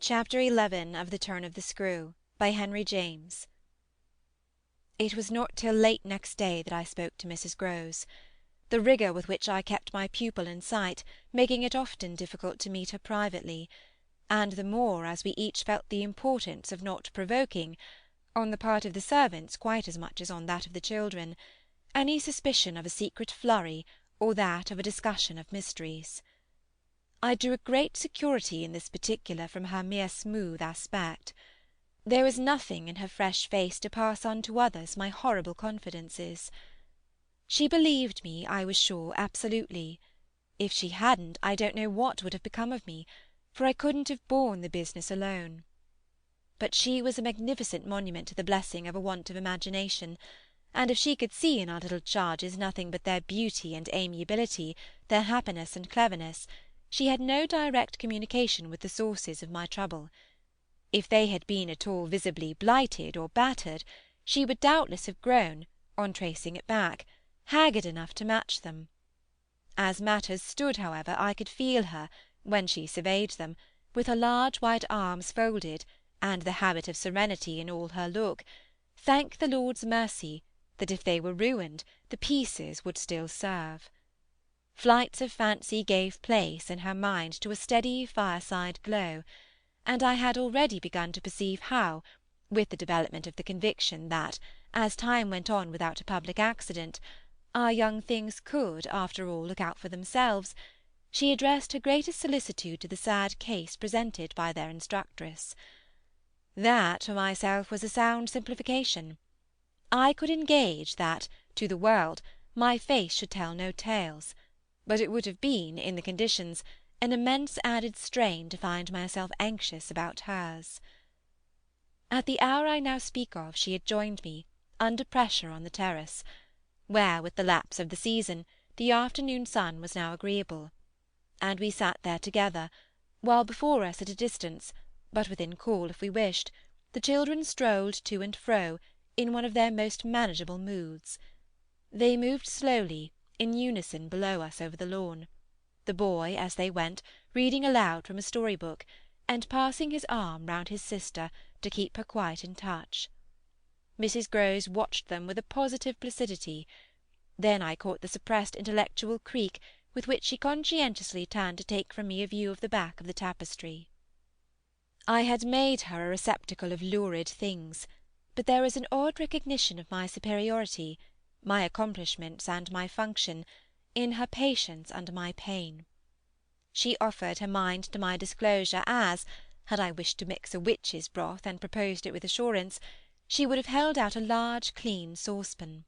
Chapter 11 of The Turn of the Screw, by Henry James. It was not till late next day that I spoke to Mrs. Grose. The rigour with which I kept my pupil in sight, making it often difficult to meet her privately, and the more as we each felt the importance of not provoking, on the part of the servants quite as much as on that of the children, any suspicion of a secret flurry or that of a discussion of mysteries. I drew a great security in this particular from her mere smooth aspect. There was nothing in her fresh face to pass on to others my horrible confidences. She believed me, I was sure, absolutely. If she hadn't, I don't know what would have become of me, for I couldn't have borne the business alone. But she was a magnificent monument to the blessing of a want of imagination, and if she could see in our little charges nothing but their beauty and amiability, their happiness and cleverness, she had no direct communication with the sources of my trouble. If they had been at all visibly blighted or battered, she would doubtless have grown, on tracing it back, haggard enough to match them. As matters stood, however, I could feel her, when she surveyed them, with her large white arms folded, and the habit of serenity in all her look, thank the Lord's mercy that if they were ruined, the pieces would still serve. Flights of fancy gave place in her mind to a steady fireside glow, and I had already begun to perceive how, with the development of the conviction that, as time went on without a public accident, our young things could, after all, look out for themselves, she addressed her greatest solicitude to the sad case presented by their instructress. That, for myself, was a sound simplification. I could engage that, to the world, my face should tell no tales, but it would have been, in the conditions, an immense added strain to find myself anxious about hers. At the hour I now speak of she had joined me, under pressure, on the terrace, where, with the lapse of the season, the afternoon sun was now agreeable, and we sat there together, while before us at a distance, but within call if we wished, the children strolled to and fro in one of their most manageable moods. They moved slowly, in unison, below us over the lawn, the boy, as they went, reading aloud from a story-book, and passing his arm round his sister to keep her quite in touch. Mrs. Grose watched them with a positive placidity. Then I caught the suppressed intellectual creak with which she conscientiously turned to take from me a view of the back of the tapestry. I had made her a receptacle of lurid things, but there was an odd recognition of my superiority, my accomplishments and my function, in her patience under my pain. She offered her mind to my disclosure as, had I wished to mix a witch's broth and proposed it with assurance, she would have held out a large clean saucepan.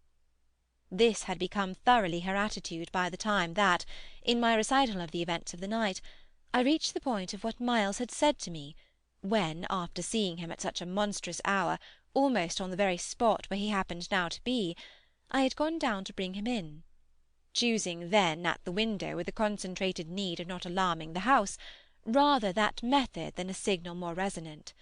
This had become thoroughly her attitude by the time that, in my recital of the events of the night, I reached the point of what Miles had said to me, when, after seeing him at such a monstrous hour, almost on the very spot where he happened now to be, I had gone down to bring him in, choosing then at the window, with a concentrated need of not alarming the house, rather that method than a signal more resonant.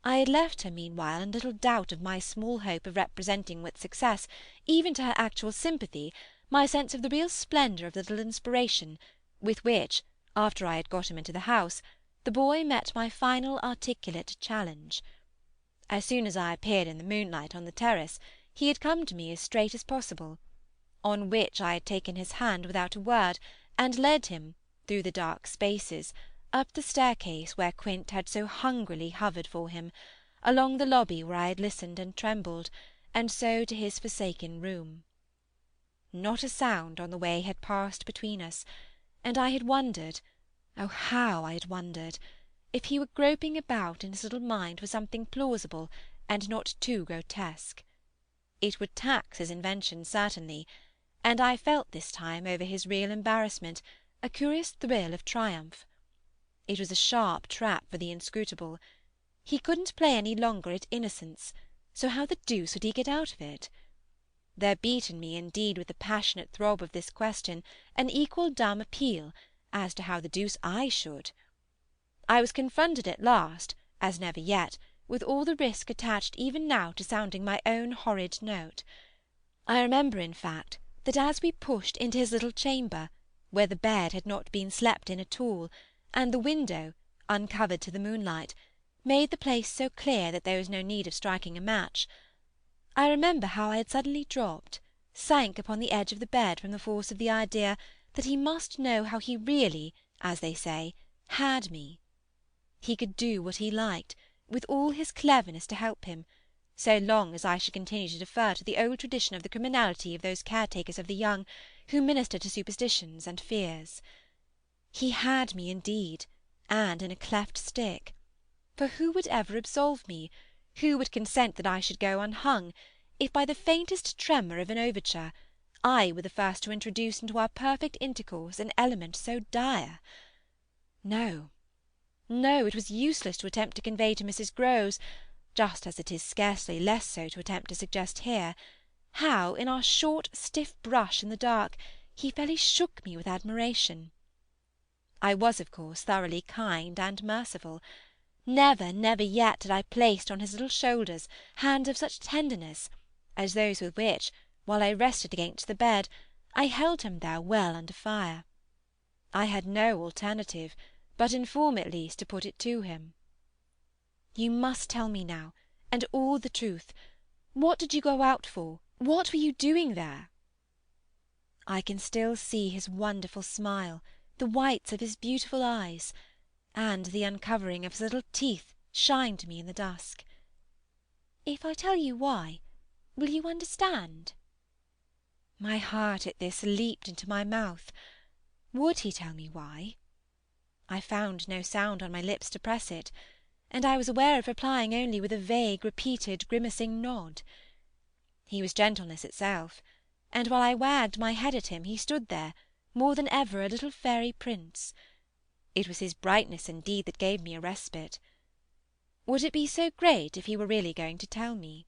I had left her meanwhile in little doubt of my small hope of representing with success, even to her actual sympathy, my sense of the real splendour of the little inspiration, with which, after I had got him into the house, the boy met my final articulate challenge. As soon as I appeared in the moonlight on the terrace, he had come to me as straight as possible, on which I had taken his hand without a word, and led him, through the dark spaces, up the staircase where Quint had so hungrily hovered for him, along the lobby where I had listened and trembled, and so to his forsaken room. Not a sound on the way had passed between us, and I had wondered, oh, how I had wondered, if he were groping about in his little mind for something plausible and not too grotesque. It would tax his invention certainly, and I felt this time, over his real embarrassment, a curious thrill of triumph. It was a sharp trap for the inscrutable. He couldn't play any longer at innocence, so how the deuce would he get out of it? There beat in me, indeed, with the passionate throb of this question, an equal dumb appeal as to how the deuce I should. I was confronted at last, as never yet, with all the risk attached even now to sounding my own horrid note. I remember, in fact, that as we pushed into his little chamber, where the bed had not been slept in at all, and the window, uncovered to the moonlight, made the place so clear that there was no need of striking a match. I remember how I had suddenly dropped, sank upon the edge of the bed from the force of the idea that he must know how he really, as they say, had me. He could do what he liked, with all his cleverness to help him, so long as I should continue to defer to the old tradition of the criminality of those caretakers of the young who minister to superstitions and fears. He had me indeed, and in a cleft stick. For who would ever absolve me? Who would consent that I should go unhung, if by the faintest tremor of an overture I were the first to introduce into our perfect intercourse an element so dire? No, no, it was useless to attempt to convey to Mrs. Grose, just as it is scarcely less so to attempt to suggest here, how, in our short, stiff brush in the dark, he fairly shook me with admiration. I was, of course, thoroughly kind and merciful. Never, never yet had I placed on his little shoulders hands of such tenderness as those with which, while I rested against the bed, I held him there well under fire. I had no alternative, but in form at least, to put it to him. You must tell me now, and all the truth. What did you go out for? What were you doing there? I can still see his wonderful smile, the whites of his beautiful eyes, and the uncovering of his little teeth shine to me in the dusk. If I tell you why, will you understand? My heart at this leaped into my mouth. Would he tell me why? I found no sound on my lips to press it, and I was aware of replying only with a vague, repeated, grimacing nod. He was gentleness itself, and while I wagged my head at him he stood there, more than ever a little fairy prince. It was his brightness indeed that gave me a respite. Would it be so great if he were really going to tell me?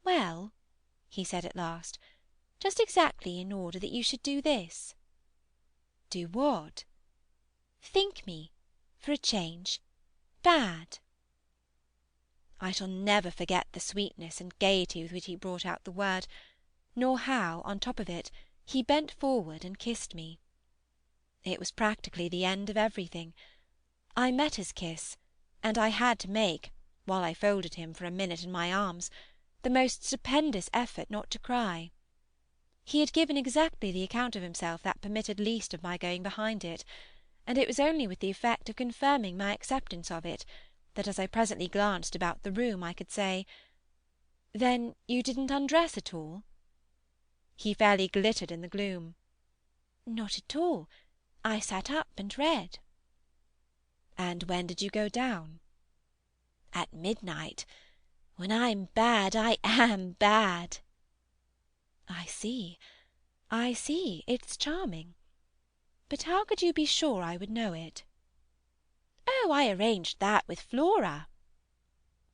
Well, he said at last, just exactly in order that you should do this. Do what? Think me, for a change, bad. I shall never forget the sweetness and gaiety with which he brought out the word, nor how, on top of it, he bent forward and kissed me. It was practically the end of everything. I met his kiss, and I had to make, while I folded him for a minute in my arms, the most stupendous effort not to cry. He had given exactly the account of himself that permitted least of my going behind it, and it was only with the effect of confirming my acceptance of it that, as I presently glanced about the room, I could say, "Then you didn't undress at all?" He fairly glittered in the gloom. "Not at all. I sat up and read." "And when did you go down?" "At midnight. When I'm bad, I am bad." "I see, I see. It's charming. But how could you be sure I would know it?" "Oh, I arranged that with Flora."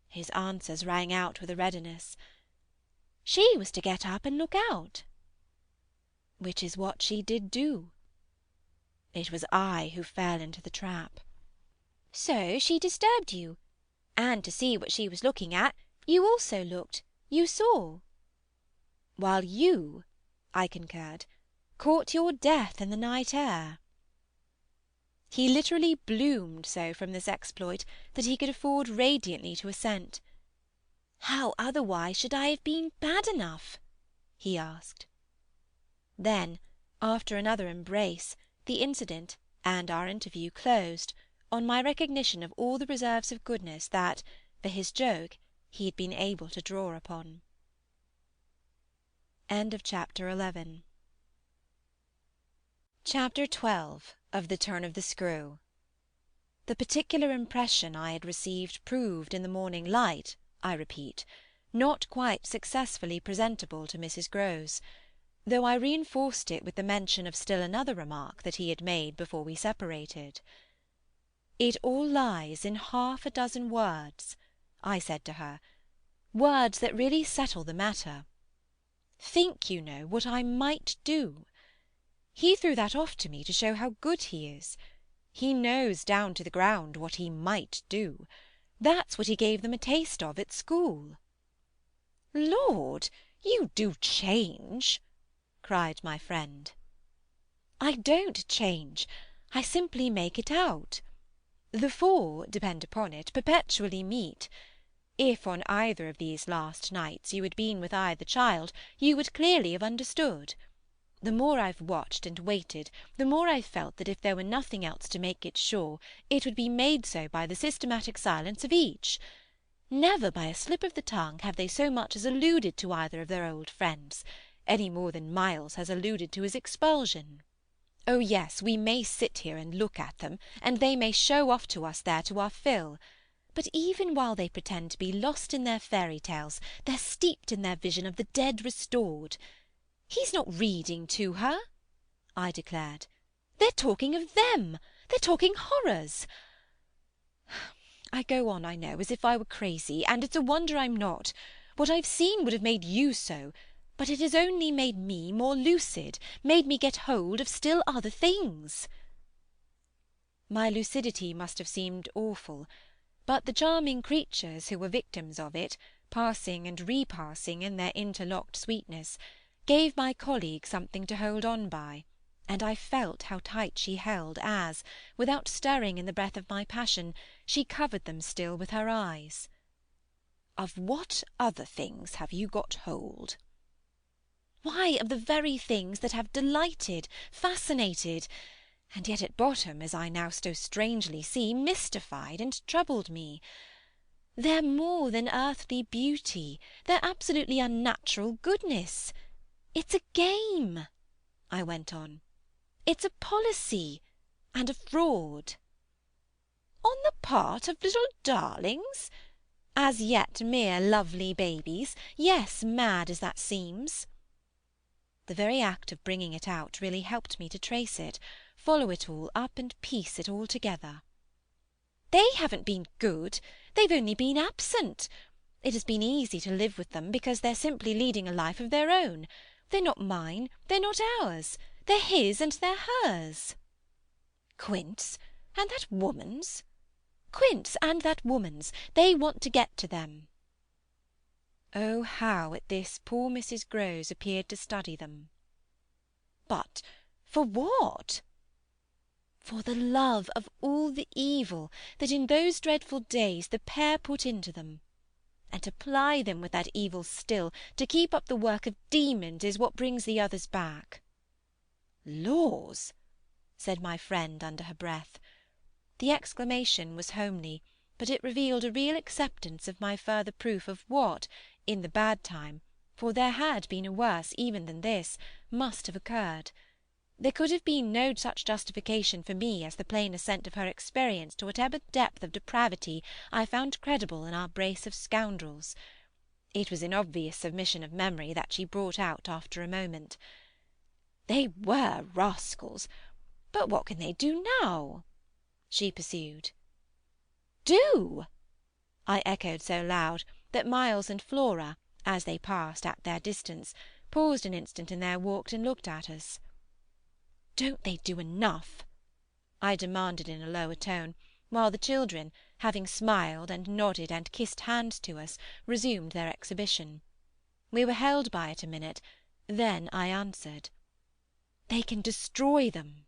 His answers rang out with a readiness. "She was to get up and look out." "Which is what she did do." "It was I who fell into the trap." "So she disturbed you. And to see what she was looking at, you also looked. You saw." "While you," I concurred, "caught your death in the night air." He literally bloomed so from this exploit that he could afford radiantly to assent. "How otherwise should I have been bad enough?" he asked. Then, after another embrace, the incident and our interview closed on my recognition of all the reserves of goodness that, for his joke, he had been able to draw upon. Chapter 12 of The Turn of the Screw. The particular impression I had received proved in the morning light, I repeat, not quite successfully presentable to Mrs. Grose, though I reinforced it with the mention of still another remark that he had made before we separated. "It all lies in half a dozen words," I said to her, "words that really settle the matter. Think, you know, what I might do. He threw that off to me to show how good he is. He knows down to the ground what he might do. That's what he gave them a taste of at school." "Lord, you do change!" cried my friend. "I don't change. I simply make it out. The four, depend upon it, perpetually meet. If on either of these last nights you had been with either child, you would clearly have understood. The more I've watched and waited, the more I've felt that if there were nothing else to make it sure, it would be made so by the systematic silence of each. Never by a slip of the tongue have they so much as alluded to either of their old friends, any more than Miles has alluded to his expulsion. Oh yes, we may sit here and look at them, and they may show off to us there to our fill. But even while they pretend to be lost in their fairy tales, they're steeped in their vision of the dead restored. He's not reading to her, I declared. They're talking of them. They're talking horrors. I go on, I know, as if I were crazy, and it's a wonder I'm not. What I've seen would have made you so, but it has only made me more lucid, made me get hold of still other things. My lucidity must have seemed awful, but the charming creatures who were victims of it, passing and repassing in their interlocked sweetness, gave my colleague something to hold on by, and I felt how tight she held as, without stirring in the breath of my passion, she covered them still with her eyes. "Of what other things have you got hold?" "Why, of the very things that have delighted, fascinated, and yet at bottom, as I now so strangely see, mystified and troubled me. They're more than earthly beauty, they're absolutely unnatural goodness. It's a game," I went on. "It's a policy and a fraud." "On the part of little darlings? As yet mere lovely babies, yes, mad as that seems." The very act of bringing it out really helped me to trace it, follow it all up and piece it all together. "They haven't been good, they've only been absent. It has been easy to live with them because they're simply leading a life of their own. They're not mine, they're not ours, they're his and they're hers." "Quince, and that woman's?" "Quince and that woman's. They want to get to them." Oh, how at this poor Mrs. Grose appeared to study them! "But for what?" "For the love of all the evil that in those dreadful days the pair put into them. And to ply them with that evil still, to keep up the work of demons, is what brings the others back." "Laws!" said my friend under her breath. The exclamation was homely, but it revealed a real acceptance of my further proof of what, in the bad time, for there had been a worse even than this, must have occurred. There could have been no such justification for me as the plain assent of her experience to whatever depth of depravity I found credible in our brace of scoundrels. It was in obvious submission of memory that she brought out after a moment. "They were rascals, but what can they do now?" she pursued. "Do!" I echoed so loud that Miles and Flora, as they passed at their distance, paused an instant in their walk and looked at us. "Don't they do enough?" I demanded in a lower tone, while the children, having smiled and nodded and kissed hands to us, resumed their exhibition. We were held by it a minute, then I answered. "They can destroy them."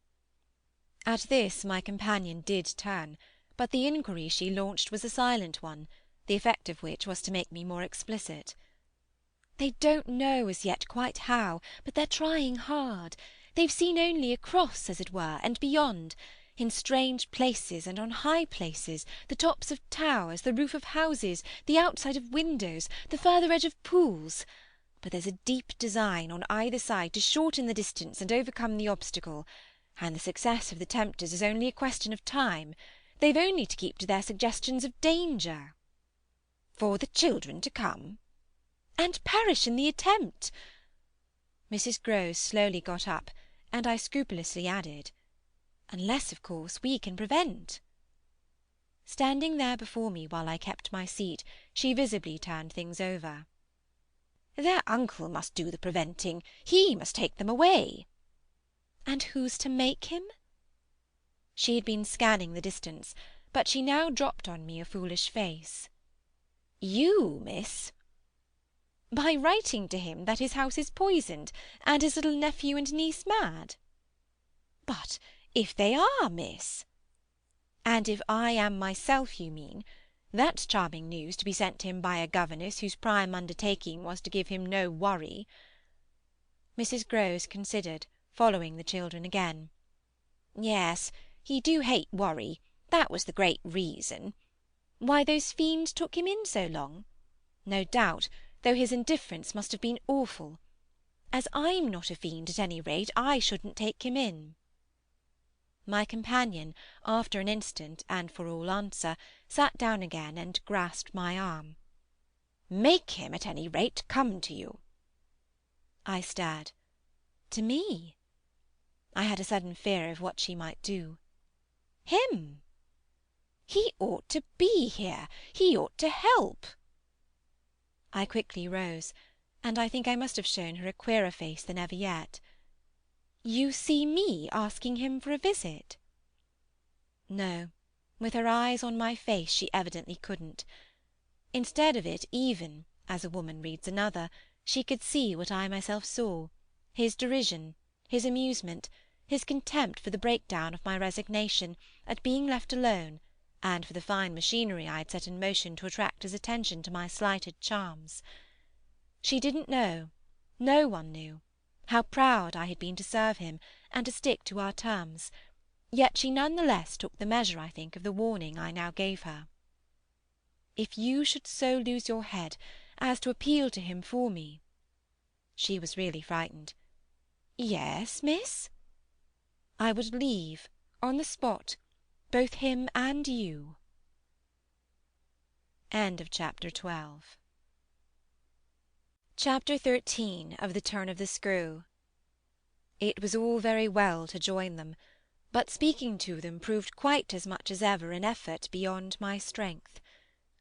At this my companion did turn, but the inquiry she launched was a silent one, the effect of which was to make me more explicit. "They don't know as yet quite how, but they're trying hard. They've seen only across, as it were, and beyond, in strange places and on high places, the tops of towers, the roof of houses, the outside of windows, the further edge of pools. But there's a deep design on either side to shorten the distance and overcome the obstacle, and the success of the tempters is only a question of time. They've only to keep to their suggestions of danger." "For the children to come?" "And perish in the attempt." Mrs. Grose slowly got up, and I scrupulously added, "Unless, of course, we can prevent." Standing there before me while I kept my seat, she visibly turned things over. "Their uncle must do the preventing. He must take them away." "And who's to make him?" She had been scanning the distance, but she now dropped on me a foolish face. "You, miss." "By writing to him that his house is poisoned, and his little nephew and niece mad?" "But if they are, miss?" And if I am myself, you mean, that's charming news to be sent him by a governess whose prime undertaking was to give him no worry. Mrs. Grose considered, following the children again. Yes, he do hate worry. That was the great reason. Why those fiends took him in so long. No doubt, though his indifference must have been awful. As I'm not a fiend, at any rate, I shouldn't take him in. My companion, after an instant, and for all answer, sat down again and grasped my arm. Make him, at any rate, come to you. I stared. To me? I had a sudden fear of what she might do. Him? He ought to be here. He ought to help. I quickly rose, and I think I must have shown her a queerer face than ever yet. You see me asking him for a visit? No, with her eyes on my face she evidently couldn't. Instead of it, even, as a woman reads another, she could see what I myself saw, his derision, his amusement, his contempt for the breakdown of my resignation at being left alone, and for the fine machinery I had set in motion to attract his attention to my slighted charms. She didn't know, no one knew, how proud I had been to serve him and to stick to our terms, yet she none the less took the measure, I think, of the warning I now gave her. If you should so lose your head as to appeal to him for me— She was really frightened. Yes, miss? I would leave, on the spot, both him and you. End of chapter 12. Chapter 13 of The Turn of the Screw. It was all very well to join them, but speaking to them proved quite as much as ever an effort beyond my strength.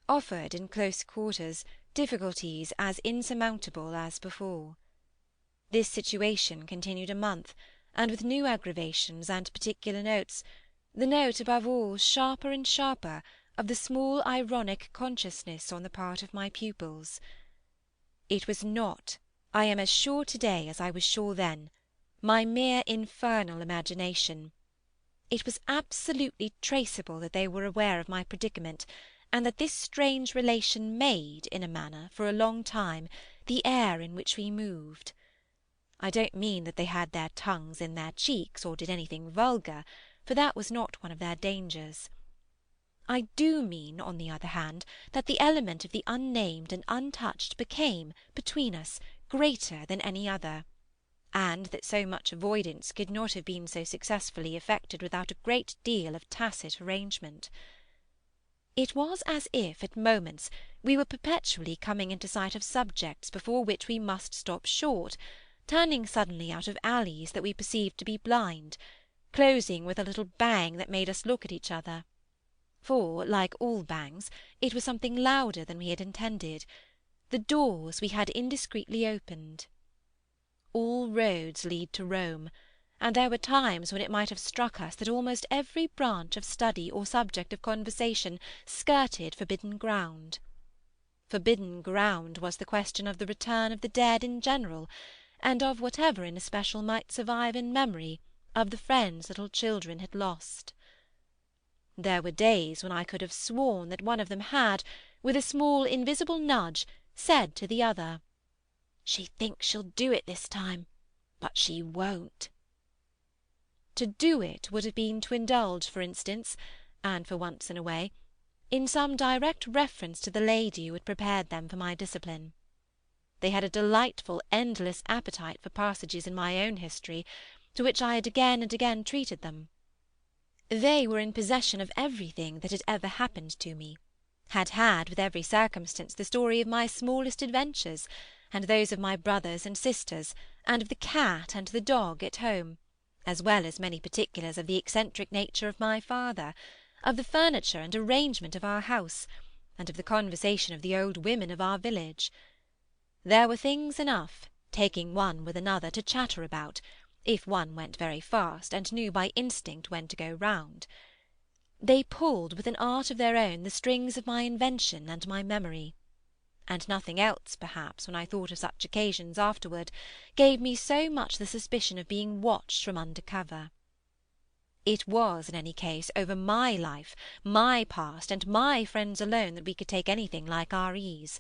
Offered in close quarters difficulties as insurmountable as before. This situation continued a month, and with new aggravations and particular notes, the note above all sharper and sharper of the small ironic consciousness on the part of my pupils. It was not, I am as sure to-day as I was sure then, my mere infernal imagination. It was absolutely traceable that they were aware of my predicament, and that this strange relation made, in a manner, for a long time, the air in which we moved. I don't mean that they had their tongues in their cheeks, or did anything vulgar, for that was not one of their dangers. I do mean, on the other hand, that the element of the unnamed and untouched became, between us, greater than any other, and that so much avoidance could not have been so successfully effected without a great deal of tacit arrangement. It was as if, at moments, we were perpetually coming into sight of subjects before which we must stop short, turning suddenly out of alleys that we perceived to be blind, closing with a little bang that made us look at each other. For, like all bangs, it was something louder than we had intended. The doors we had indiscreetly opened. All roads lead to Rome, and there were times when it might have struck us that almost every branch of study or subject of conversation skirted forbidden ground. Forbidden ground was the question of the return of the dead in general, and of whatever in especial might survive in memory of the friends little children had lost. There were days when I could have sworn that one of them had, with a small invisible nudge, said to the other, "She thinks she'll do it this time, but she won't." To do it would have been to indulge, for instance, and for once in a way, in some direct reference to the lady who had prepared them for my discipline. They had a delightful, endless appetite for passages in my own history, to which I had again and again treated them. They were in possession of everything that had ever happened to me, had with every circumstance the story of my smallest adventures, and those of my brothers and sisters, and of the cat and the dog at home, as well as many particulars of the eccentric nature of my father, of the furniture and arrangement of our house, and of the conversation of the old women of our village. There were things enough, taking one with another, to chatter about, if one went very fast and knew by instinct when to go round. They pulled with an art of their own the strings of my invention and my memory, and nothing else, perhaps, when I thought of such occasions afterward, gave me so much the suspicion of being watched from under cover. It was, in any case, over my life, my past, and my friends alone that we could take anything like our ease;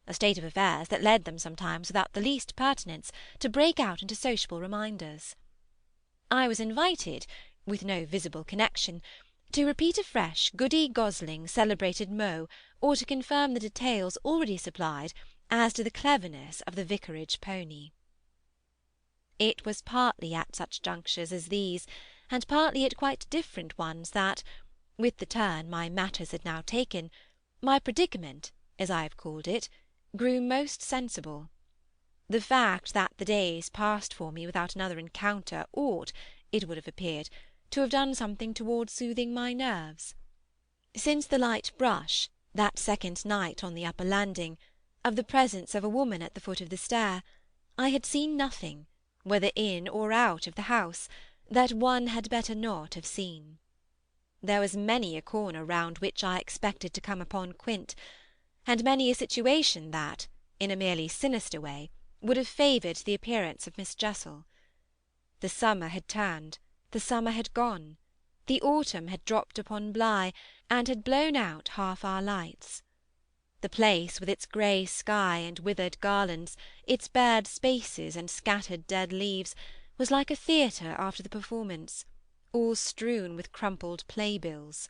a state of affairs that led them sometimes, without the least pertinence, to break out into sociable reminders. I was invited, with no visible connection, to repeat afresh Goody Gosling's celebrated mot, or to confirm the details already supplied as to the cleverness of the vicarage pony. It was partly at such junctures as these, and partly at quite different ones, that, with the turn my matters had now taken, my predicament, as I have called it, grew most sensible. The fact that the days passed for me without another encounter ought, it would have appeared, to have done something towards soothing my nerves. Since the light brush, that second night on the upper landing, of the presence of a woman at the foot of the stair, I had seen nothing, whether in or out of the house, that one had better not have seen. There was many a corner round which I expected to come upon Quint, and many a situation that, in a merely sinister way, would have favoured the appearance of Miss Jessel. The summer had turned, the summer had gone, the autumn had dropped upon Bly, and had blown out half our lights. The place, with its grey sky and withered garlands, its bared spaces and scattered dead leaves, was like a theatre after the performance, all strewn with crumpled playbills.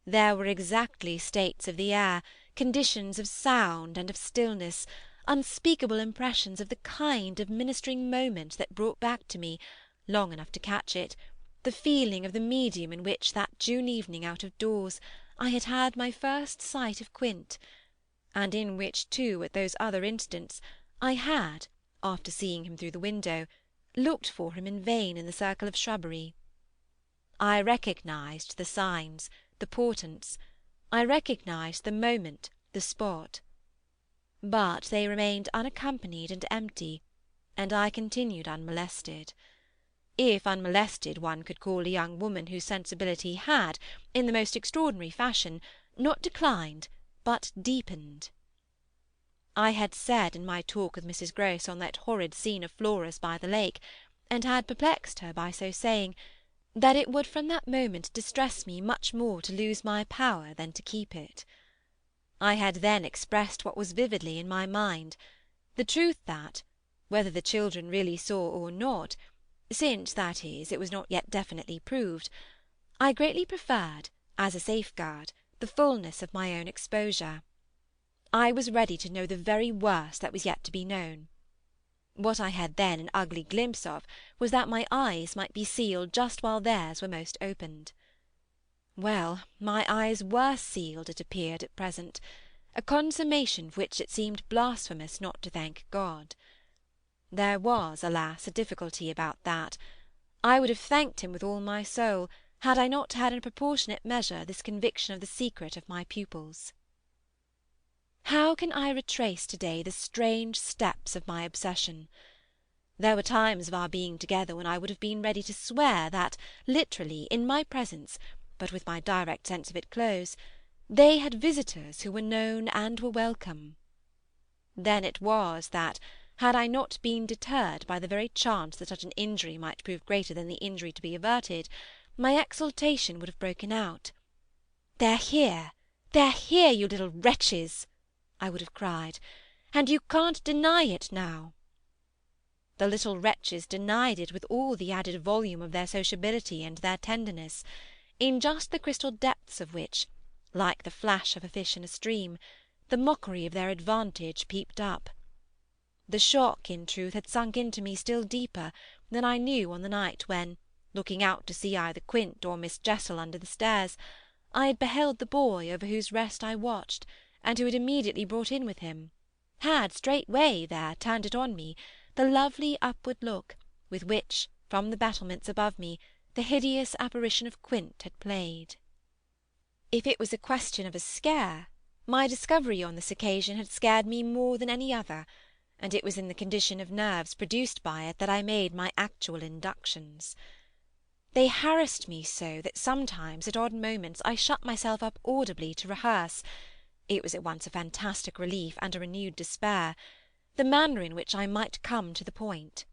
There were exactly states of the air, conditions of sound and of stillness, unspeakable impressions of the kind of ministering moment that brought back to me, long enough to catch it, the feeling of the medium in which, that June evening out of doors, I had had my first sight of Quint, and in which too, at those other instants, I had, after seeing him through the window, looked for him in vain in the circle of shrubbery. I recognised the signs, the portents; I recognised the moment, the spot. But they remained unaccompanied and empty, and I continued unmolested. If unmolested one could call a young woman whose sensibility had, in the most extraordinary fashion, not declined, but deepened. I had said in my talk with Mrs. Grose on that horrid scene of Flora's by the lake, and had perplexed her by so saying, that it would from that moment distress me much more to lose my power than to keep it. I had then expressed what was vividly in my mind, the truth that, whether the children really saw or not, since, that is, it was not yet definitely proved, I greatly preferred, as a safeguard, the fulness of my own exposure. I was ready to know the very worst that was yet to be known. What I had then an ugly glimpse of was that my eyes might be sealed just while theirs were most opened. Well, my eyes were sealed, it appeared, at present, a consummation for which it seemed blasphemous not to thank God. There was, alas, a difficulty about that. I would have thanked him with all my soul, had I not had in a proportionate measure this conviction of the secret of my pupils. How can I retrace to-day the strange steps of my obsession? There were times of our being together when I would have been ready to swear that, literally, in my presence, but with my direct sense of it close, they had visitors who were known and were welcome. Then it was that, had I not been deterred by the very chance that such an injury might prove greater than the injury to be averted, my exultation would have broken out. "They're here, they're here, you little wretches!" I would have cried, "and you can't deny it now." The little wretches denied it with all the added volume of their sociability and their tenderness, in just the crystal depths of which, like the flash of a fish in a stream, the mockery of their advantage peeped up. The shock, in truth, had sunk into me still deeper than I knew on the night when, looking out to see either Quint or Miss Jessel under the stairs, I had beheld the boy over whose rest I watched, and who had immediately brought in with him, had straightway there turned it on me, the lovely upward look with which, from the battlements above me, the hideous apparition of Quint had played. If it was a question of a scare, my discovery on this occasion had scared me more than any other, and it was in the condition of nerves produced by it that I made my actual inductions. They harassed me so that sometimes at odd moments I shut myself up audibly to rehearse, it was at once a fantastic relief and a renewed despair, the manner in which I might come to the point.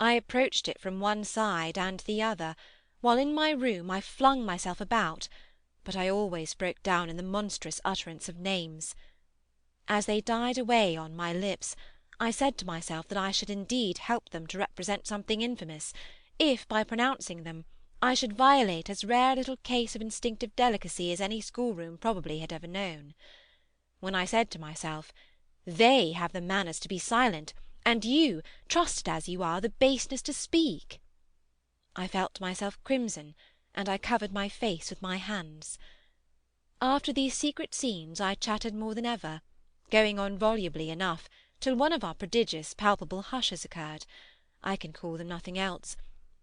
I approached it from one side and the other, while in my room I flung myself about, but I always broke down in the monstrous utterance of names. As they died away on my lips, I said to myself that I should indeed help them to represent something infamous, if, by pronouncing them, I should violate as rare a little case of instinctive delicacy as any schoolroom probably had ever known. When I said to myself, "They have the manners to be silent, and you, trusted as you are, the baseness to speak," I felt myself crimson, and I covered my face with my hands. After these secret scenes I chattered more than ever, going on volubly enough, till one of our prodigious palpable hushes occurred. I can call them nothing else.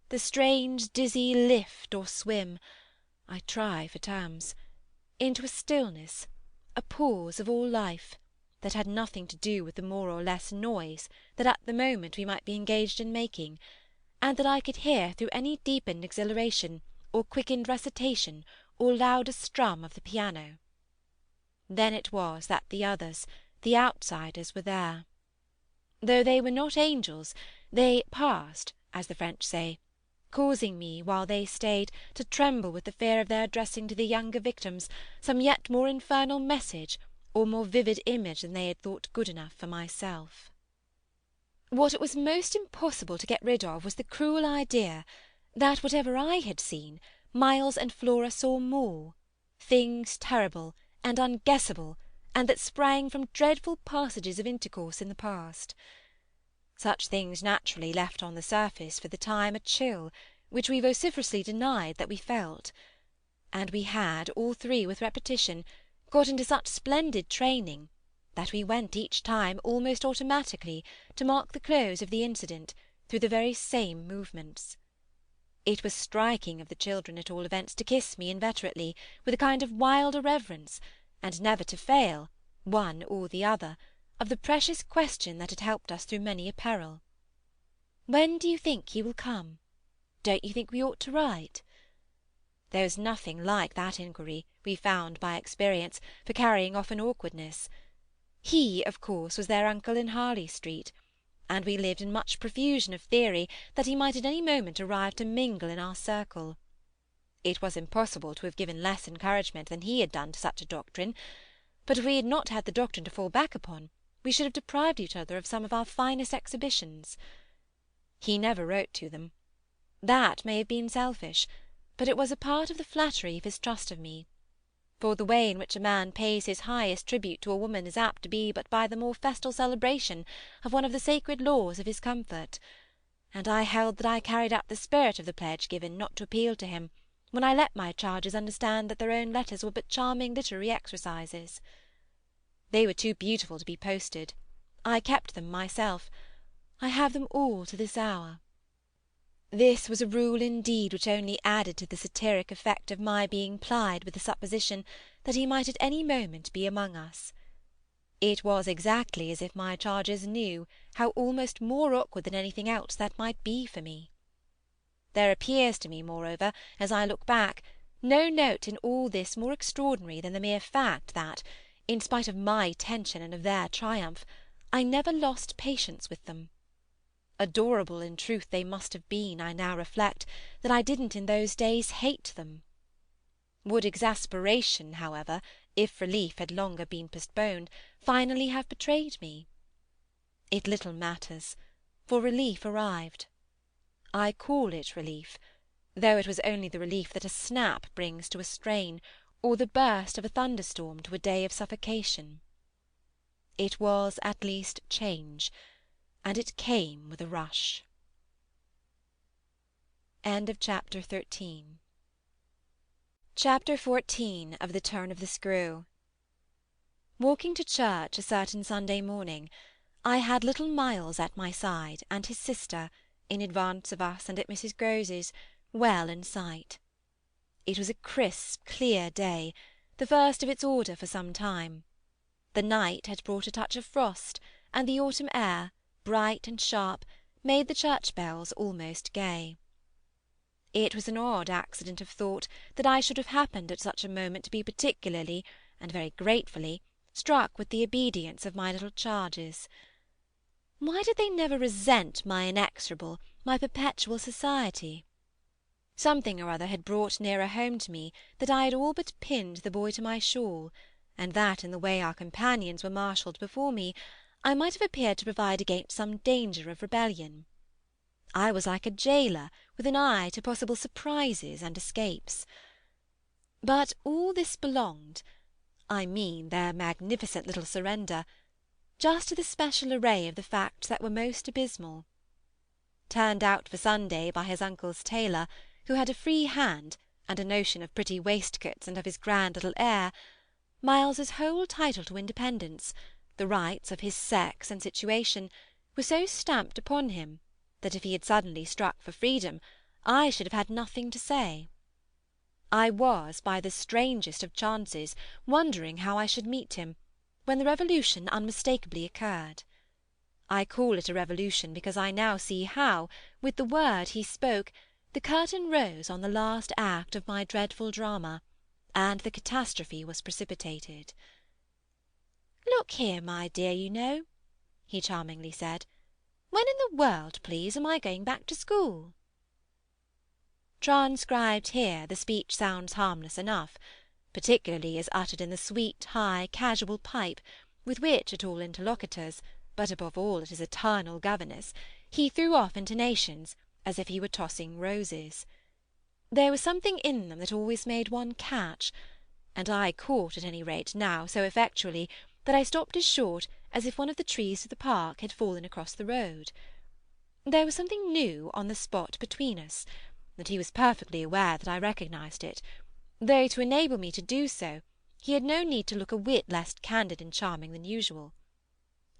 The strange dizzy lift or swim, I try for terms, into a stillness, a pause of all life, that had nothing to do with the more or less noise that at the moment we might be engaged in making, and that I could hear through any deepened exhilaration, or quickened recitation, or louder strum of the piano. Then it was that the others, the outsiders, were there. Though they were not angels, they passed, as the French say, causing me, while they stayed, to tremble with the fear of their addressing to the younger victims some yet more infernal message or more vivid image than they had thought good enough for myself. What it was most impossible to get rid of was the cruel idea that, whatever I had seen, Miles and Flora saw more, things terrible and unguessable, and that sprang from dreadful passages of intercourse in the past. Such things naturally left on the surface for the time a chill, which we vociferously denied that we felt; and we had, all three with repetition, got into such splendid training that we went each time almost automatically to mark the close of the incident through the very same movements. It was striking of the children, at all events, to kiss me inveterately, with a kind of wild irreverence, and never to fail, one or the other, of the precious question that had helped us through many a peril. "When do you think he will come? Don't you think we ought to write?" There was nothing like that inquiry, we found by experience, for carrying off an awkwardness. He, of course, was their uncle in Harley Street, and we lived in much profusion of theory that he might at any moment arrive to mingle in our circle. It was impossible to have given less encouragement than he had done to such a doctrine, but if we had not had the doctrine to fall back upon, we should have deprived each other of some of our finest exhibitions. He never wrote to them. That may have been selfish, but it was a part of the flattery of his trust of me, for the way in which a man pays his highest tribute to a woman is apt to be but by the more festal celebration of one of the sacred laws of his comfort, and I held that I carried out the spirit of the pledge given not to appeal to him, when I let my charges understand that their own letters were but charming literary exercises. They were too beautiful to be posted. I kept them myself. I have them all to this hour. This was a rule indeed which only added to the satiric effect of my being plied with the supposition that he might at any moment be among us. It was exactly as if my charges knew how almost more awkward than anything else that might be for me. There appears to me, moreover, as I look back, no note in all this more extraordinary than the mere fact that, in spite of my tension and of their triumph, I never lost patience with them. Adorable in truth they must have been, I now reflect, that I didn't in those days hate them. Would exasperation, however, if relief had longer been postponed, finally have betrayed me? It little matters, for relief arrived. I call it relief, though it was only the relief that a snap brings to a strain, or the burst of a thunderstorm to a day of suffocation. It was at least change, and it came with a rush. End of Chapter 13. Chapter 14 of The Turn of the Screw. Walking to church a certain Sunday morning, I had little Miles at my side and his sister, in advance of us and at Mrs. Grose's, well in sight. It was a crisp, clear day, the first of its order for some time. The night had brought a touch of frost, and the autumn air, bright and sharp, made the church bells almost gay. It was an odd accident of thought that I should have happened at such a moment to be particularly, and very gratefully, struck with the obedience of my little charges. Why did they never resent my inexorable, my perpetual society? Something or other had brought nearer home to me that I had all but pinned the boy to my shawl, and that in the way our companions were marshalled before me, I might have appeared to provide against some danger of rebellion. I was like a jailor with an eye to possible surprises and escapes. But all this belonged, I mean their magnificent little surrender, just to the special array of the facts that were most abysmal. Turned out for Sunday by his uncle's tailor, who had a free hand and a notion of pretty waistcoats and of his grand little air, Miles's whole title to independence, the rights of his sex and situation, were so stamped upon him that if he had suddenly struck for freedom, I should have had nothing to say. I was, by the strangest of chances, wondering how I should meet him, when the revolution unmistakably occurred. I call it a revolution because I now see how, with the word he spoke, the curtain rose on the last act of my dreadful drama, and the catastrophe was precipitated. "Look here, my dear, you know," he charmingly said, "when in the world, please, am I going back to school?" Transcribed here, the speech sounds harmless enough, particularly as uttered in the sweet, high, casual pipe with which at all interlocutors, but above all at his eternal governess, he threw off intonations as if he were tossing roses. There was something in them that always made one catch, and I caught at any rate now so effectually that I stopped as short as if one of the trees of the park had fallen across the road. There was something new on the spot between us, and he was perfectly aware that I recognised it, though to enable me to do so he had no need to look a whit less candid and charming than usual.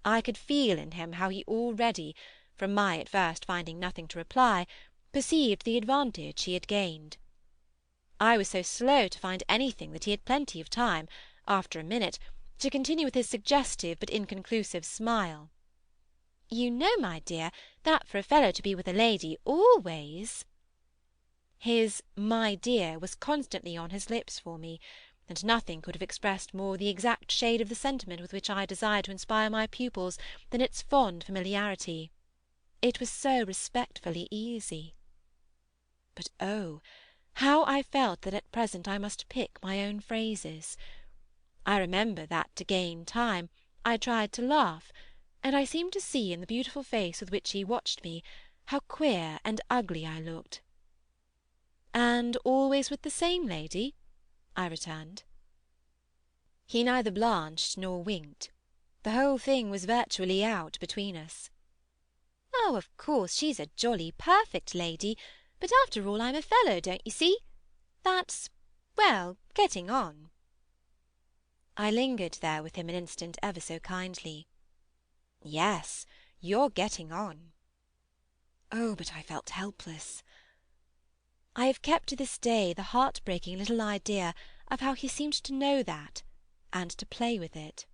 I could feel in him how he already, from my at first finding nothing to reply, perceived the advantage he had gained. I was so slow to find anything that he had plenty of time, after a minute, to continue with his suggestive but inconclusive smile. "You know, my dear, that for a fellow to be with a lady always—" His "my dear" was constantly on his lips for me, and nothing could have expressed more the exact shade of the sentiment with which I desired to inspire my pupils than its fond familiarity. It was so respectfully easy. But oh, how I felt that at present I must pick my own phrases! I remember that to gain time I tried to laugh, and I seemed to see in the beautiful face with which he watched me how queer and ugly I looked. "And always with the same lady?" I returned. He neither blanched nor winked. The whole thing was virtually out between us. "Oh, of course, she's a jolly perfect lady, but after all I'm a fellow, don't you see? That's, well, getting on." I lingered there with him an instant ever so kindly. "Yes, you're getting on." Oh, but I felt helpless. I have kept to this day the heart-breaking little idea of how he seemed to know that, and to play with it.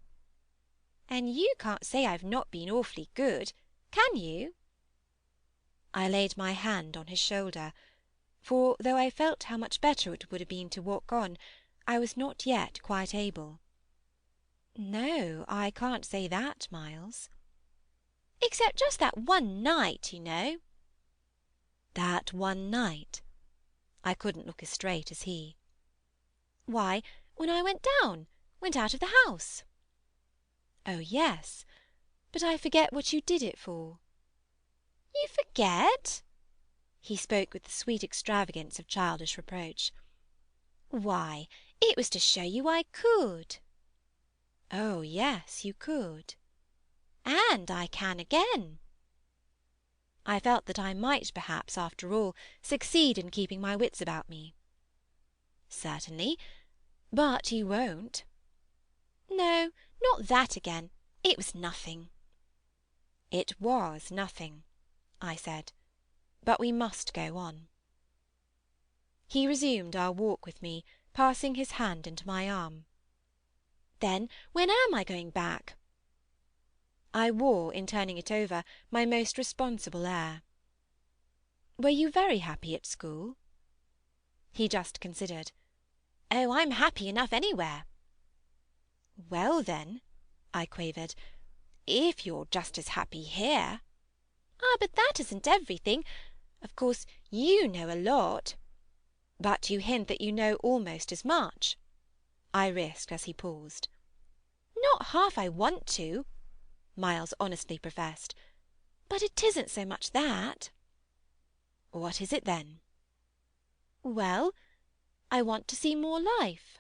"And you can't say I've not been awfully good, can you?" I laid my hand on his shoulder, for though I felt how much better it would have been to walk on, I was not yet quite able. "No, I can't say that, Miles." "Except just that one night, you know." "That one night?" I couldn't look as straight as he. "Why, when I went out of the house." "Oh yes, but I forget what you did it for." "You forget?" He spoke with the sweet extravagance of childish reproach. "Why, it was to show you I could." "Oh yes, you could." "And I can again." I felt that I might perhaps, after all, succeed in keeping my wits about me. "Certainly, but you won't." "No, not that again. It was nothing." "It was nothing," I said, "but we must go on." He resumed our walk with me, passing his hand into my arm. "Then when am I going back?" I wore, in turning it over, my most responsible air. "Were you very happy at school?" He just considered. "Oh, I'm happy enough anywhere." "Well, then," I quavered, "if you're just as happy here—" "Ah, but that isn't everything. Of course, you know a lot." But you hint that you know almost as much, I risked as he paused. Not half I want to, Miles honestly professed. But it isn't so much that. What is it then? Well, I want to see more life.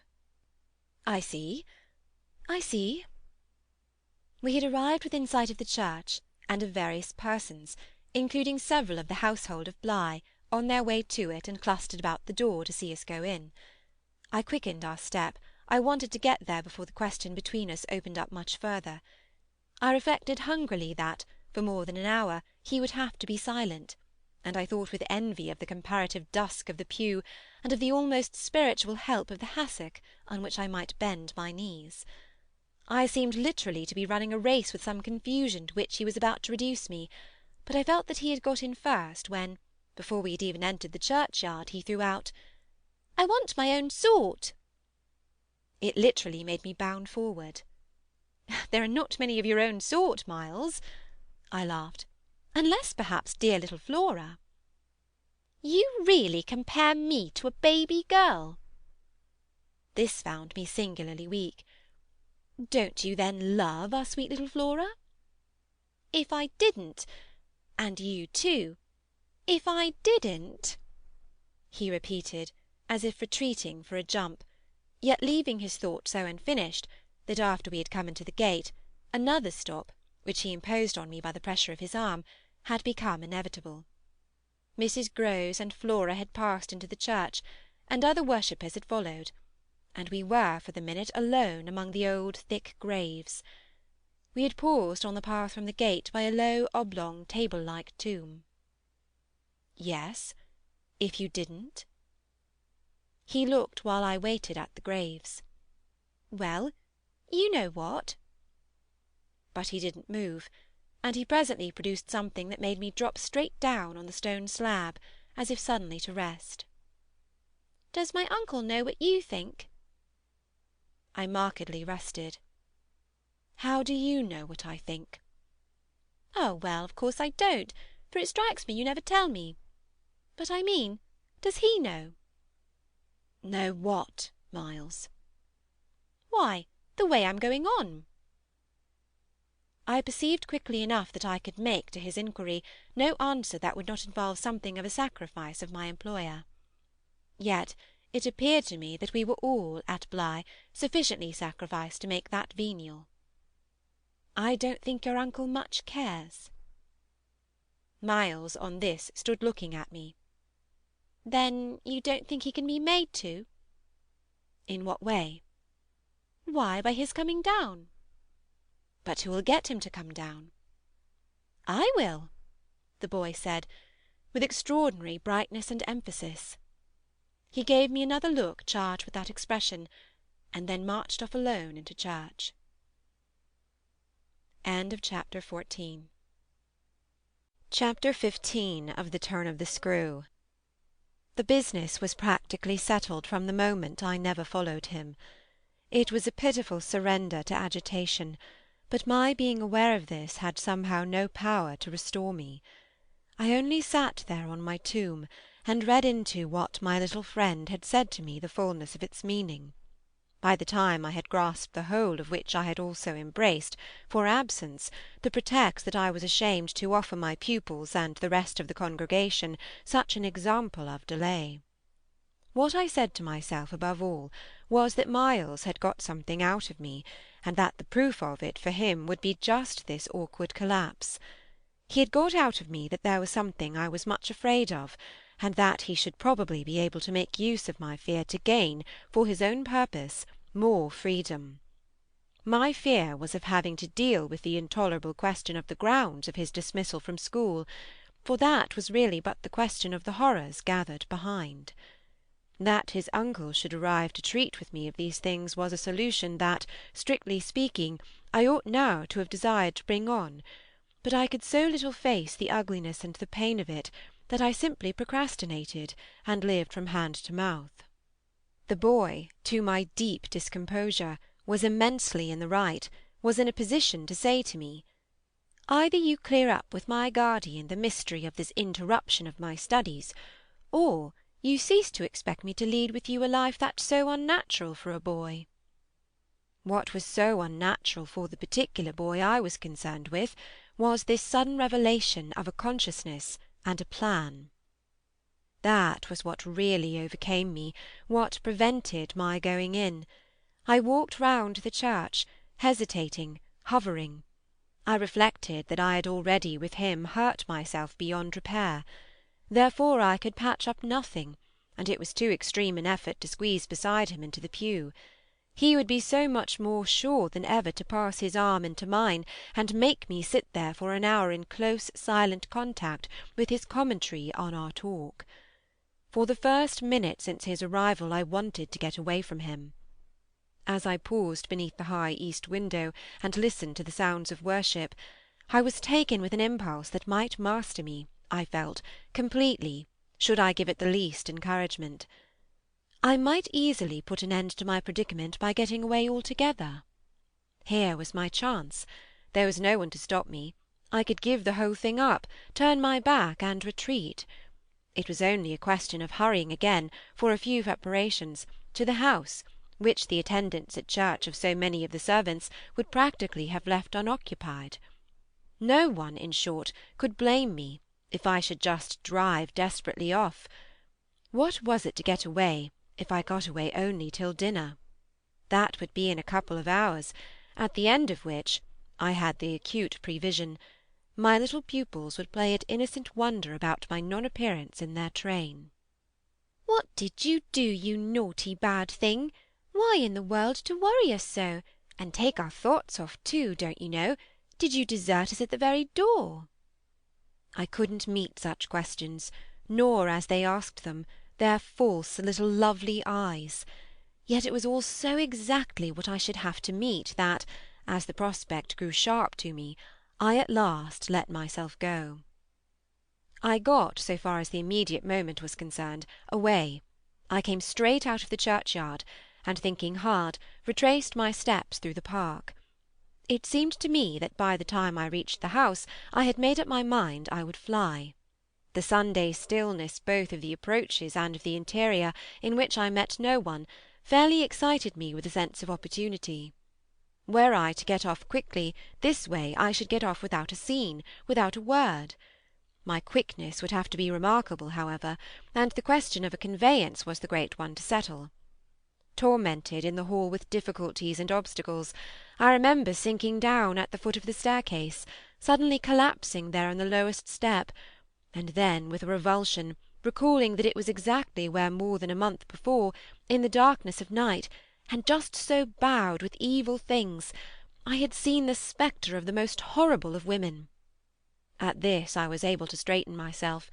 I see. I see. We had arrived within sight of the church, and of various persons, including several of the household of Bligh, on their way to it and clustered about the door to see us go in. I quickened our step. I wanted to get there before the question between us opened up much further. I reflected hungrily that, for more than an hour, he would have to be silent, and I thought with envy of the comparative dusk of the pew, and of the almost spiritual help of the hassock on which I might bend my knees. I seemed literally to be running a race with some confusion to which he was about to reduce me, but I felt that he had got in first when, before we had even entered the churchyard, he threw out, "I want my own sort." It literally made me bound forward. "There are not many of your own sort, Miles," I laughed, "unless perhaps dear little Flora." "You really compare me to a baby girl?" This found me singularly weak. "Don't you then love our sweet little Flora?" "If I didn't, and you too, if I didn't," he repeated, as if retreating for a jump, yet leaving his thought so unfinished that after we had come into the gate, another stop, which he imposed on me by the pressure of his arm, had become inevitable. Mrs. Grose and Flora had passed into the church, and other worshippers had followed, and we were for the minute alone among the old thick graves. We had paused on the path from the gate by a low oblong table-like tomb. "Yes, if you didn't." He looked while I waited at the graves. "Well, you know what." But he didn't move, and he presently produced something that made me drop straight down on the stone slab, as if suddenly to rest. "Does my uncle know what you think?" I markedly rested. "How do you know what I think?" "Oh, well, of course I don't, for it strikes me you never tell me. But I mean, does he know?" "Know what, Miles?" "Why, the way I'm going on." I perceived quickly enough that I could make to his inquiry no answer that would not involve something of a sacrifice of my employer. Yet it appeared to me that we were all, at Bligh, sufficiently sacrificed to make that venial. "I don't think your uncle much cares." Miles, on this, stood looking at me. "Then you don't think he can be made to?" "In what way?" "Why, by his coming down." "But who will get him to come down?" "I will," the boy said, with extraordinary brightness and emphasis. He gave me another look charged with that expression, and then marched off alone into church. End of Chapter 14. Chapter 15 of The Turn of the Screw. The business was practically settled from the moment I never followed him. It was a pitiful surrender to agitation, but my being aware of this had somehow no power to restore me. I only sat there on my tomb, and read into what my little friend had said to me the fulness of its meaning. By the time I had grasped the whole of which I had also embraced, for absence, the pretext that I was ashamed to offer my pupils and the rest of the congregation such an example of delay. What I said to myself above all was that Miles had got something out of me, and that the proof of it for him would be just this awkward collapse. He had got out of me that there was something I was much afraid of, and that he should probably be able to make use of my fear to gain, for his own purpose, more freedom. My fear was of having to deal with the intolerable question of the grounds of his dismissal from school, for that was really but the question of the horrors gathered behind. That his uncle should arrive to treat with me of these things was a solution that, strictly speaking, I ought now to have desired to bring on, but I could so little face the ugliness and the pain of it that I simply procrastinated, and lived from hand to mouth. The boy, to my deep discomposure, was immensely in the right, was in a position to say to me, "Either you clear up with my guardian the mystery of this interruption of my studies, or, You cease to expect me to lead with you a life that's so unnatural for a boy." What was so unnatural for the particular boy I was concerned with was this sudden revelation of a consciousness and a plan. That was what really overcame me, what prevented my going in. I walked round the church, hesitating, hovering. I reflected that I had already with him hurt myself beyond repair. Therefore I could patch up nothing, and it was too extreme an effort to squeeze beside him into the pew. He would be so much more sure than ever to pass his arm into mine, and make me sit there for an hour in close, silent contact with his commentary on our talk. For the first minute since his arrival I wanted to get away from him. As I paused beneath the high east window and listened to the sounds of worship, I was taken with an impulse that might master me, I felt, completely, should I give it the least encouragement. I might easily put an end to my predicament by getting away altogether. Here was my chance. There was no one to stop me. I could give the whole thing up, turn my back, and retreat. It was only a question of hurrying again, for a few preparations, to the house, which the attendance at church of so many of the servants would practically have left unoccupied. No one, in short, could blame me if I should just drive desperately off. What was it to get away, if I got away only till dinner? That would be in a couple of hours, at the end of which, I had the acute prevision, my little pupils would play at innocent wonder about my non-appearance in their train. "What did you do, you naughty bad thing? Why in the world to worry us so? And take our thoughts off too, don't you know? Did you desert us at the very door?" I couldn't meet such questions, nor, as they asked them, their false little lovely eyes. Yet it was all so exactly what I should have to meet that, as the prospect grew sharp to me, I at last let myself go. I got, so far as the immediate moment was concerned, away. I came straight out of the churchyard, and, thinking hard, retraced my steps through the park. It seemed to me that by the time I reached the house I had made up my mind I would fly. The Sunday stillness both of the approaches and of the interior, in which I met no one, fairly excited me with a sense of opportunity. Were I to get off quickly, this way I should get off without a scene, without a word. My quickness would have to be remarkable, however, and the question of a conveyance was the great one to settle. Tormented in the hall with difficulties and obstacles, I remember sinking down at the foot of the staircase, suddenly collapsing there on the lowest step, and then, with a revulsion, recalling that it was exactly where more than a month before, in the darkness of night, and just so bowed with evil things, I had seen the spectre of the most horrible of women. At this I was able to straighten myself.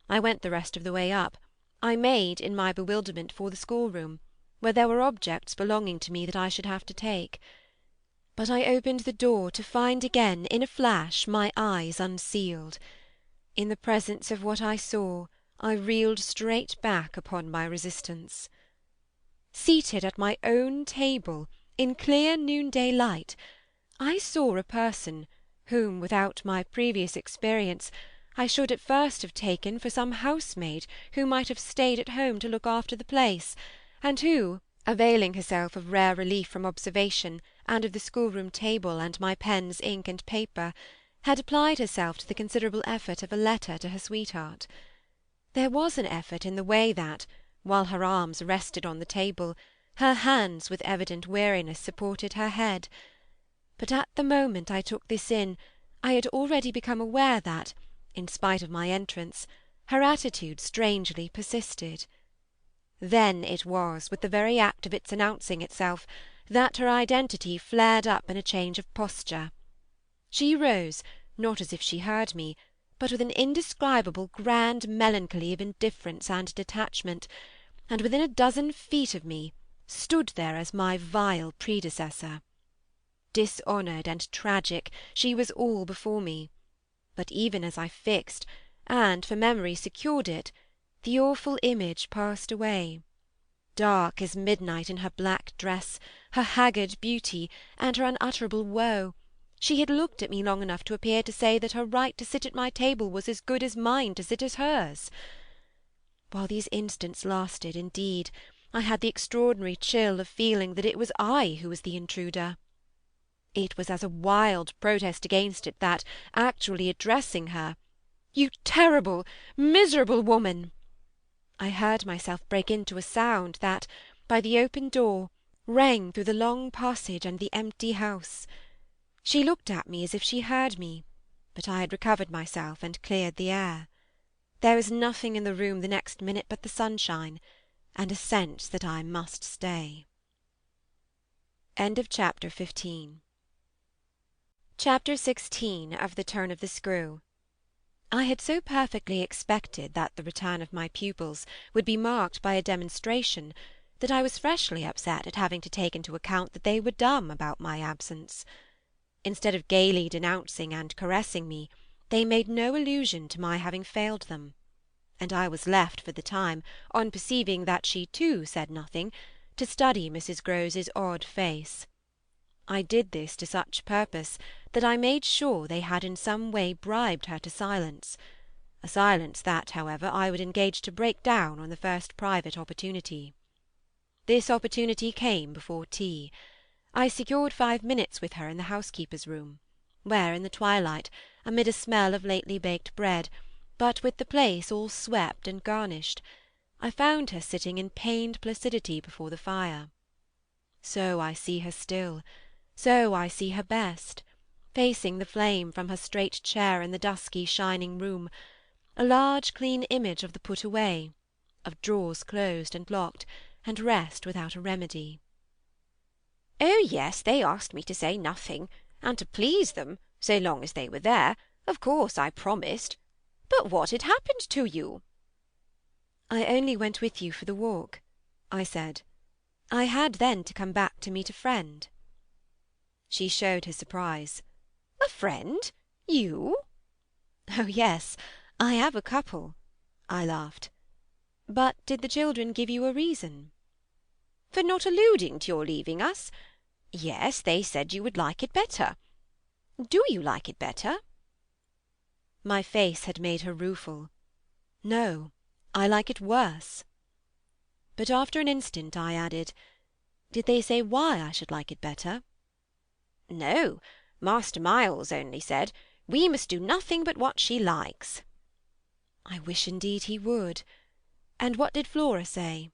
I went the rest of the way up. I made, in my bewilderment, for the schoolroom, where there were objects belonging to me that I should have to take. But I opened the door to find again, in a flash, my eyes unsealed. In the presence of what I saw, I reeled straight back upon my resistance. Seated at my own table, in clear noonday light, I saw a person whom, without my previous experience, I should at first have taken for some housemaid who might have stayed at home to look after the place, and who, availing herself of rare relief from observation, and of the schoolroom table and my pens, ink, and paper, had applied herself to the considerable effort of a letter to her sweetheart. There was an effort in the way that, while her arms rested on the table, her hands with evident weariness supported her head. But at the moment I took this in, I had already become aware that, in spite of my entrance, her attitude strangely persisted. Then it was, with the very act of its announcing itself, that her identity flared up in a change of posture. She rose, not as if she heard me, but with an indescribable grand melancholy of indifference and detachment, and within a dozen feet of me stood there as my vile predecessor. Dishonoured and tragic, she was all before me. But even as I fixed, and for memory secured it, the awful image passed away. Dark as midnight in her black dress, her haggard beauty, and her unutterable woe, she had looked at me long enough to appear to say that her right to sit at my table was as good as mine to sit at hers. While these instants lasted, indeed, I had the extraordinary chill of feeling that it was I who was the intruder. It was as a wild protest against it that, actually addressing her, "You terrible, miserable woman!" I heard myself break into a sound that, by the open door, rang through the long passage and the empty house. She looked at me as if she heard me, but I had recovered myself and cleared the air. There was nothing in the room the next minute but the sunshine, and a sense that I must stay. Chapter 16 of The Turn of the Screw. I had so perfectly expected that the return of my pupils would be marked by a demonstration, that I was freshly upset at having to take into account that they were dumb about my absence. Instead of gaily denouncing and caressing me, they made no allusion to my having failed them, and I was left for the time, on perceiving that she too said nothing, to study Mrs. Grose's odd face. I did this to such purpose that I made sure they had in some way bribed her to silence, a silence that, however, I would engage to break down on the first private opportunity. This opportunity came before tea. I secured 5 minutes with her in the housekeeper's room, where, in the twilight, amid a smell of lately baked bread, but with the place all swept and garnished, I found her sitting in pained placidity before the fire. So I see her still, so I see her best, facing the flame from her straight chair in the dusky shining room, a large clean image of the put away, of drawers closed and locked, and rest without a remedy. Oh yes, they asked me to say nothing, and to please them, so long as they were there, of course I promised. But what had happened to you? I only went with you for the walk, I said. I had then to come back to meet a friend. She showed her surprise. A friend? You? Oh yes, I have a couple, I laughed. But did the children give you a reason? For not alluding to your leaving us? Yes, they said you would like it better. Do you like it better? My face had made her rueful. No, I like it worse. But after an instant I added, did they say why I should like it better? No, Master Miles only said, we must do nothing but what she likes. I wish indeed he would. And what did Flora say?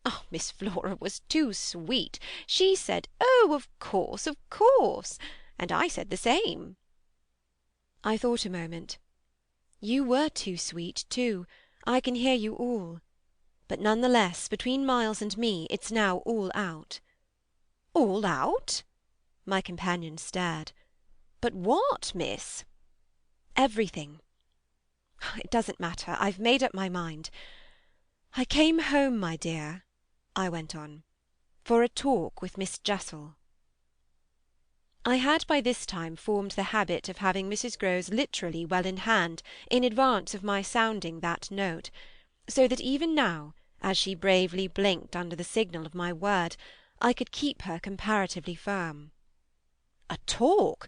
Oh, Miss Flora was too sweet. She said, oh, of course, and I said the same. I thought a moment. You were too sweet, too, I can hear you all. But none the less, between Miles and me, it's now all out. All out? My companion stared. But what, miss? Everything. It doesn't matter, I've made up my mind. I came home, my dear, I went on, for a talk with Miss Jessel. I had by this time formed the habit of having Mrs. Grose literally well in hand in advance of my sounding that note, so that even now, as she bravely blinked under the signal of my word, I could keep her comparatively firm. A talk?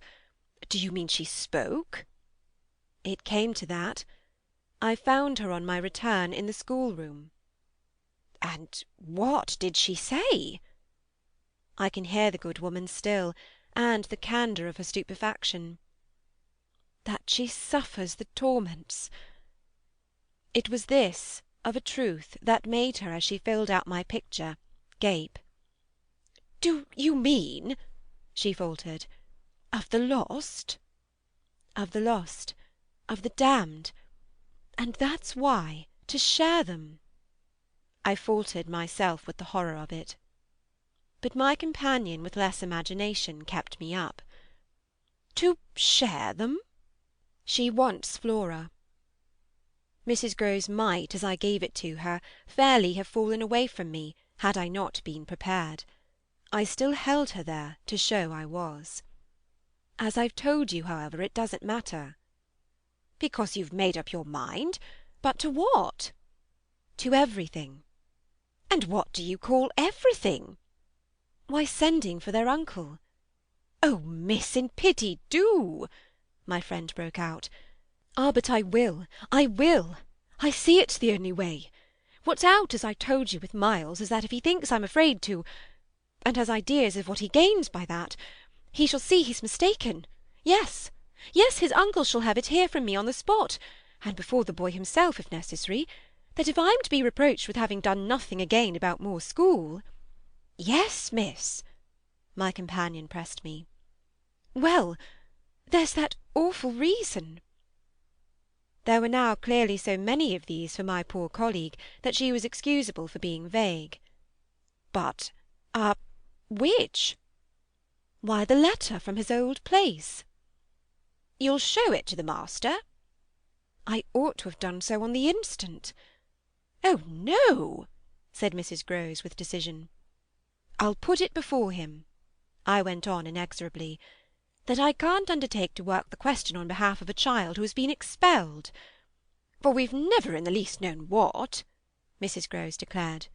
Do you mean she spoke? It came to that. I found her on my return in the schoolroom. And what did she say? I can hear the good woman still, and the candour of her stupefaction. That she suffers the torments. It was this, of a truth, that made her, as she filled out my picture, gape. Do you mean, she faltered, of the lost? Of the lost, of the damned. And that's why, to share them. I faltered myself with the horror of it. But my companion, with less imagination, kept me up. To share them? She wants Flora. Mrs. Grose might, as I gave it to her, fairly have fallen away from me, had I not been prepared. I still held her there, to show I was. As I've told you, however, it doesn't matter. Because you've made up your mind? But to what? To everything. And what do you call everything? Why, sending for their uncle. Oh, miss, in pity, do! My friend broke out. Ah, but I will, I will! I see it's the only way. What's out, as I told you, with Miles, is that if he thinks I'm afraid to, and has ideas of what he gains by that, he shall see he's mistaken. Yes, yes, his uncle shall have it here from me on the spot, and before the boy himself, if necessary, that if I'm to be reproached with having done nothing again about Moor School—" "Yes, miss," my companion pressed me. "Well, there's that awful reason." There were now clearly so many of these for my poor colleague that she was excusable for being vague. "Which?" "Why, the letter from his old place." "You'll show it to the master?" "I ought to have done so on the instant." "Oh, no," said Mrs. Grose with decision. "I'll put it before him," I went on inexorably, "that I can't undertake to work the question on behalf of a child who has been expelled." "For we've never in the least known what," Mrs. Grose declared.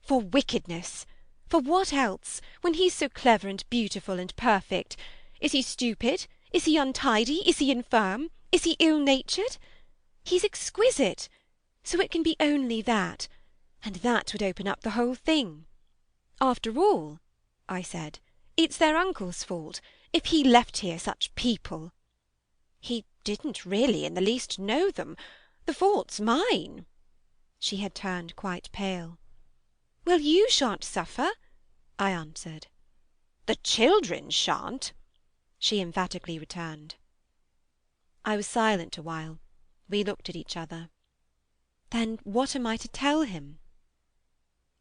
"For wickedness. For what else, when he's so clever and beautiful and perfect? Is he stupid? Is he untidy? Is he infirm? Is he ill-natured? He's exquisite. So it can be only that, and that would open up the whole thing. After all," I said, "it's their uncle's fault, if he left here such people." "He didn't really in the least know them. The fault's mine." She had turned quite pale. "Well, you shan't suffer," I answered. "The children shan't," she emphatically returned. I was silent a while. We looked at each other. "Then what am I to tell him?"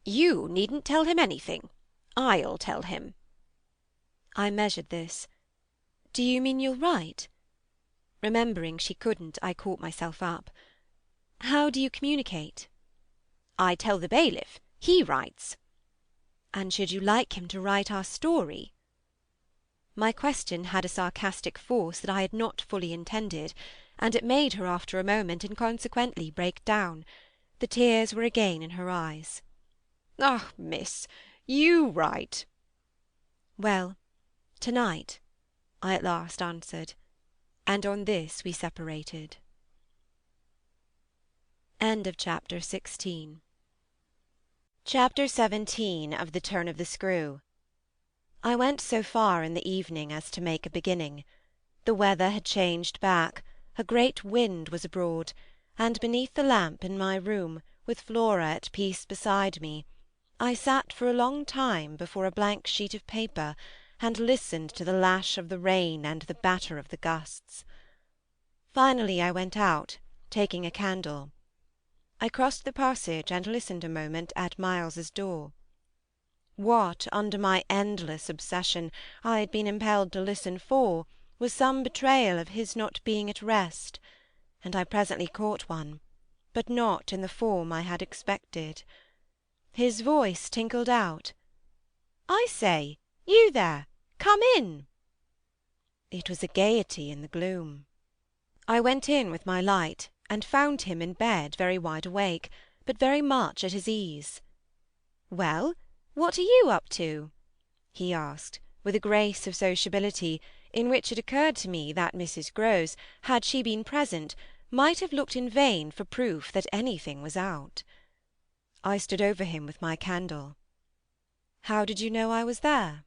"You needn't tell him anything. I'll tell him." I measured this. "Do you mean you'll write?" Remembering she couldn't, I caught myself up. "How do you communicate?" "I tell the bailiff. He writes." "And should you like him to write our story?" My question had a sarcastic force that I had not fully intended, and it made her after a moment inconsequently break down. The tears were again in her eyes. "Ah, miss, you write." "Well, to-night," I at last answered, and on this we separated. Chapter 17 of The Turn of the Screw. I went so far in the evening as to make a beginning. The weather had changed back, a great wind was abroad, and beneath the lamp in my room, with Flora at peace beside me, I sat for a long time before a blank sheet of paper, and listened to the lash of the rain and the batter of the gusts. Finally I went out, taking a candle. I crossed the passage and listened a moment at Miles's door. What, under my endless obsession, I had been impelled to listen for, was some betrayal of his not being at rest, and I presently caught one, but not in the form I had expected. His voice tinkled out, "I say, you there! Come in!" It was a gaiety in the gloom. I went in with my light, and found him in bed, very wide awake, but very much at his ease. "Well, what are you up to?" he asked, with a grace of sociability, in which it occurred to me that Mrs. Grose, had she been present, might have looked in vain for proof that anything was out. I stood over him with my candle. "How did you know I was there?"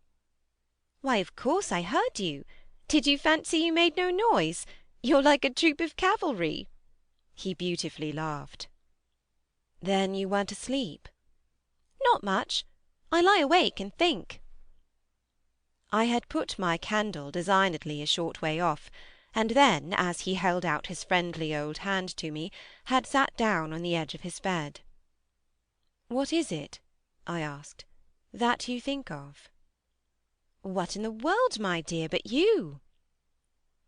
"Why, of course I heard you. Did you fancy you made no noise? You're like a troop of cavalry." He beautifully laughed. "Then you weren't asleep?" "Not much. I lie awake and think." I had put my candle designedly a short way off, and then, as he held out his friendly old hand to me, had sat down on the edge of his bed. "What is it," I asked, "that you think of?" "What in the world, my dear, but you?"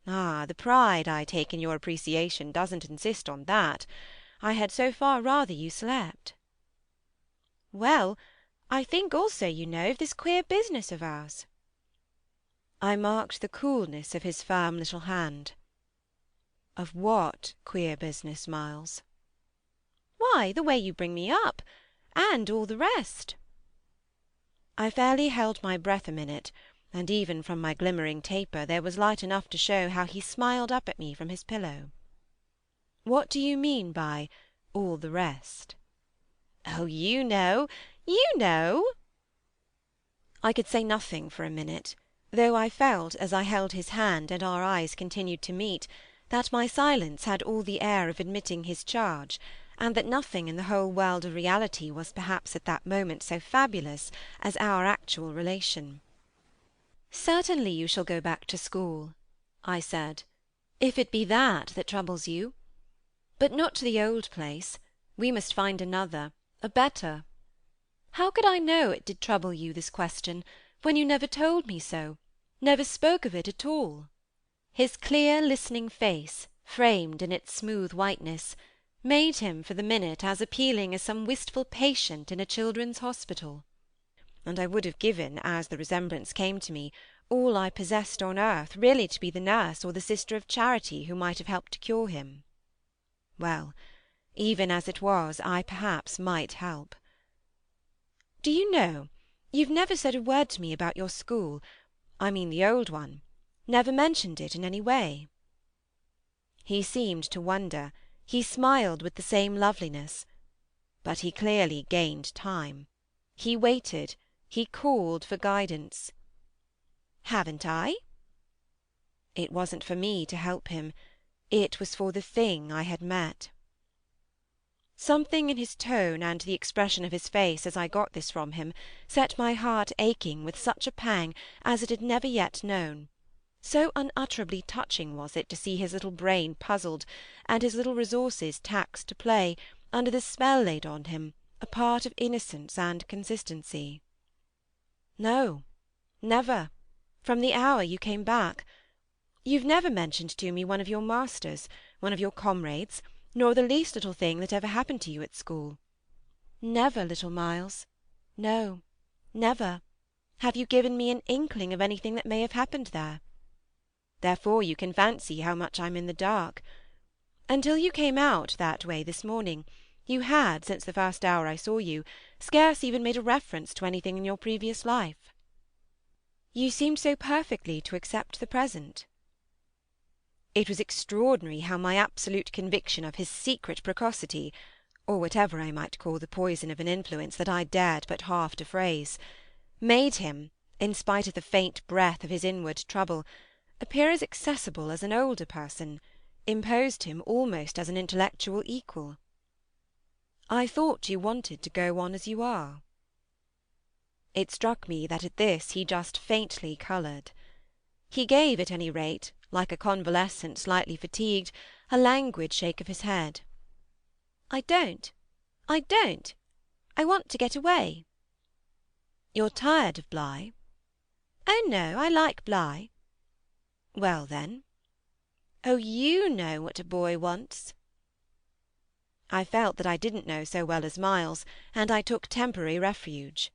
"Ah, the pride I take in your appreciation doesn't insist on that. I had so far rather you slept." "Well, I think also, you know, of this queer business of ours." I marked the coolness of his firm little hand. "Of what queer business, Miles?" "Why, the way you bring me up, and all the rest." I fairly held my breath a minute, and even from my glimmering taper there was light enough to show how he smiled up at me from his pillow. "What do you mean by 'all the rest'?" Oh, you know, you know. I could say nothing for a minute, though I felt, as I held his hand and our eyes continued to meet, that my silence had all the air of admitting his charge, and that nothing in the whole world of reality was perhaps at that moment so fabulous as our actual relation. "Certainly you shall go back to school," I said, "if it be that troubles you. But not to the old place. We must find another, a better. How could I know it did trouble you, this question, when you never told me so, never spoke of it at all?" His clear listening face, framed in its smooth whiteness, made him for the minute as appealing as some wistful patient in a children's hospital. And I would have given, as the resemblance came to me, all I possessed on earth really to be the nurse or the sister of charity who might have helped to cure him. Well, even as it was, I perhaps might help. "Do you know, you've never said a word to me about your school, I mean the old one, never mentioned it in any way?" He seemed to wonder, he smiled with the same loveliness. But he clearly gained time. He waited, he called for guidance. "Haven't I?" It wasn't for me to help him, it was for the thing I had met. Something in his tone and the expression of his face as I got this from him set my heart aching with such a pang as it had never yet known. So unutterably touching was it to see his little brain puzzled, and his little resources taxed to play, under the spell laid on him, a part of innocence and consistency. "No, never, from the hour you came back. You've never mentioned to me one of your masters, one of your comrades, nor the least little thing that ever happened to you at school. Never, little Miles. No, never, have you given me an inkling of anything that may have happened there. Therefore you can fancy how much I'm in the dark. Until you came out that way this morning, you had, since the first hour I saw you, scarce even made a reference to anything in your previous life. You seemed so perfectly to accept the present. It was extraordinary how my absolute conviction of his secret precocity, or whatever I might call the poison of an influence that I dared but half to phrase, made him, in spite of the faint breath of his inward trouble, appear as accessible as an older person, imposed him almost as an intellectual equal. "I thought you wanted to go on as you are." It struck me that at this he just faintly coloured. He gave, at any rate, like a convalescent slightly fatigued, a languid shake of his head. "I don't. I want to get away." "You're tired of Bly?" "Oh no, I like Bly." "Well then." "Oh, you know what a boy wants." I felt that I didn't know so well as Miles, and I took temporary refuge.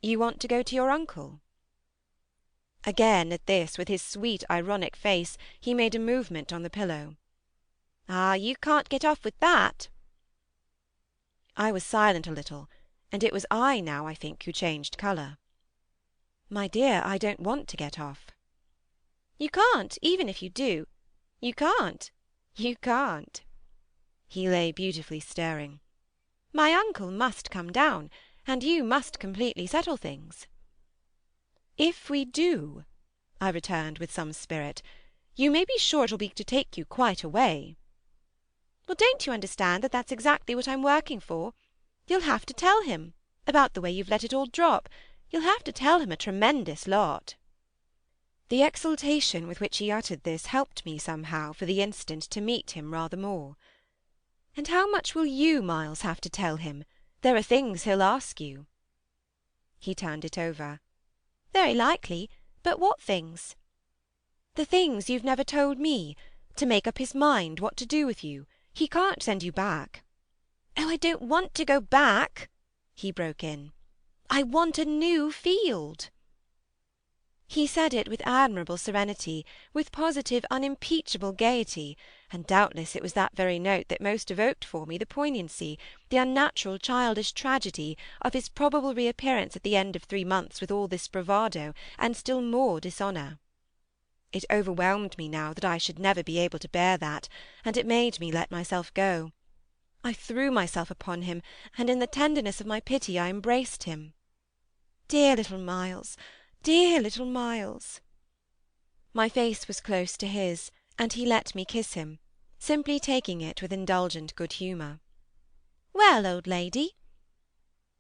"You want to go to your uncle?" Again at this, with his sweet ironic face, he made a movement on the pillow. "Ah, you can't get off with that." I was silent a little, and it was I now, I think, who changed colour. "My dear, I don't want to get off." "You can't, even if you do. You can't. You can't." He lay beautifully staring. "My uncle must come down, and you must completely settle things." "If we do," I returned with some spirit, "you may be sure it'll be to take you quite away." "Well, don't you understand that that's exactly what I'm working for? You'll have to tell him, about the way you've let it all drop, you'll have to tell him a tremendous lot." The exultation with which he uttered this helped me somehow, for the instant, to meet him rather more. "And how much will you, Miles, have to tell him? There are things he'll ask you." He turned it over. "Very likely, but what things?" "The things you've never told me, to make up his mind what to do with you. He can't send you back." "Oh, I don't want to go back," he broke in. "I want a new field." He said it with admirable serenity, with positive unimpeachable gaiety, and doubtless it was that very note that most evoked for me the poignancy, the unnatural childish tragedy, of his probable reappearance at the end of 3 months with all this bravado, and still more dishonour. It overwhelmed me now that I should never be able to bear that, and it made me let myself go. I threw myself upon him, and in the tenderness of my pity I embraced him. Dear little Miles! Dear little Miles! My face was close to his, and he let me kiss him, simply taking it with indulgent good humour. "Well, old lady?"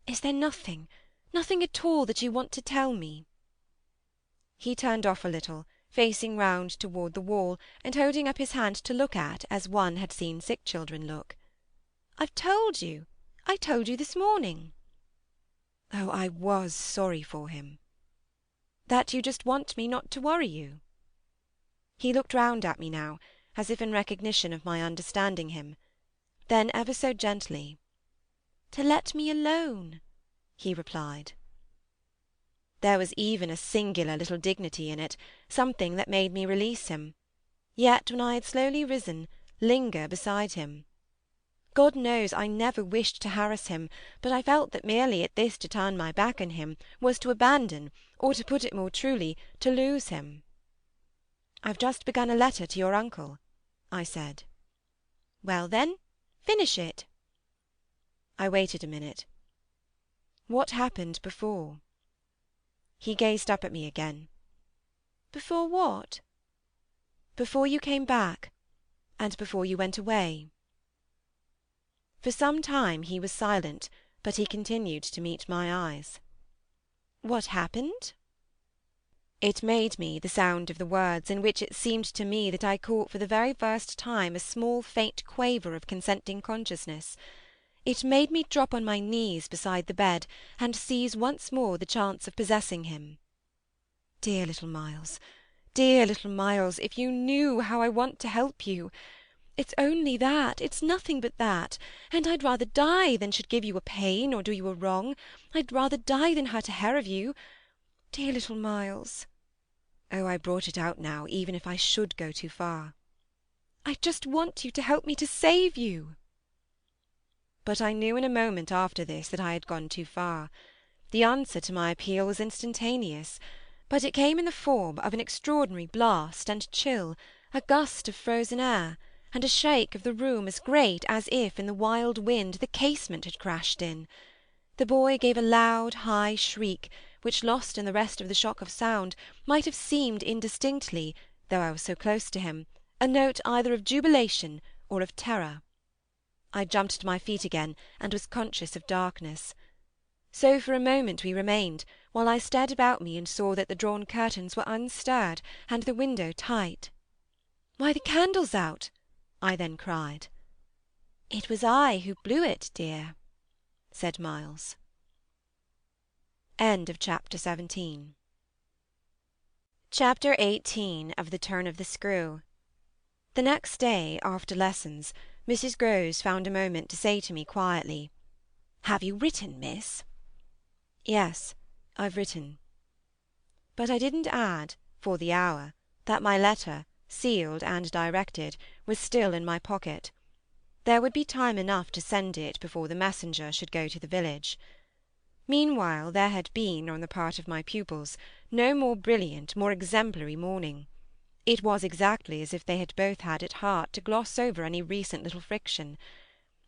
"Is there nothing at all that you want to tell me?" He turned off a little, facing round toward the wall, and holding up his hand to look at as one had seen sick children look. "I've told you. I told you this morning." Oh, I was sorry for him. "That you just want me not to worry you?" He looked round at me now, as if in recognition of my understanding him. Then ever so gently, "To let me alone," he replied. There was even a singular little dignity in it, something that made me release him, yet, when I had slowly risen, linger beside him. God knows I never wished to harass him, but I felt that merely at this to turn my back on him was to abandon, or to put it more truly, to lose him. "I've just begun a letter to your uncle," I said. "Well, then, finish it." I waited a minute. "What happened before?" He gazed up at me again. "Before what?" "Before you came back, and before you went away." For some time he was silent, but he continued to meet my eyes. "What happened?" It made me, the sound of the words, in which it seemed to me that I caught for the very first time a small faint quaver of consenting consciousness, it made me drop on my knees beside the bed and seize once more the chance of possessing him. Dear little Miles, dear little Miles, if you knew how I want to help you! It's only that, it's nothing but that, and I'd rather die than should give you a pain or do you a wrong. I'd rather die than hurt a hair of you. Dear little Miles! Oh, I brought it out now, even if I should go too far. I just want you to help me to save you." But I knew in a moment after this that I had gone too far. The answer to my appeal was instantaneous, but it came in the form of an extraordinary blast and chill, a gust of frozen air, and a shake of the room as great as if in the wild wind the casement had crashed in. The boy gave a loud, high shriek, which, lost in the rest of the shock of sound, might have seemed indistinctly, though I was so close to him, a note either of jubilation or of terror. I jumped to my feet again, and was conscious of darkness. So for a moment we remained, while I stared about me and saw that the drawn curtains were unstirred, and the window tight. "Why, the candle's out!" I then cried. "It was I who blew it, dear," said Miles. End of Chapter 17. Chapter 18 of The Turn of the Screw. The next day, after lessons, Mrs. Grose found a moment to say to me quietly, "Have you written, miss?" "Yes, I've written." But I didn't add, for the hour, that my letter, sealed and directed, was still in my pocket. There would be time enough to send it before the messenger should go to the village. Meanwhile there had been, on the part of my pupils, no more brilliant, more exemplary morning. It was exactly as if they had both had at heart to gloss over any recent little friction.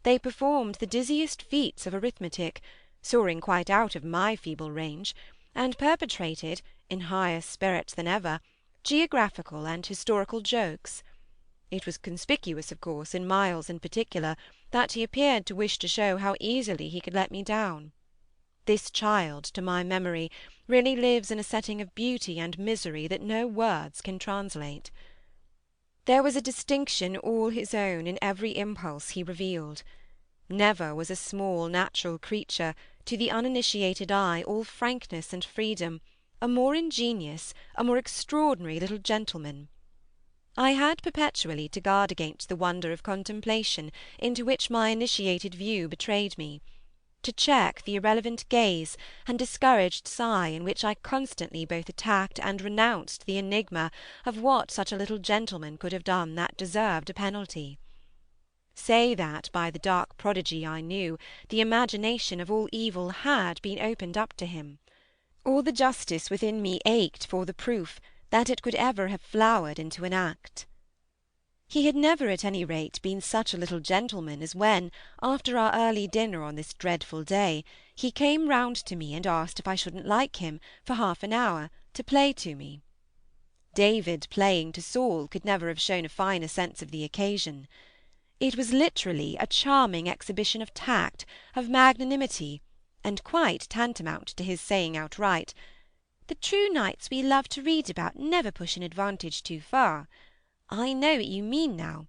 They performed the dizziest feats of arithmetic, soaring quite out of my feeble range, and perpetrated, in higher spirits than ever, geographical and historical jokes. It was conspicuous, of course, in Miles in particular, that he appeared to wish to show how easily he could let me down. This child, to my memory, really lives in a setting of beauty and misery that no words can translate. There was a distinction all his own in every impulse he revealed. Never was a small natural creature, to the uninitiated eye all frankness and freedom, a more ingenious, a more extraordinary little gentleman. I had perpetually to guard against the wonder of contemplation into which my initiated view betrayed me, to check the irrelevant gaze and discouraged sigh in which I constantly both attacked and renounced the enigma of what such a little gentleman could have done that deserved a penalty. Say that by the dark prodigy I knew, the imagination of all evil had been opened up to him. All the justice within me ached for the proof that it could ever have flowered into an act. He had never at any rate been such a little gentleman as when, after our early dinner on this dreadful day, he came round to me and asked if I shouldn't like him, for half an hour, to play to me. David playing to Saul could never have shown a finer sense of the occasion. It was literally a charming exhibition of tact, of magnanimity, and quite tantamount to his saying outright, "The true knights we love to read about never push an advantage too far. I know what you mean now.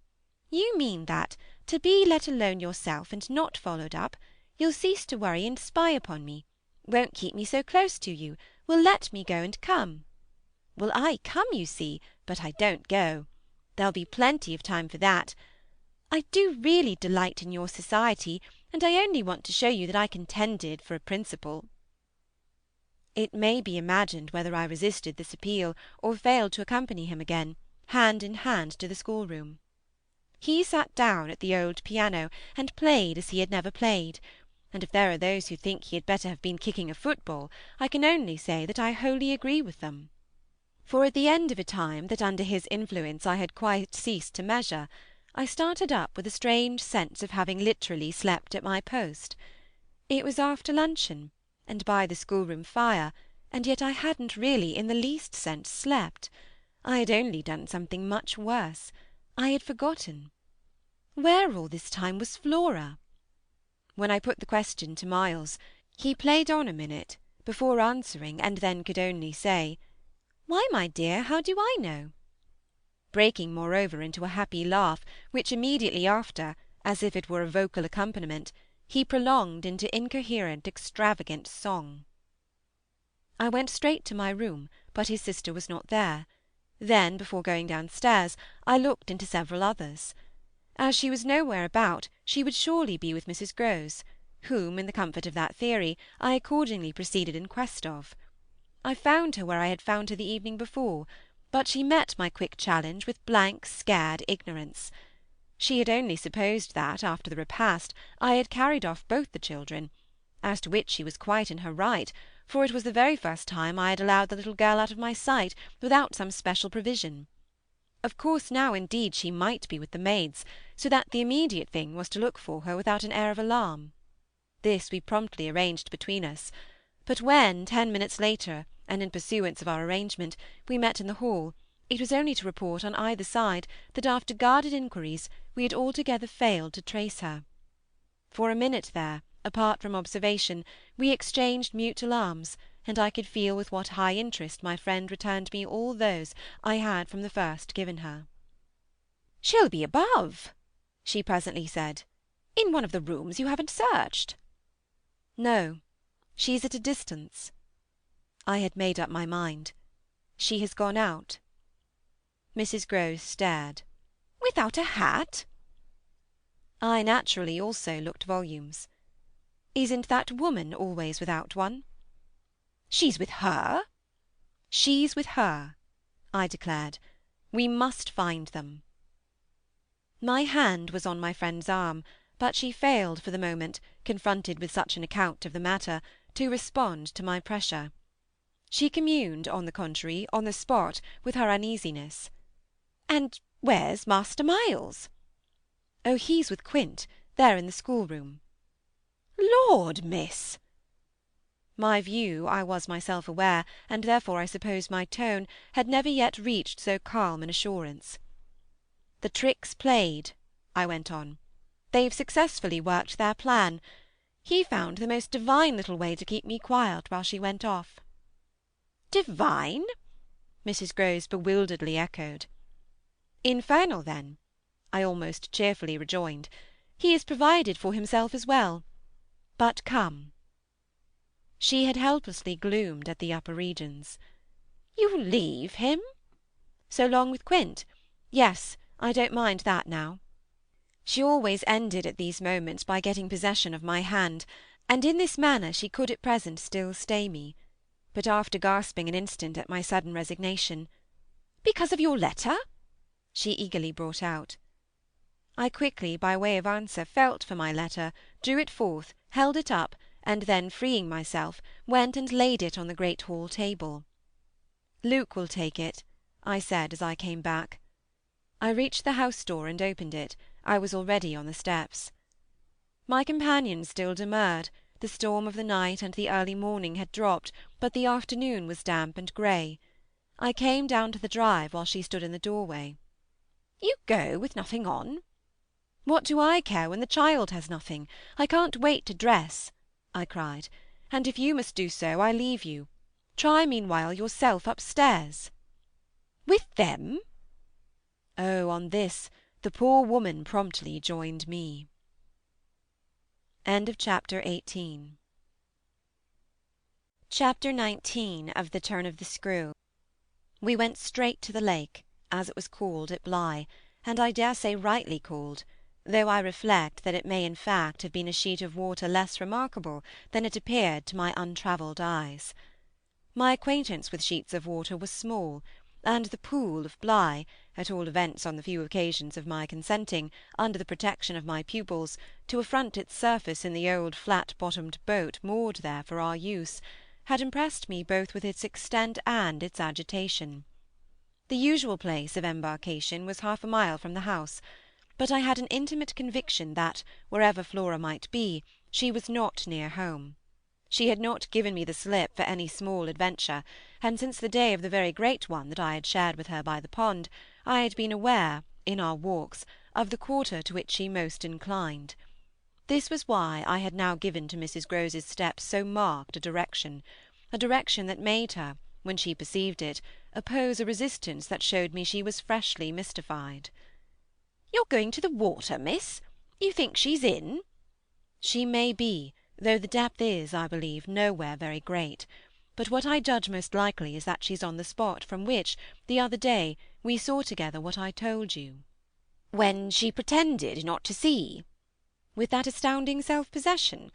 You mean that, to be let alone yourself and not followed up, you'll cease to worry and spy upon me, won't keep me so close to you, will let me go and come. Well, I come, you see, but I don't go. There'll be plenty of time for that. I do really delight in your society, and I only want to show you that I contended for a principle." It may be imagined whether I resisted this appeal, or failed to accompany him again, hand in hand, to the schoolroom. He sat down at the old piano, and played as he had never played, and if there are those who think he had better have been kicking a football, I can only say that I wholly agree with them. For at the end of a time that under his influence I had quite ceased to measure, I started up with a strange sense of having literally slept at my post. It was after luncheon, and by the schoolroom fire, and yet I hadn't really in the least sense slept. I had only done something much worse. I had forgotten. Where all this time was Flora? When I put the question to Miles, he played on a minute, before answering, and then could only say, "Why, my dear, how do I know?" breaking moreover into a happy laugh, which immediately after, as if it were a vocal accompaniment, he prolonged into incoherent, extravagant song. I went straight to my room, but his sister was not there. Then, before going downstairs, I looked into several others. As she was nowhere about, she would surely be with Mrs. Grose, whom, in the comfort of that theory, I accordingly proceeded in quest of. I found her where I had found her the evening before, but she met my quick challenge with blank, scared ignorance. She had only supposed that, after the repast, I had carried off both the children, as to which she was quite in her right, for it was the very first time I had allowed the little girl out of my sight without some special provision. Of course now indeed she might be with the maids, so that the immediate thing was to look for her without an air of alarm. This we promptly arranged between us; but when, 10 minutes later, and in pursuance of our arrangement, we met in the hall, it was only to report on either side that after guarded inquiries we had altogether failed to trace her. For a minute there, apart from observation, we exchanged mute alarms, and I could feel with what high interest my friend returned me all those I had from the first given her. "She'll be above," she presently said, "in one of the rooms you haven't searched." "No, she's at a distance." I had made up my mind. She has gone out. Mrs. Grose stared. "Without a hat?" I naturally also looked volumes. "Isn't that woman always without one?" "She's with her?" "She's with her," I declared. "We must find them." My hand was on my friend's arm, but she failed for the moment, confronted with such an account of the matter, to respond to my pressure. She communed, on the contrary, on the spot, with her uneasiness. "And where's Master Miles?" "Oh, he's with Quint, there in the schoolroom." "Lord, miss!" My view, I was myself aware, and therefore I suppose my tone, had never yet reached so calm an assurance. "The trick's played," I went on. "They've successfully worked their plan. He found the most divine little way to keep me quiet while she went off." "Divine?" Mrs. Grose bewilderedly echoed. "Infernal, then," I almost cheerfully rejoined. "He has provided for himself as well. But come." She had helplessly gloomed at the upper regions. "You leave him?" "So long with Quint? Yes, I don't mind that now." She always ended at these moments by getting possession of my hand, and in this manner she could at present still stay me. But after gasping an instant at my sudden resignation, "Because of your letter?" she eagerly brought out. I quickly, by way of answer, felt for my letter, drew it forth, held it up, and then, freeing myself, went and laid it on the great hall table. "Luke will take it," I said as I came back. I reached the house door and opened it. I was already on the steps. My companion still demurred. The storm of the night and the early morning had dropped, but the afternoon was damp and grey. I came down to the drive while she stood in the doorway. "You go with nothing on?" "What do I care when the child has nothing? I can't wait to dress," I cried, "and if you must do so, I leave you. Try meanwhile yourself upstairs." "With them?" Oh, on this the poor woman promptly joined me. Chapter 19 of The Turn of the Screw. We went straight to the lake, as it was called at Bly, and I dare say rightly called, though I reflect that it may in fact have been a sheet of water less remarkable than it appeared to my untravelled eyes. My acquaintance with sheets of water was small, and the pool of Bly, at all events on the few occasions of my consenting, under the protection of my pupils, to affront its surface in the old flat-bottomed boat moored there for our use, had impressed me both with its extent and its agitation. The usual place of embarkation was half a mile from the house, but I had an intimate conviction that, wherever Flora might be, she was not near home. She had not given me the slip for any small adventure, and since the day of the very great one that I had shared with her by the pond, I had been aware, in our walks, of the quarter to which she most inclined. This was why I had now given to Mrs. Grose's steps so marked a direction that made her, when she perceived it, oppose a resistance that showed me she was freshly mystified. "You're going to the water, miss? You think she's in?" She may be, though the depth is, I believe, nowhere very great; but what I judge most likely is that she's on the spot from which, the other day, we saw together what I told you. "When she pretended not to see?" With that astounding self-possession.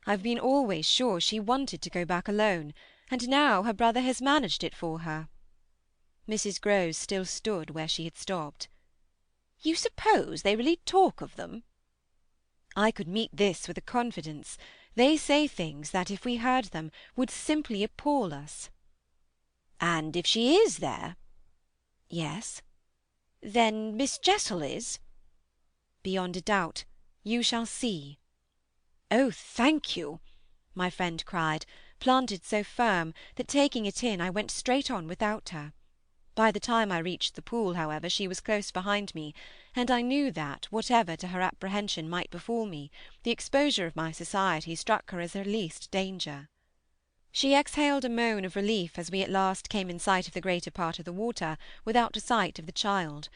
I've been always sure she wanted to go back alone, and now her brother has managed it for her. Mrs. Grose still stood where she had stopped. "You suppose they really talk of them?" I could meet this with a confidence. They say things that, if we heard them, would simply appall us. "And if she is there?" "Yes." "Then Miss Jessel is?" "Beyond a doubt. You shall see." "Oh, thank you!" my friend cried, planted so firm that, taking it in, I went straight on without her. By the time I reached the pool, however, she was close behind me, and I knew that, whatever to her apprehension might befall me, the exposure of my society struck her as her least danger. She exhaled a moan of relief as we at last came in sight of the greater part of the water, without a sight of the child.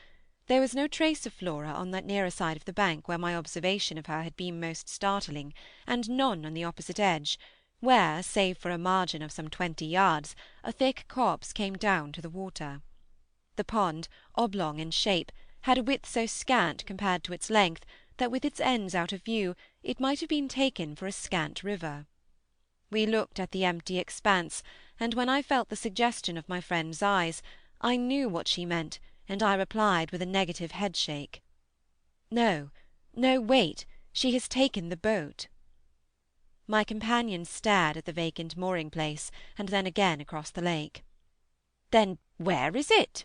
There was no trace of Flora on that nearer side of the bank where my observation of her had been most startling, and none on the opposite edge, where, save for a margin of some 20 yards, a thick copse came down to the water. The pond, oblong in shape, had a width so scant compared to its length that, with its ends out of view, it might have been taken for a scant river. We looked at the empty expanse, and when I felt the suggestion of my friend's eyes, I knew what she meant, and I replied with a negative headshake. "No, no, wait, she has taken the boat." My companion stared at the vacant mooring-place, and then again across the lake. "Then where is it?"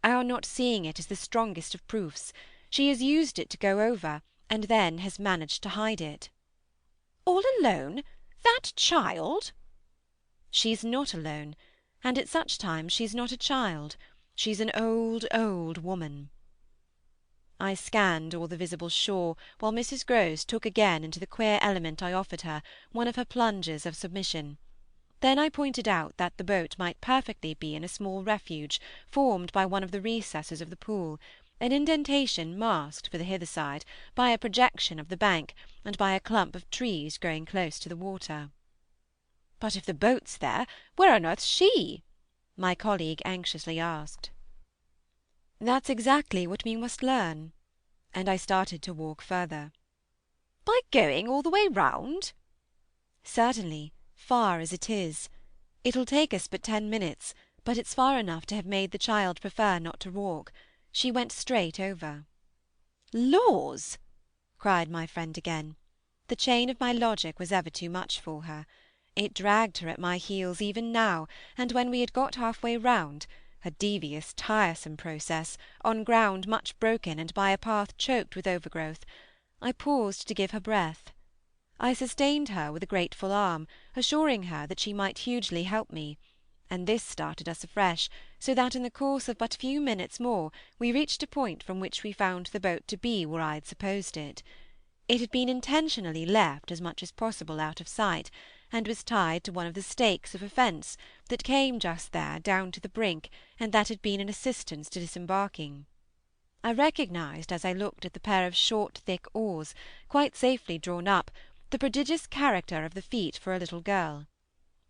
"Our not seeing it is the strongest of proofs. She has used it to go over, and then has managed to hide it." "All alone? That child?" "She's not alone, and at such times she's not a child. She's an old, old woman." I scanned all the visible shore, while Mrs. Grose took again into the queer element I offered her one of her plunges of submission. Then I pointed out that the boat might perfectly be in a small refuge formed by one of the recesses of the pool, an indentation masked for the hither side by a projection of the bank and by a clump of trees growing close to the water. "But if the boat's there, where on earth's she?" my colleague anxiously asked. "That's exactly what we must learn," and I started to walk further. "By going all the way round?" "Certainly, far as it is. It'll take us but 10 minutes, but it's far enough to have made the child prefer not to walk. She went straight over." "Laws!" cried my friend again. The chain of my logic was ever too much for her. It dragged her at my heels even now, and when we had got half way round, a devious, tiresome process, on ground much broken, and by a path choked with overgrowth, I paused to give her breath. I sustained her with a grateful arm, assuring her that she might hugely help me, and this started us afresh, so that in the course of but a few minutes more we reached a point from which we found the boat to be where I had supposed it. It had been intentionally left as much as possible out of sight, and was tied to one of the stakes of a fence that came just there down to the brink, and that had been an assistance to disembarking. I recognised, as I looked at the pair of short thick oars, quite safely drawn up, the prodigious character of the feat for a little girl.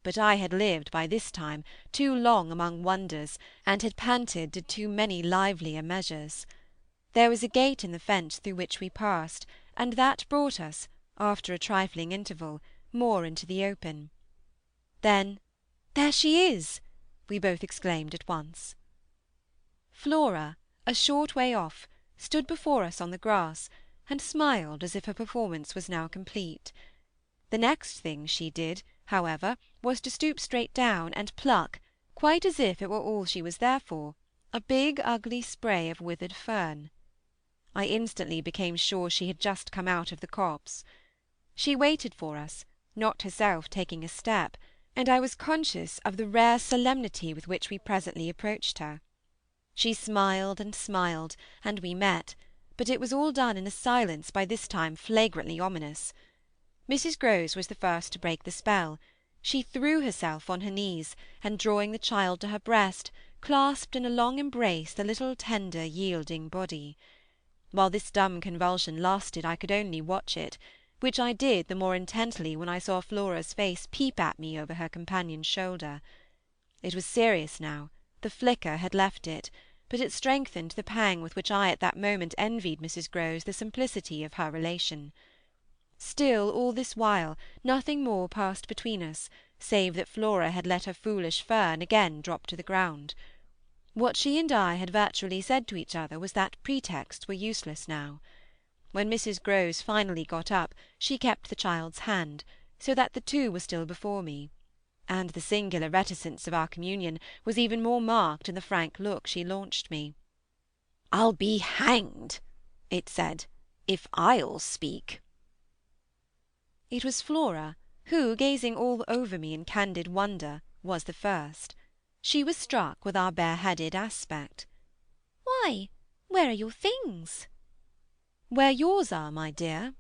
But I had lived by this time too long among wonders, and had panted to too many livelier measures. There was a gate in the fence through which we passed, and that brought us, after a trifling interval, more into the open. Then, "There she is!" we both exclaimed at once. Flora, a short way off, stood before us on the grass, and smiled as if her performance was now complete. The next thing she did, however, was to stoop straight down and pluck, quite as if it were all she was there for, a big ugly spray of withered fern. I instantly became sure she had just come out of the copse. She waited for us, not herself taking a step, and I was conscious of the rare solemnity with which we presently approached her. She smiled and smiled, and we met, but it was all done in a silence by this time flagrantly ominous. Mrs. Grose was the first to break the spell. She threw herself on her knees, and drawing the child to her breast, clasped in a long embrace the little tender yielding body. While this dumb convulsion lasted I could only watch it, which I did the more intently when I saw Flora's face peep at me over her companion's shoulder. It was serious now, the flicker had left it, but it strengthened the pang with which I at that moment envied Mrs. Grose the simplicity of her relation. Still, all this while, nothing more passed between us, save that Flora had let her foolish fern again drop to the ground. What she and I had virtually said to each other was that pretexts were useless now. When Mrs. Grose finally got up, she kept the child's hand, so that the two were still before me, and the singular reticence of our communion was even more marked in the frank look she launched me. "I'll be hanged," it said, "if I'll speak." It was Flora, who, gazing all over me in candid wonder, was the first. She was struck with our bareheaded aspect. "Why, where are your things?" "Where yours are, my dear,"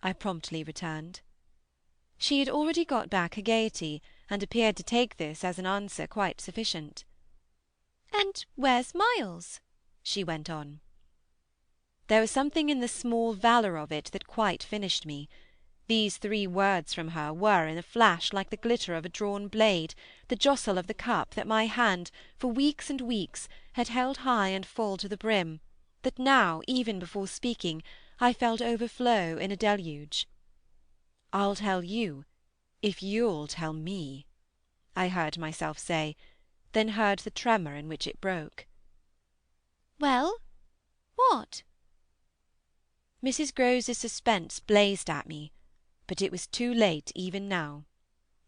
I promptly returned. She had already got back her gaiety, and appeared to take this as an answer quite sufficient. "And where's Miles?" she went on. There was something in the small valour of it that quite finished me. These 3 words from her were in a flash like the glitter of a drawn blade, the jostle of the cup that my hand, for weeks and weeks, had held high and full to the brim, that now, even before speaking, I felt overflow in a deluge. "I'll tell you, if you'll tell me," I heard myself say, then heard the tremor in which it broke. "Well, what?" Mrs. Grose's suspense blazed at me, but it was too late even now,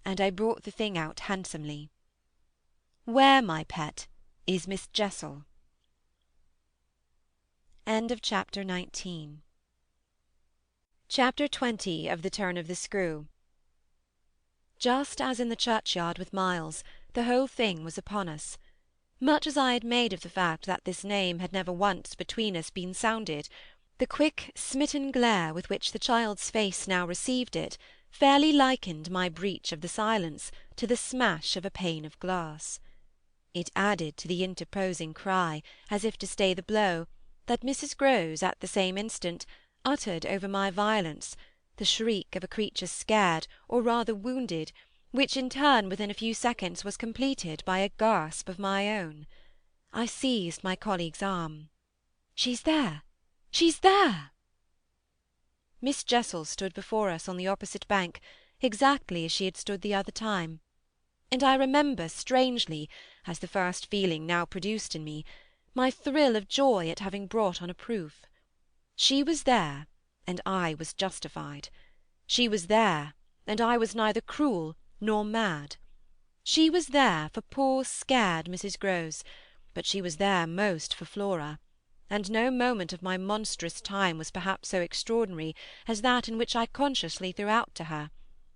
and I brought the thing out handsomely. "Where, my pet, is Miss Jessel?" End of chapter 19. Chapter 20 of The Turn of the Screw. Just as in the churchyard with Miles, the whole thing was upon us. Much as I had made of the fact that this name had never once between us been sounded, the quick, smitten glare with which the child's face now received it fairly likened my breach of the silence to the smash of a pane of glass. It added to the interposing cry, as if to stay the blow, that Mrs. Grose at the same instant uttered over my violence, the shriek of a creature scared, or rather wounded, which in turn within a few seconds was completed by a gasp of my own. I seized my colleague's arm. "She's there! She's there!" Miss Jessel stood before us on the opposite bank, exactly as she had stood the other time, and I remember strangely, as the first feeling now produced in me, my thrill of joy at having brought on a proof. She was there, and I was justified. She was there, and I was neither cruel nor mad. She was there for poor scared Mrs. Grose, but she was there most for Flora, and no moment of my monstrous time was perhaps so extraordinary as that in which I consciously threw out to her,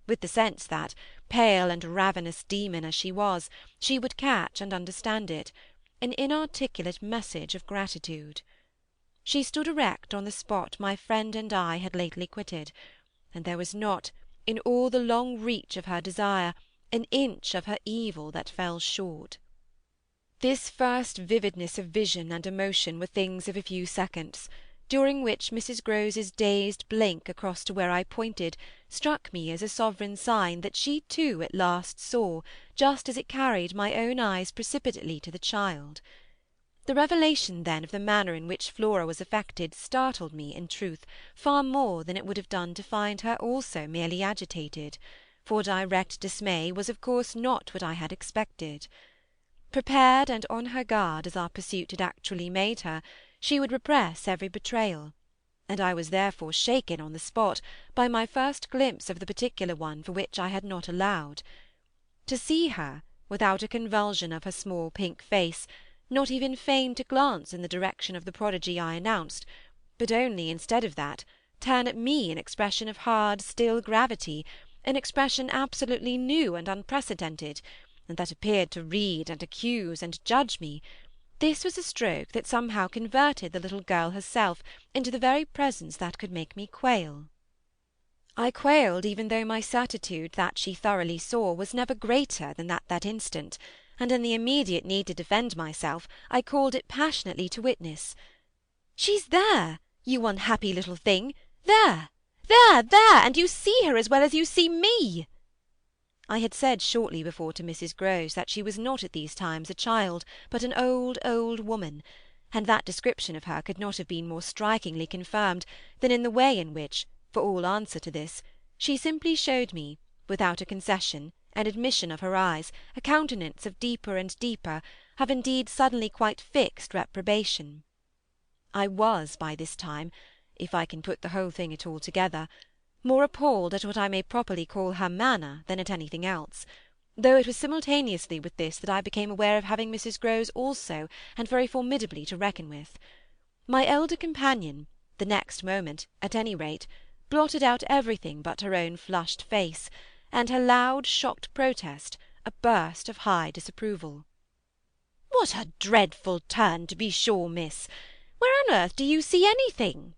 with the sense that, pale and ravenous demon as she was, she would catch and understand it, an inarticulate message of gratitude. She stood erect on the spot my friend and I had lately quitted, and there was not, in all the long reach of her desire, an inch of her evil that fell short. This first vividness of vision and emotion were things of a few seconds, during which Mrs. Grose's dazed blink across to where I pointed struck me as a sovereign sign that she too at last saw, just as it carried my own eyes precipitately to the child. The revelation, then, of the manner in which Flora was affected startled me, in truth, far more than it would have done to find her also merely agitated, for direct dismay was of course not what I had expected. Prepared and on her guard as our pursuit had actually made her, she would repress every betrayal, and I was therefore shaken on the spot by my first glimpse of the particular one for which I had not allowed. To see her, without a convulsion of her small pink face, not even feign to glance in the direction of the prodigy I announced, but only, instead of that, turn at me an expression of hard, still gravity, an expression absolutely new and unprecedented, and that appeared to read and accuse and judge me, this was a stroke that somehow converted the little girl herself into the very presence that could make me quail. I quailed even though my certitude that she thoroughly saw was never greater than that instant, and in the immediate need to defend myself I called it passionately to witness. "She's there, you unhappy little thing! There! There! There! And you see her as well as you see me!" I had said shortly before to Mrs. Grose that she was not at these times a child, but an old, old woman, and that description of her could not have been more strikingly confirmed than in the way in which, for all answer to this, she simply showed me, without a concession, an admission of her eyes, a countenance of deeper and deeper, of indeed suddenly quite fixed reprobation. I was by this time, if I can put the whole thing at all together, more appalled at what I may properly call her manner than at anything else, though it was simultaneously with this that I became aware of having Mrs. Grose also, and very formidably, to reckon with. My elder companion, the next moment, at any rate, blotted out everything but her own flushed face, and her loud, shocked protest, a burst of high disapproval. "What a dreadful turn, to be sure, miss! Where on earth do you see anything?"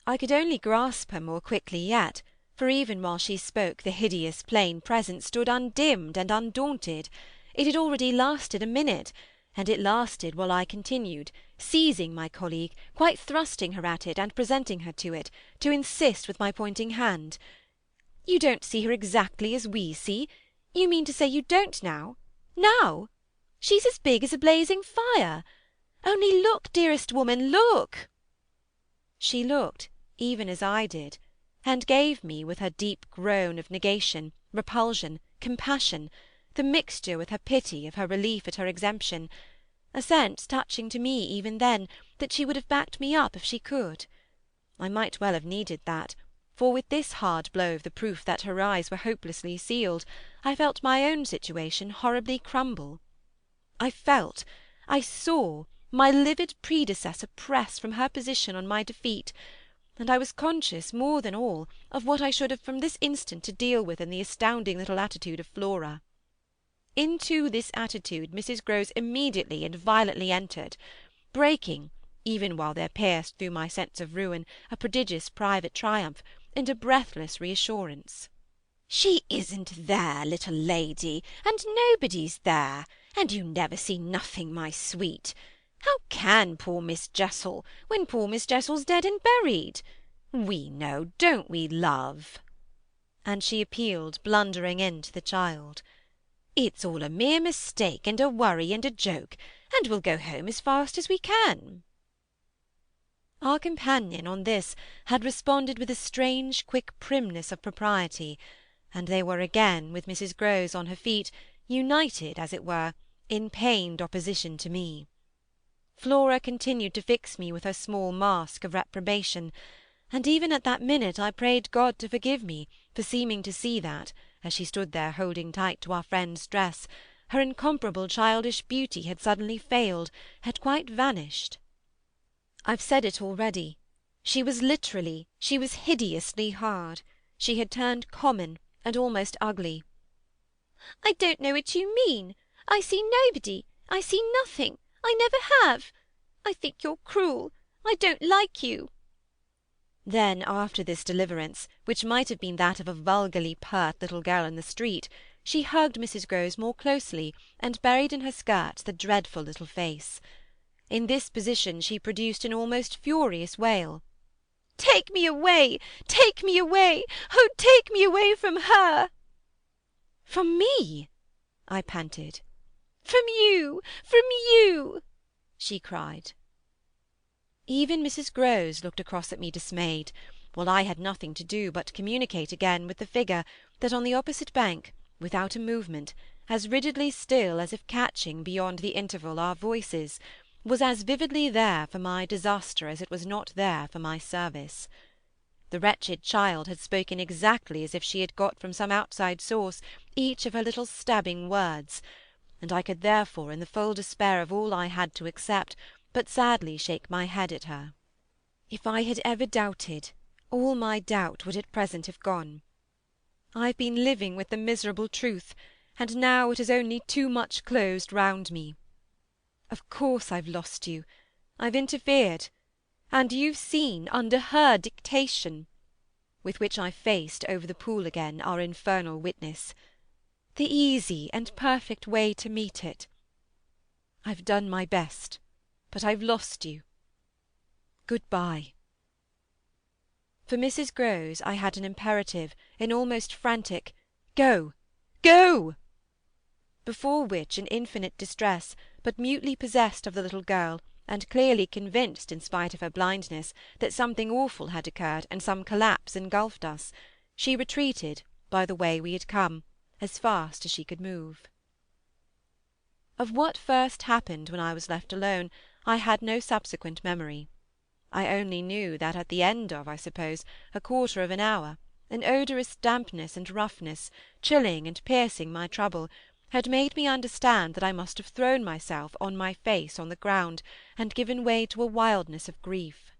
I could only grasp her more quickly yet, for even while she spoke the hideous plain presence stood undimmed and undaunted. It had already lasted a minute, and it lasted while I continued, seizing my colleague, quite thrusting her at it and presenting her to it, to insist with my pointing hand. "You don't see her exactly as we see? You mean to say you don't now? Now? She's as big as a blazing fire. Only look, dearest woman, look!" She looked, even as I did, and gave me, with her deep groan of negation, repulsion, compassion, the mixture with her pity of her relief at her exemption, a sense touching to me even then that she would have backed me up if she could. I might well have needed that, for with this hard blow of the proof that her eyes were hopelessly sealed, I felt my own situation horribly crumble. I felt, I saw, my livid predecessor press from her position on my defeat, and I was conscious, more than all, of what I should have from this instant to deal with in the astounding little attitude of Flora. Into this attitude Mrs. Grose immediately and violently entered, breaking, even while there pierced through my sense of ruin a prodigious private triumph, into breathless reassurance. "She isn't there, little lady, and nobody's there, and you never see nothing, my sweet. How can poor Miss Jessel, when poor Miss Jessel's dead and buried? We know, don't we, love?" And she appealed, blundering into the child. "It's all a mere mistake, and a worry, and a joke, and we'll go home as fast as we can." Our companion, on this, had responded with a strange, quick primness of propriety, and they were again, with Mrs. Grose on her feet, united, as it were, in pained opposition to me. Flora continued to fix me with her small mask of reprobation, and even at that minute I prayed God to forgive me for seeming to see that, as she stood there holding tight to our friend's dress, Her incomparable childish beauty had suddenly failed, had quite vanished. I've said it already. She was hideously hard. She had turned common, and almost ugly. "I don't know what you mean. I see nobody. I see nothing. I never have. I think you're cruel. I don't like you." Then, after this deliverance, which might have been that of a vulgarly pert little girl in the street, she hugged Mrs. Grose more closely, and buried in her skirts the dreadful little face. In this position she produced an almost furious wail. "Take me away! Take me away! Oh, take me away from her!" "From me?" I panted. "From you! From you!" she cried. Even Mrs. Grose looked across at me dismayed, while I had nothing to do but communicate again with the figure that on the opposite bank, without a movement, as rigidly still as if catching beyond the interval our voices, was as vividly there for my disaster as it was not there for my service. The wretched child had spoken exactly as if she had got from some outside source each of her little stabbing words, and I could therefore, in the full despair of all I had to accept, but sadly shake my head at her. If I had ever doubted, all my doubt would at present have gone. I have been living with the miserable truth, and now it is only too much closed round me. Of course I've lost you. I've interfered, and you've seen, under her dictation, with which I faced over the pool again, our infernal witness, the easy and perfect way to meet it. I've done my best, but I've lost you. Good-bye." For Mrs. Grose I had an imperative, an almost frantic "Go! Go!" Before which, in infinite distress, but mutely possessed of the little girl, and clearly convinced, in spite of her blindness, that something awful had occurred and some collapse engulfed us, she retreated, by the way we had come, as fast as she could move. Of what first happened when I was left alone, I had no subsequent memory. I only knew that at the end of, I suppose, a quarter of an hour, an odorous dampness and roughness, chilling and piercing my trouble, had made me understand that I must have thrown myself on my face on the ground, and given way to a wildness of grief.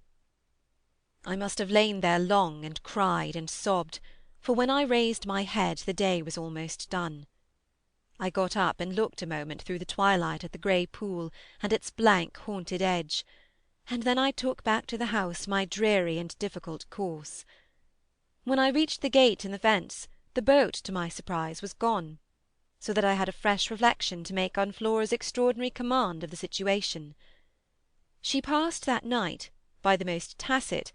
I must have lain there long and cried and sobbed, for when I raised my head the day was almost done. I got up and looked a moment through the twilight at the grey pool and its blank haunted edge, and then I took back to the house my dreary and difficult course. When I reached the gate in the fence, the boat, to my surprise, was gone, so that I had a fresh reflection to make on Flora's extraordinary command of the situation. She passed that night, by the most tacit,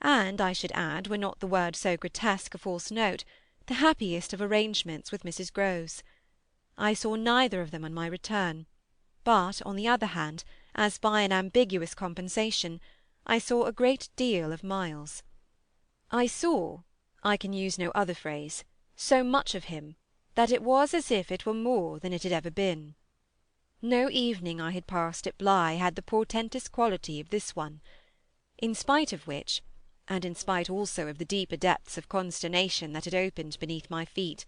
and, I should add, were not the word so grotesque a false note, the happiest of arrangements with Mrs. Grose. I saw neither of them on my return, but, on the other hand, as by an ambiguous compensation, I saw a great deal of Miles. I saw, I can use no other phrase, so much of him, that it was as if it were more than it had ever been. No evening I had passed at Bly had the portentous quality of this one, in spite of which, and in spite also of the deeper depths of consternation that had opened beneath my feet,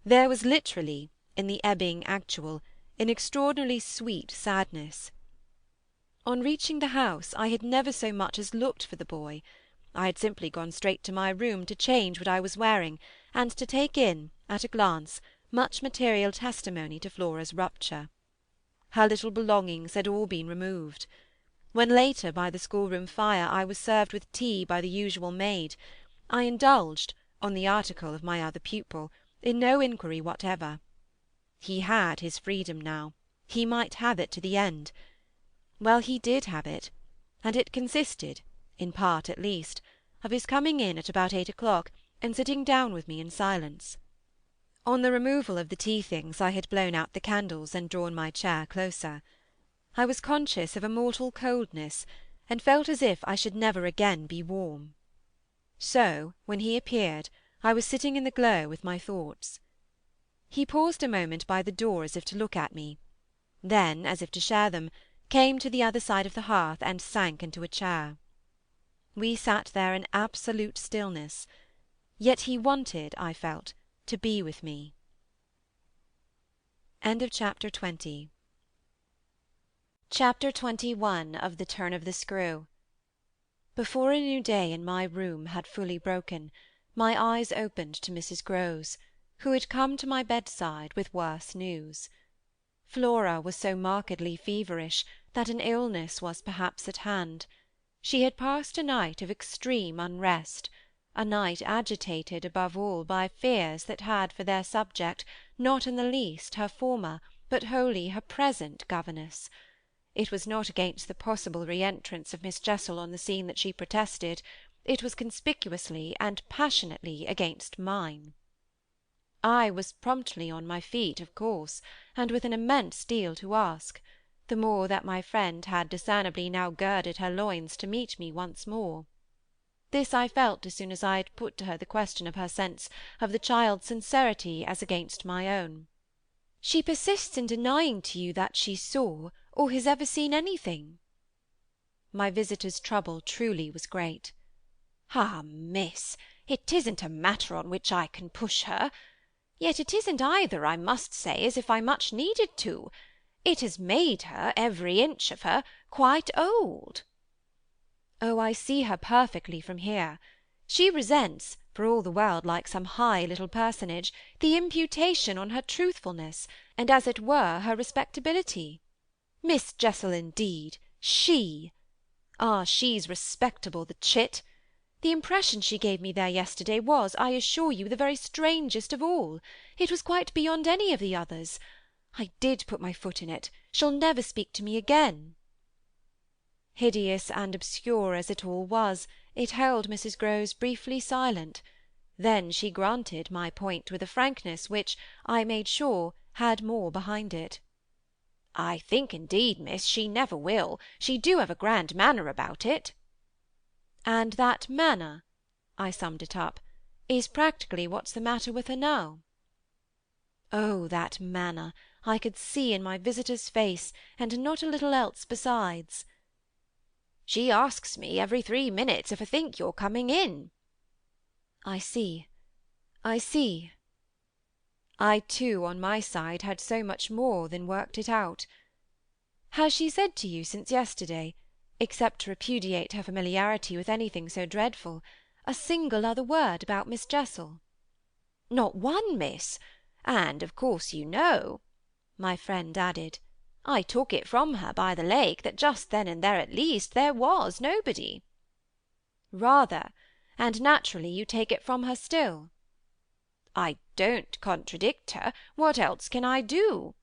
there was literally, in the ebbing actual, an extraordinarily sweet sadness. On reaching the house I had never so much as looked for the boy. I had simply gone straight to my room to change what I was wearing, and to take in, at a glance, much material testimony to Flora's rupture. Her little belongings had all been removed. When later, by the schoolroom fire, I was served with tea by the usual maid, I indulged, on the article of my other pupil, in no inquiry whatever. He had his freedom now; he might have it to the end. Well, he did have it, and it consisted, in part at least, of his coming in at about 8 o'clock and sitting down with me in silence. On the removal of the tea things I had blown out the candles and drawn my chair closer. I was conscious of a mortal coldness, and felt as if I should never again be warm. So, when he appeared, I was sitting in the glow with my thoughts. He paused a moment by the door as if to look at me, then, as if to share them, came to the other side of the hearth and sank into a chair. We sat there in absolute stillness, yet he wanted, I felt, to be with me. Chapter 21 of The Turn of the Screw. Before a new day in my room had fully broken, my eyes opened to Mrs. Grose, who had come to my bedside with worse news. Flora was so markedly feverish that an illness was perhaps at hand. She had passed a night of extreme unrest, a night agitated above all by fears that had for their subject not in the least her former, but wholly her present governess. It was not against the possible re-entrance of Miss Jessel on the scene that she protested; it was conspicuously and passionately against mine. I was promptly on my feet, of course, and with an immense deal to ask, the more that my friend had discernibly now girded her loins to meet me once more. This I felt as soon as I had put to her the question of her sense of the child's sincerity as against my own. "She persists in denying to you that she saw, or has ever seen anything." My visitor's trouble truly was great. "Ah, miss, it isn't a matter on which I can push her. Yet it isn't either, I must say, as if I much needed to. It has made her, every inch of her, quite old." "Oh, I see her perfectly from here. She resents, for all the world like some high little personage, the imputation on her truthfulness, and as it were her respectability. Miss Jessel, indeed! She! Ah, she's respectable, the chit! The impression she gave me there yesterday was, I assure you, the very strangest of all. It was quite beyond any of the others. I did put my foot in it. She'll never speak to me again." Hideous and obscure as it all was, it held Mrs. Grose briefly silent. Then she granted my point with a frankness which, I made sure, had more behind it. "I think, indeed, miss, she never will. She do have a grand manner about it." "And that manner," I summed it up, "is practically what's the matter with her now." Oh, that manner! I could see in my visitor's face, and not a little else besides. "She asks me every 3 minutes if I think you're coming in." I see. I too, on my side, had so much more than worked it out. Has she said to you since yesterday, except to repudiate her familiarity with anything so dreadful, a single other word about Miss Jessel? "Not one, miss. And of course you know," my friend added, "I took it from her by the lake that just then and there at least there was nobody." "Rather; and naturally you take it from her still." "I don't contradict her. What else can I do?"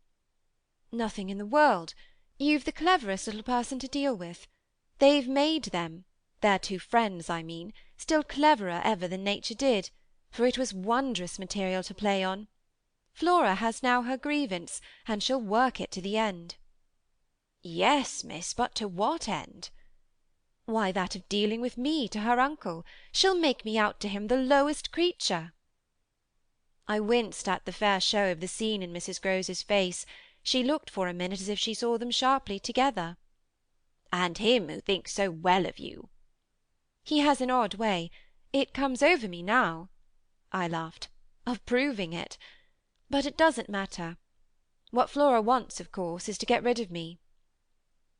"Nothing in the world. You've the cleverest little person to deal with. They've made them, their two friends, I mean, still cleverer ever than nature did, for it was wondrous material to play on. Flora has now her grievance, and she'll work it to the end." "Yes, miss, but to what end?" "Why, that of dealing with me to her uncle. She'll make me out to him the lowest creature." I winced at the fair show of the scene in Mrs. Grose's face. She looked for a minute as if she saw them sharply together. "And him who thinks so well of you." "He has an odd way—it comes over me now," I laughed, "of proving it. But it doesn't matter. What Flora wants, of course, is to get rid of me."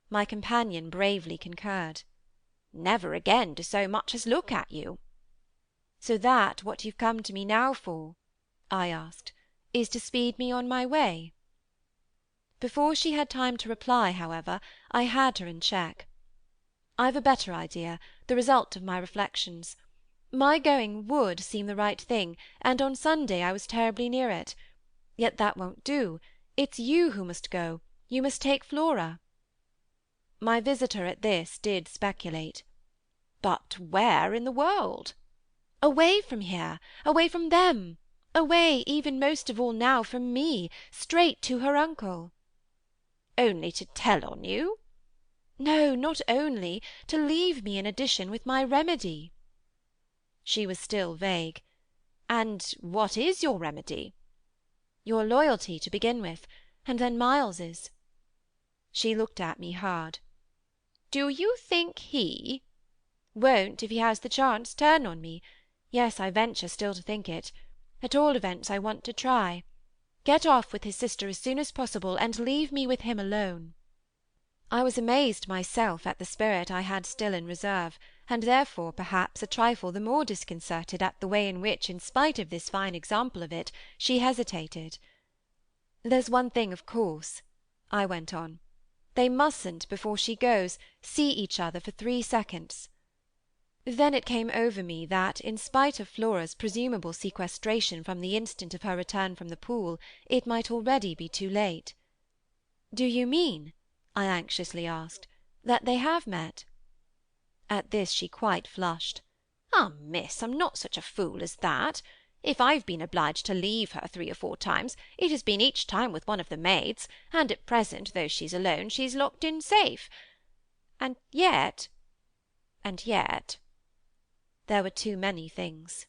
My companion bravely concurred. "Never again to so much as look at you." "So that what you've come to me now for," I asked, "is to speed me on my way?" Before she had time to reply, however, I had her in check. "I've a better idea, the result of my reflections. My going would seem the right thing, and on Sunday I was terribly near it. Yet that won't do. It's you who must go. You must take Flora." My visitor at this did speculate. "But where in the world?" "Away from here, away from them, away, even most of all now, from me, straight to her uncle." "Only to tell on you?" "No, not only; to leave me, in addition, with my remedy." She was still vague. "And what is your remedy?" "Your loyalty, to begin with, and then Miles's." She looked at me hard. "Do you think he—" "Won't, if he has the chance, turn on me? Yes, I venture still to think it. At all events, I want to try. Get off with his sister as soon as possible, and leave me with him alone." I was amazed myself at the spirit I had still in reserve, and therefore, perhaps, a trifle the more disconcerted at the way in which, in spite of this fine example of it, she hesitated. "There's one thing, of course," I went on. "They mustn't, before she goes, see each other for 3 seconds." Then it came over me that, in spite of Flora's presumable sequestration from the instant of her return from the pool, it might already be too late. "Do you mean," I anxiously asked, "that they have met?" At this she quite flushed. "Ah, miss, I'm not such a fool as that. If I've been obliged to leave her 3 or 4 times, it has been each time with one of the maids, and at present, though she's alone, she's locked in safe. And yet—" There were too many things.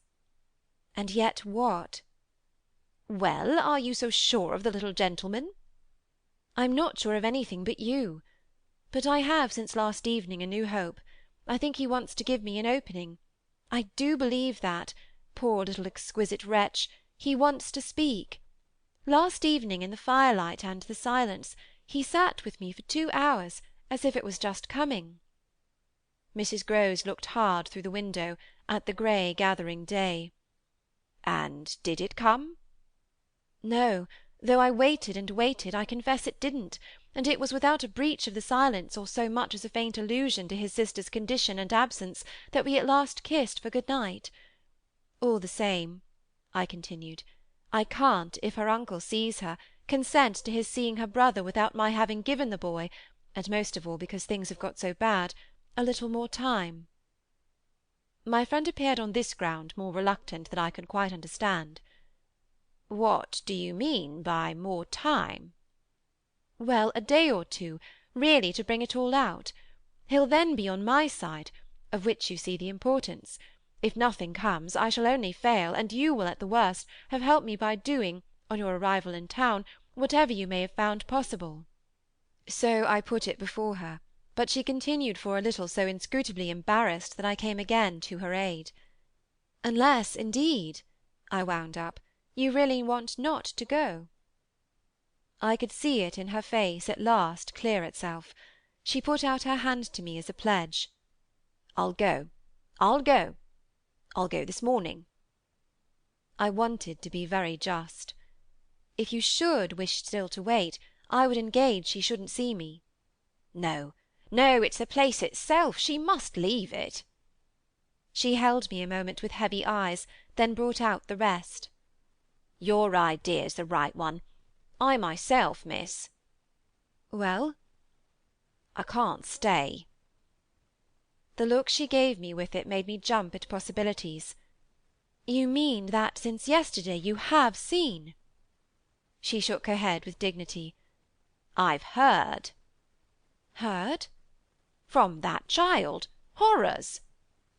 "And yet what?" "Well, are you so sure of the little gentleman?" "I'm not sure of anything but you. But I have, since last evening, a new hope. I think he wants to give me an opening. I do believe that, poor little exquisite wretch, he wants to speak. Last evening, in the firelight and the silence, he sat with me for 2 hours, as if it was just coming." Mrs. Grose looked hard through the window, at the grey gathering day. "And did it come?" "No, though I waited and waited, I confess it didn't, and it was without a breach of the silence or so much as a faint allusion to his sister's condition and absence that we at last kissed for good night. All the same," I continued, "I can't, if her uncle sees her, consent to his seeing her brother without my having given the boy, and most of all because things have got so bad, a little more time." My friend appeared on this ground more reluctant than I could quite understand. "What do you mean by more time?" "Well, a day or 2, really, to bring it all out. He'll then be on my side, of which you see the importance. If nothing comes, I shall only fail, and you will, at the worst, have helped me by doing, on your arrival in town, whatever you may have found possible." So I put it before her, but she continued for a little so inscrutably embarrassed that I came again to her aid. "Unless, indeed," I wound up, "you really want not to go." I could see it in her face at last clear itself. She put out her hand to me as a pledge. "I'll go. I'll go. I'll go this morning." I wanted to be very just. "If you should wish still to wait, I would engage she shouldn't see me." "No, no, it's the place itself. She must leave it." She held me a moment with heavy eyes, then brought out the rest. "Your idea's the right one. I myself, miss—" "Well?" "I can't stay." The look she gave me with it made me jump at possibilities. "You mean that since yesterday you have seen—" She shook her head with dignity. "I've heard." "Heard?" "From that child. Horrors!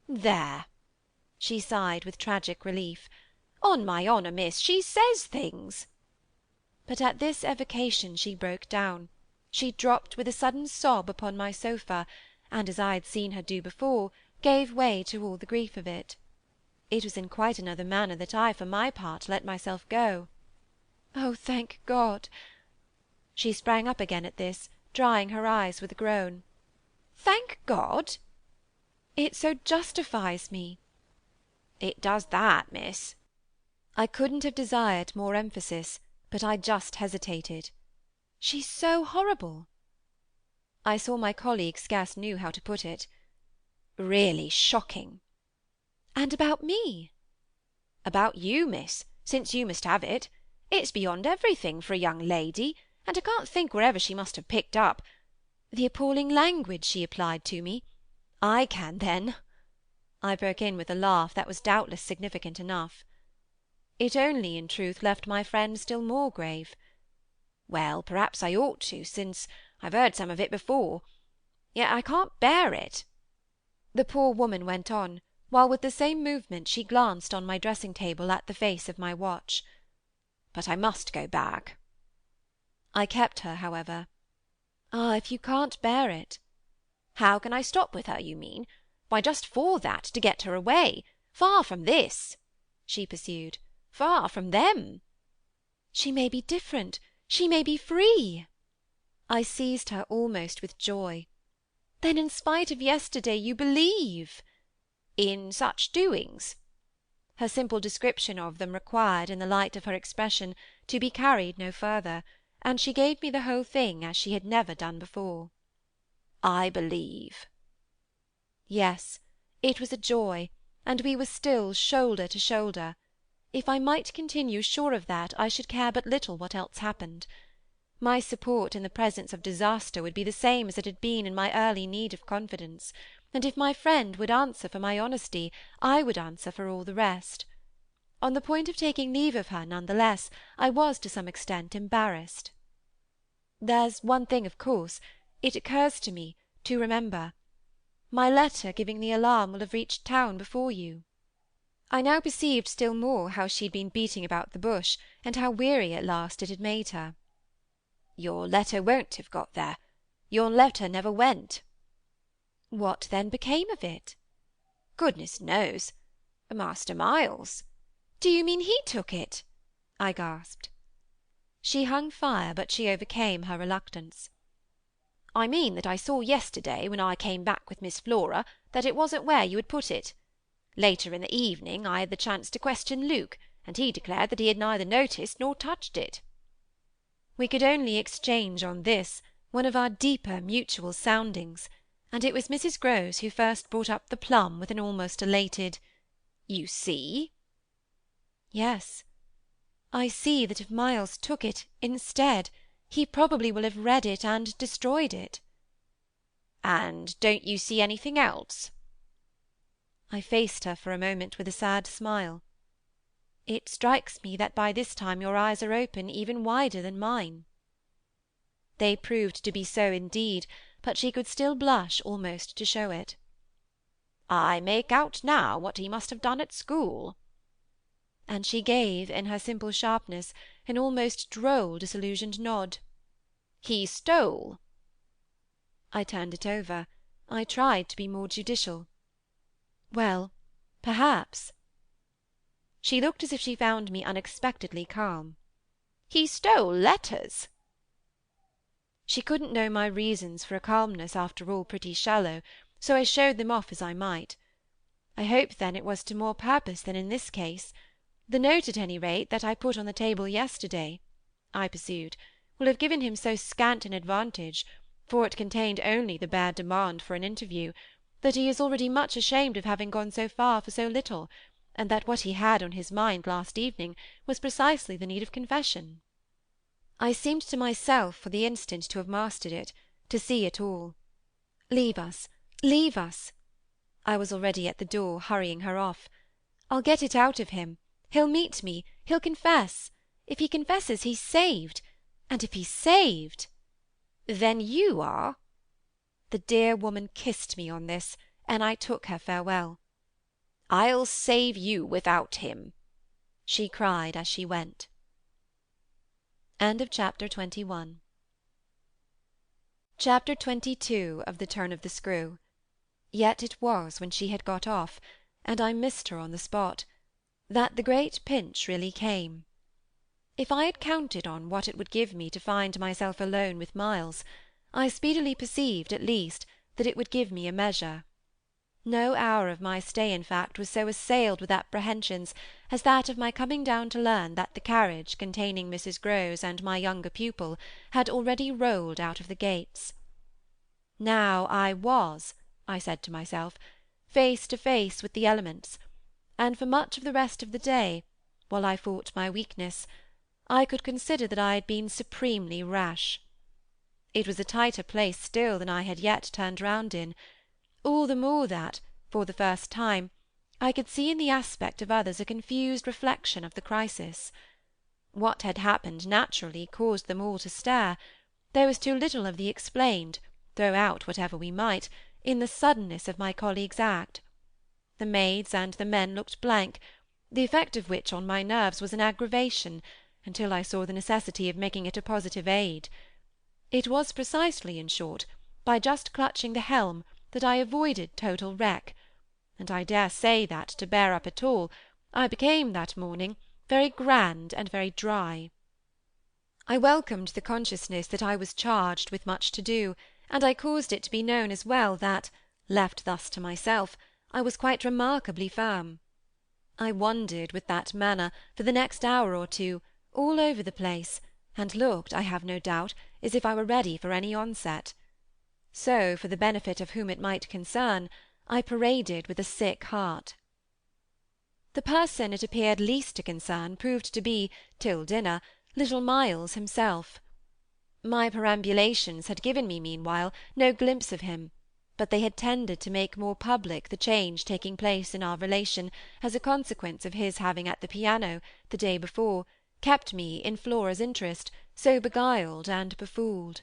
There!" She sighed with tragic relief. "On my honour, miss, she says things." But at this evocation she broke down. She dropped with a sudden sob upon my sofa, and, as I had seen her do before, gave way to all the grief of it. It was in quite another manner that I, for my part, let myself go. "Oh, thank God!" She sprang up again at this, drying her eyes with a groan. "Thank God!" "It so justifies me." "It does that, miss." I couldn't have desired more emphasis, but I just hesitated. "She's so horrible." I saw my colleague scarce knew how to put it. "Really shocking." "And about me?" "About you, miss, since you must have it. It's beyond everything for a young lady, and I can't think wherever she must have picked up—" "The appalling language she applied to me? I can, then!" I broke in with a laugh that was doubtless significant enough. It only, in truth, left my friend still more grave. "Well, perhaps I ought to, since I've heard some of it before. Yet I can't bear it," the poor woman went on, while with the same movement she glanced on my dressing-table at the face of my watch. "But I must go back." I kept her, however. "Ah, if you can't bear it—" "How can I stop with her, you mean? Why, just for that, to get her away. Far from this," she pursued. "Far from them." She may be different. She may be free. I seized her almost with joy. Then, in spite of yesterday, you believe? In such doings? Her simple description of them required, in the light of her expression, to be carried no further, and she gave me the whole thing as she had never done before. I believe. Yes, it was a joy, and we were still shoulder to shoulder. If I might continue sure of that, I should care but little what else happened. My support in the presence of disaster would be the same as it had been in my early need of confidence, and if my friend would answer for my honesty, I would answer for all the rest. On the point of taking leave of her, none the less, I was to some extent embarrassed. There's one thing, of course, it occurs to me, to remember. My letter giving the alarm will have reached town before you. I now perceived still more how she had been beating about the bush, and how weary at last it had made her. Your letter won't have got there. Your letter never went. What then became of it? Goodness knows. Master Miles. Do you mean he took it? I gasped. She hung fire, but she overcame her reluctance. I mean that I saw yesterday, when I came back with Miss Flora, that it wasn't where you had put it. Later in the evening I had the chance to question Luke, and he declared that he had neither noticed nor touched it. We could only exchange on this, one of our deeper mutual soundings, and it was Mrs. Grose who first brought up the plum with an almost elated "You see?" Yes. I see that if Miles took it, instead, he probably will have read it and destroyed it. And don't you see anything else? I faced her for a moment with a sad smile. It strikes me that by this time your eyes are open even wider than mine. They proved to be so indeed, but she could still blush almost to show it. I make out now what he must have done at school. And she gave, in her simple sharpness, an almost droll disillusioned nod. He stole. I turned it over. I tried to be more judicial. Well, perhaps. She looked as if she found me unexpectedly calm. He stole letters. She couldn't know my reasons for a calmness after all pretty shallow, so I showed them off as I might. I hope, then, it was to more purpose than in this case. The note, at any rate, that I put on the table yesterday, I pursued, will have given him so scant an advantage, for it contained only the bare demand for an interview, that he is already much ashamed of having gone so far for so little, and that what he had on his mind last evening was precisely the need of confession. I seemed to myself for the instant to have mastered it, to see it all. Leave us, leave us. I was already at the door, hurrying her off. I'll get it out of him. He'll meet me. He'll confess. If he confesses, he's saved. And if he's saved— Then you are— The dear woman kissed me on this, and I took her farewell. I'll save you without him, she cried as she went. End of chapter 21. Chapter 22 of The Turn of the Screw. Yet it was when she had got off, and I missed her on the spot, that the great pinch really came. If I had counted on what it would give me to find myself alone with Miles, I speedily perceived, at least, that it would give me a measure. No hour of my stay, in fact, was so assailed with apprehensions as that of my coming down to learn that the carriage containing Mrs. Grose and my younger pupil had already rolled out of the gates. Now I was, I said to myself, face to face with the elements, and for much of the rest of the day, while I fought my weakness, I could consider that I had been supremely rash. It was a tighter place still than I had yet turned round in, all the more that, for the first time, I could see in the aspect of others a confused reflection of the crisis. What had happened naturally caused them all to stare. There was too little of the explained, throw out whatever we might, in the suddenness of my colleague's act. The maids and the men looked blank, the effect of which on my nerves was an aggravation, until I saw the necessity of making it a positive aid. It was precisely, in short, by just clutching the helm that I avoided total wreck, and I dare say that, to bear up at all, I became that morning very grand and very dry. I welcomed the consciousness that I was charged with much to do, and I caused it to be known as well that, left thus to myself, I was quite remarkably firm. I wandered with that manner, for the next hour or two, all over the place, and looked, I have no doubt, as if I were ready for any onset. So, for the benefit of whom it might concern, I paraded with a sick heart. The person it appeared least to concern proved to be, till dinner, little Miles himself. My perambulations had given me, meanwhile, no glimpse of him, but they had tended to make more public the change taking place in our relation as a consequence of his having at the piano, the day before, kept me, in Flora's interest, so beguiled and befooled.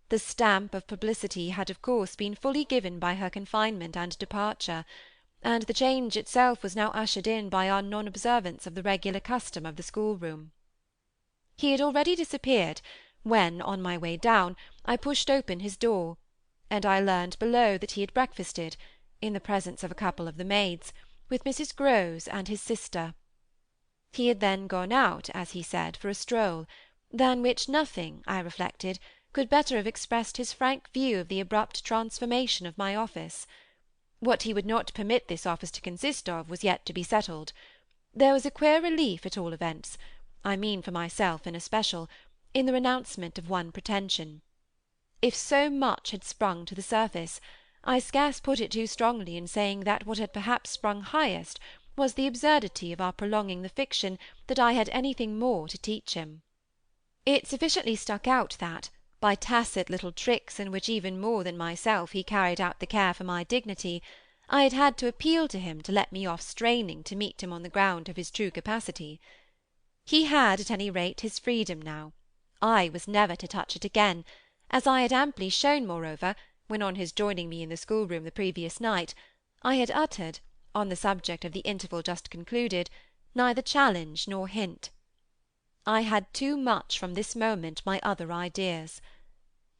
The stamp of publicity had of course been fully given by her confinement and departure, and the change itself was now ushered in by our non-observance of the regular custom of the schoolroom. He had already disappeared, when, on my way down, I pushed open his door, and I learned below that he had breakfasted, in the presence of a couple of the maids, with Mrs. Grose and his sister. He had then gone out, as he said, for a stroll, than which nothing, I reflected, could better have expressed his frank view of the abrupt transformation of my office. What he would not permit this office to consist of was yet to be settled. There was a queer relief, at all events, I mean for myself in especial, in the renouncement of one pretension. If so much had sprung to the surface, I scarce put it too strongly in saying that what had perhaps sprung highest was the absurdity of our prolonging the fiction that I had anything more to teach him. It sufficiently stuck out that, by tacit little tricks in which even more than myself he carried out the care for my dignity, I had had to appeal to him to let me off straining to meet him on the ground of his true capacity. He had, at any rate, his freedom now. I was never to touch it again, as I had amply shown, moreover, when on his joining me in the schoolroom the previous night, I had uttered, on the subject of the interval just concluded, neither challenge nor hint. I had too much from this moment my other ideas.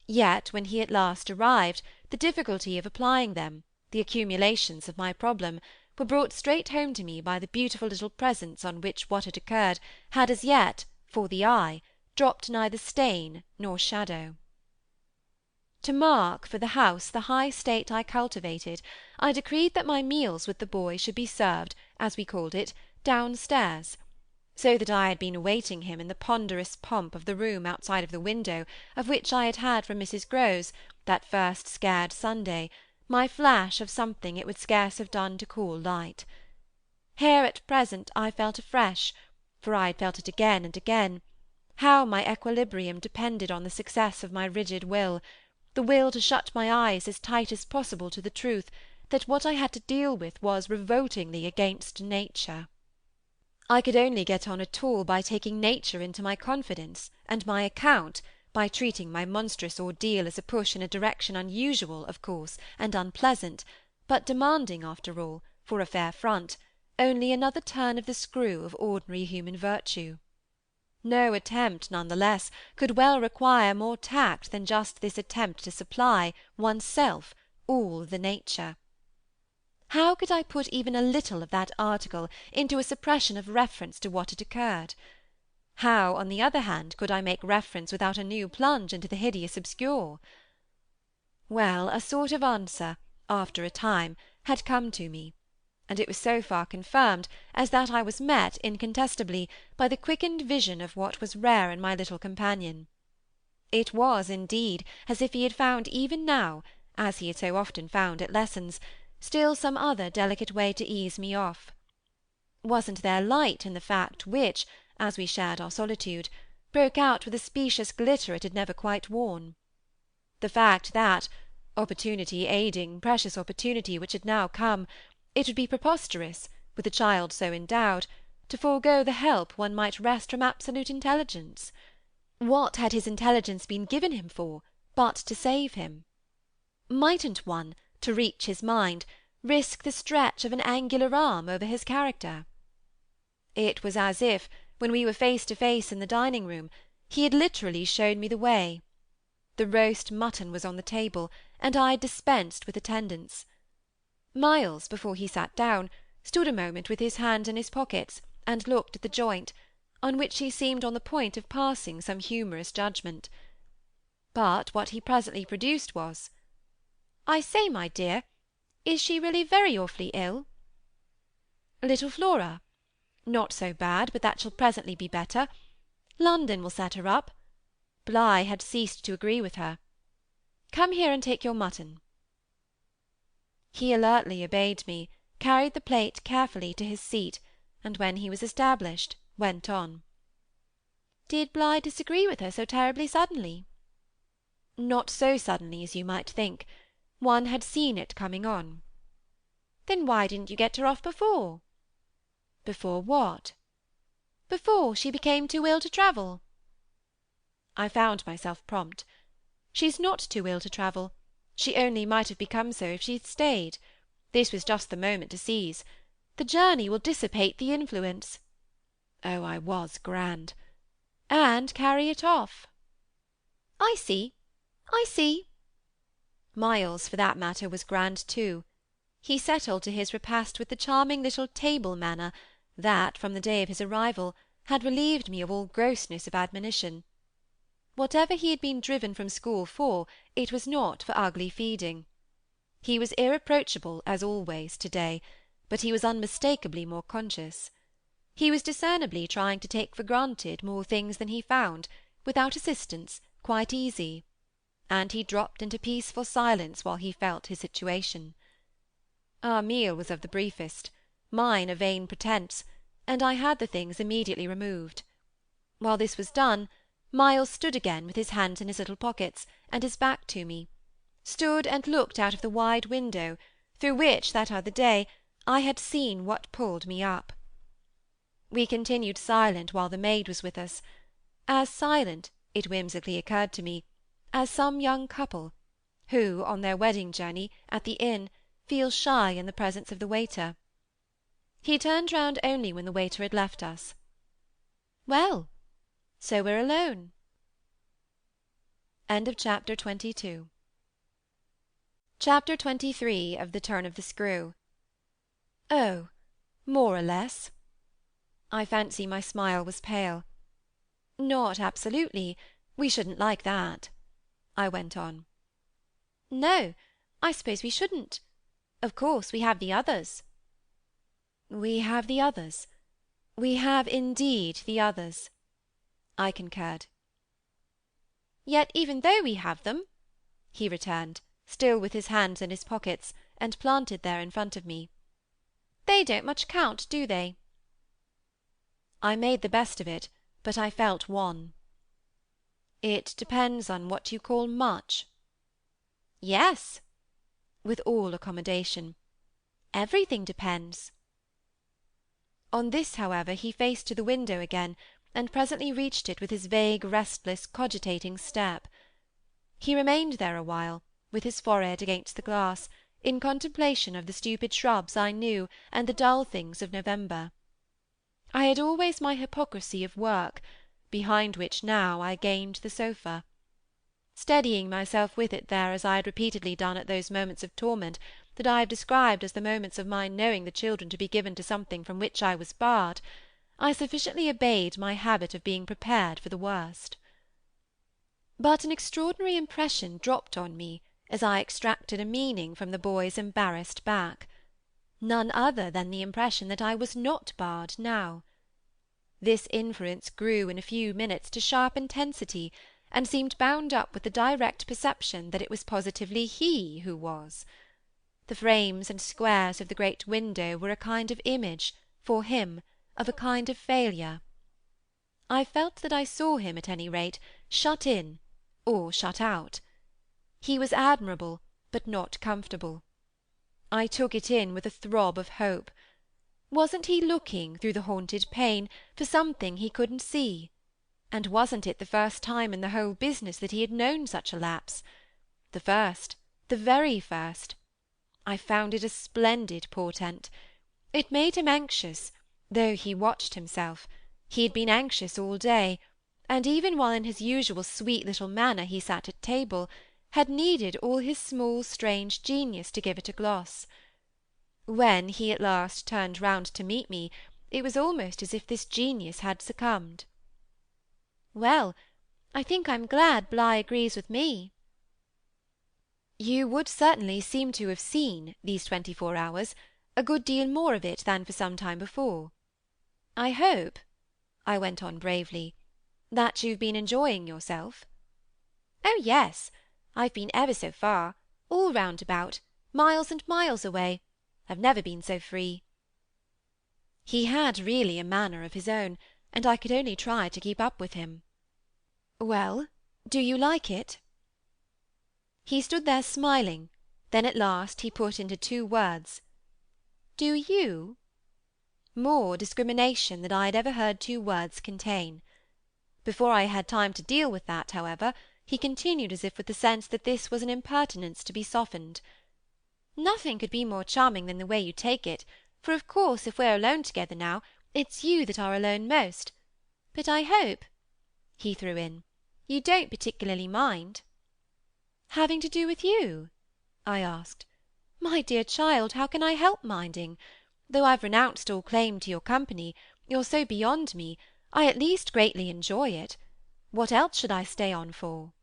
Yet when he at last arrived, the difficulty of applying them, the accumulations of my problem, were brought straight home to me by the beautiful little presence on which what had occurred had as yet, for the eye, dropped neither stain nor shadow. To mark for the house the high state I cultivated, I decreed that my meals with the boy should be served, as we called it, downstairs, so that I had been awaiting him in the ponderous pomp of the room outside of the window of which I had had from Mrs. Grose, that first scared Sunday, my flash of something it would scarce have done to call light. Here at present I felt afresh, for I had felt it again and again, how my equilibrium depended on the success of my rigid will, the will to shut my eyes as tight as possible to the truth that what I had to deal with was revoltingly against nature. I could only get on at all by taking nature into my confidence, and my account, by treating my monstrous ordeal as a push in a direction unusual, of course, and unpleasant, but demanding, after all, for a fair front, only another turn of the screw of ordinary human virtue. No attempt, none the less, could well require more tact than just this attempt to supply, oneself, all the nature. How could I put even a little of that article into a suppression of reference to what had occurred? How, on the other hand, could I make reference without a new plunge into the hideous obscure? Well, a sort of answer, after a time, had come to me, and it was so far confirmed as that I was met, incontestably, by the quickened vision of what was rare in my little companion. It was, indeed, as if he had found even now, as he had so often found at lessons, still some other delicate way to ease me off. Wasn't there light in the fact which, as we shared our solitude, broke out with a specious glitter it had never quite worn? The fact that, opportunity aiding precious opportunity which had now come, it would be preposterous, with a child so endowed, to forego the help one might wrest from absolute intelligence. What had his intelligence been given him for, but to save him? Mightn't one, to reach his mind, risk the stretch of an angular arm over his character? It was as if, when we were face to face in the dining-room, he had literally shown me the way. The roast mutton was on the table, and I dispensed with attendance. Miles, before he sat down, stood a moment with his hands in his pockets, and looked at the joint, on which he seemed on the point of passing some humorous judgment. But what he presently produced was, "I say, my dear, is she really very awfully ill?" "Little Flora? Not so bad, but that she'll presently be better. London will set her up. Bligh had ceased to agree with her. Come here and take your mutton." He alertly obeyed me, carried the plate carefully to his seat, and when he was established, went on. "Did Bligh disagree with her so terribly suddenly?" "Not so suddenly as you might think. One had seen it coming on." "Then why didn't you get her off before?" "Before what?" "Before she became too ill to travel." I found myself prompt. "She's not too ill to travel. She only might have become so if she'd stayed. This was just the moment to seize. The journey will dissipate the influence." Oh, I was grand! "And carry it off." "I see, I see." Miles, for that matter, was grand too. He settled to his repast with the charming little table manner that, from the day of his arrival, had relieved me of all grossness of admonition. Whatever he had been driven from school for, it was not for ugly feeding. He was irreproachable, as always, to-day, but he was unmistakably more conscious. He was discernibly trying to take for granted more things than he found, without assistance, quite easy; and he dropped into peaceful silence while he felt his situation. Our meal was of the briefest, mine a vain pretence, and I had the things immediately removed. While this was done, Miles stood again, with his hands in his little pockets, and his back to me; stood and looked out of the wide window, through which, that other day, I had seen what pulled me up. We continued silent while the maid was with us; as silent, it whimsically occurred to me, as some young couple, who, on their wedding journey, at the inn, feel shy in the presence of the waiter. He turned round only when the waiter had left us. "Well, so we're alone." Chapter 22. Chapter 23 of The Turn of the Screw. Oh, more or less. I fancy my smile was pale. "Not absolutely. We shouldn't like that," I went on. "No, I suppose we shouldn't. Of course we have the others." "We have the others. We have indeed the others," I concurred. "Yet even though we have them," he returned, still with his hands in his pockets, and planted there in front of me, "they don't much count, do they?" I made the best of it, but I felt wan. "It depends on what you call much." "Yes," with all accommodation. "Everything depends." On this, however, he faced to the window again, and presently reached it with his vague, restless, cogitating step. He remained there a while, with his forehead against the glass, in contemplation of the stupid shrubs I knew and the dull things of November. I had always my hypocrisy of work, behind which now I gained the sofa. Steadying myself with it there as I had repeatedly done at those moments of torment that I have described as the moments of my knowing the children to be given to something from which I was barred, I sufficiently obeyed my habit of being prepared for the worst. But an extraordinary impression dropped on me as I extracted a meaning from the boy's embarrassed back. None other than the impression that I was not barred now. This inference grew in a few minutes to sharp intensity, and seemed bound up with the direct perception that it was positively he who was. The frames and squares of the great window were a kind of image, for him, of a kind of failure. I felt that I saw him, at any rate, shut in, or shut out. He was admirable, but not comfortable. I took it in with a throb of hope. Wasn't he looking, through the haunted pane, for something he couldn't see? And wasn't it the first time in the whole business that he had known such a lapse? The first, the very first. I found it a splendid portent. It made him anxious, though he watched himself. He had been anxious all day, and even while in his usual sweet little manner he sat at table, had needed all his small strange genius to give it a gloss. When he at last turned round to meet me, It was almost as if this genius had succumbed. Well, I think I'm glad Bligh agrees with me. You would certainly seem to have seen, these 24 hours, a good deal more of it than for some time before. I hope, I went on bravely, that you've been enjoying yourself. Oh yes, I've been ever so far, all round about, miles and miles away. I've never been so free. He had really a manner of his own, and I could only try to keep up with him. Well, do you like it? He stood there smiling, then at last he put into 2 words, "Do you?" More discrimination than I had ever heard 2 words contain. Before I had time to deal with that, however, he continued as if with the sense that this was an impertinence to be softened. "Nothing could be more charming than the way you take it, for of course if we're alone together now, it's you that are alone most. But I hope," he threw in, "you don't particularly mind." "Having to do with you?" I asked. "My dear child, how can I help minding? Though I've renounced all claim to your company, you're so beyond me, I at least greatly enjoy it. What else should I stay on for?"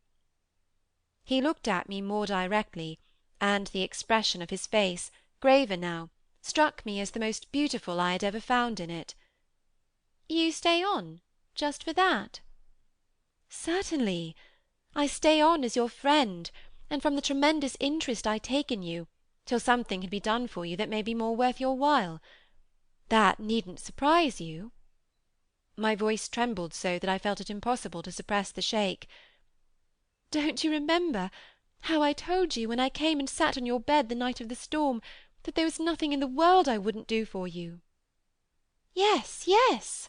He looked at me more directly, and the expression of his face, graver now, struck me as the most beautiful I had ever found in it. "You stay on just for that?" "Certainly. I stay on as your friend, and from the tremendous interest I take in you, till something can be done for you that may be more worth your while. That needn't surprise you." My voice trembled so that I felt it impossible to suppress the shake. "Don't you remember how I told you, when I came and sat on your bed the night of the storm, that there was nothing in the world I wouldn't do for you?" "Yes, yes."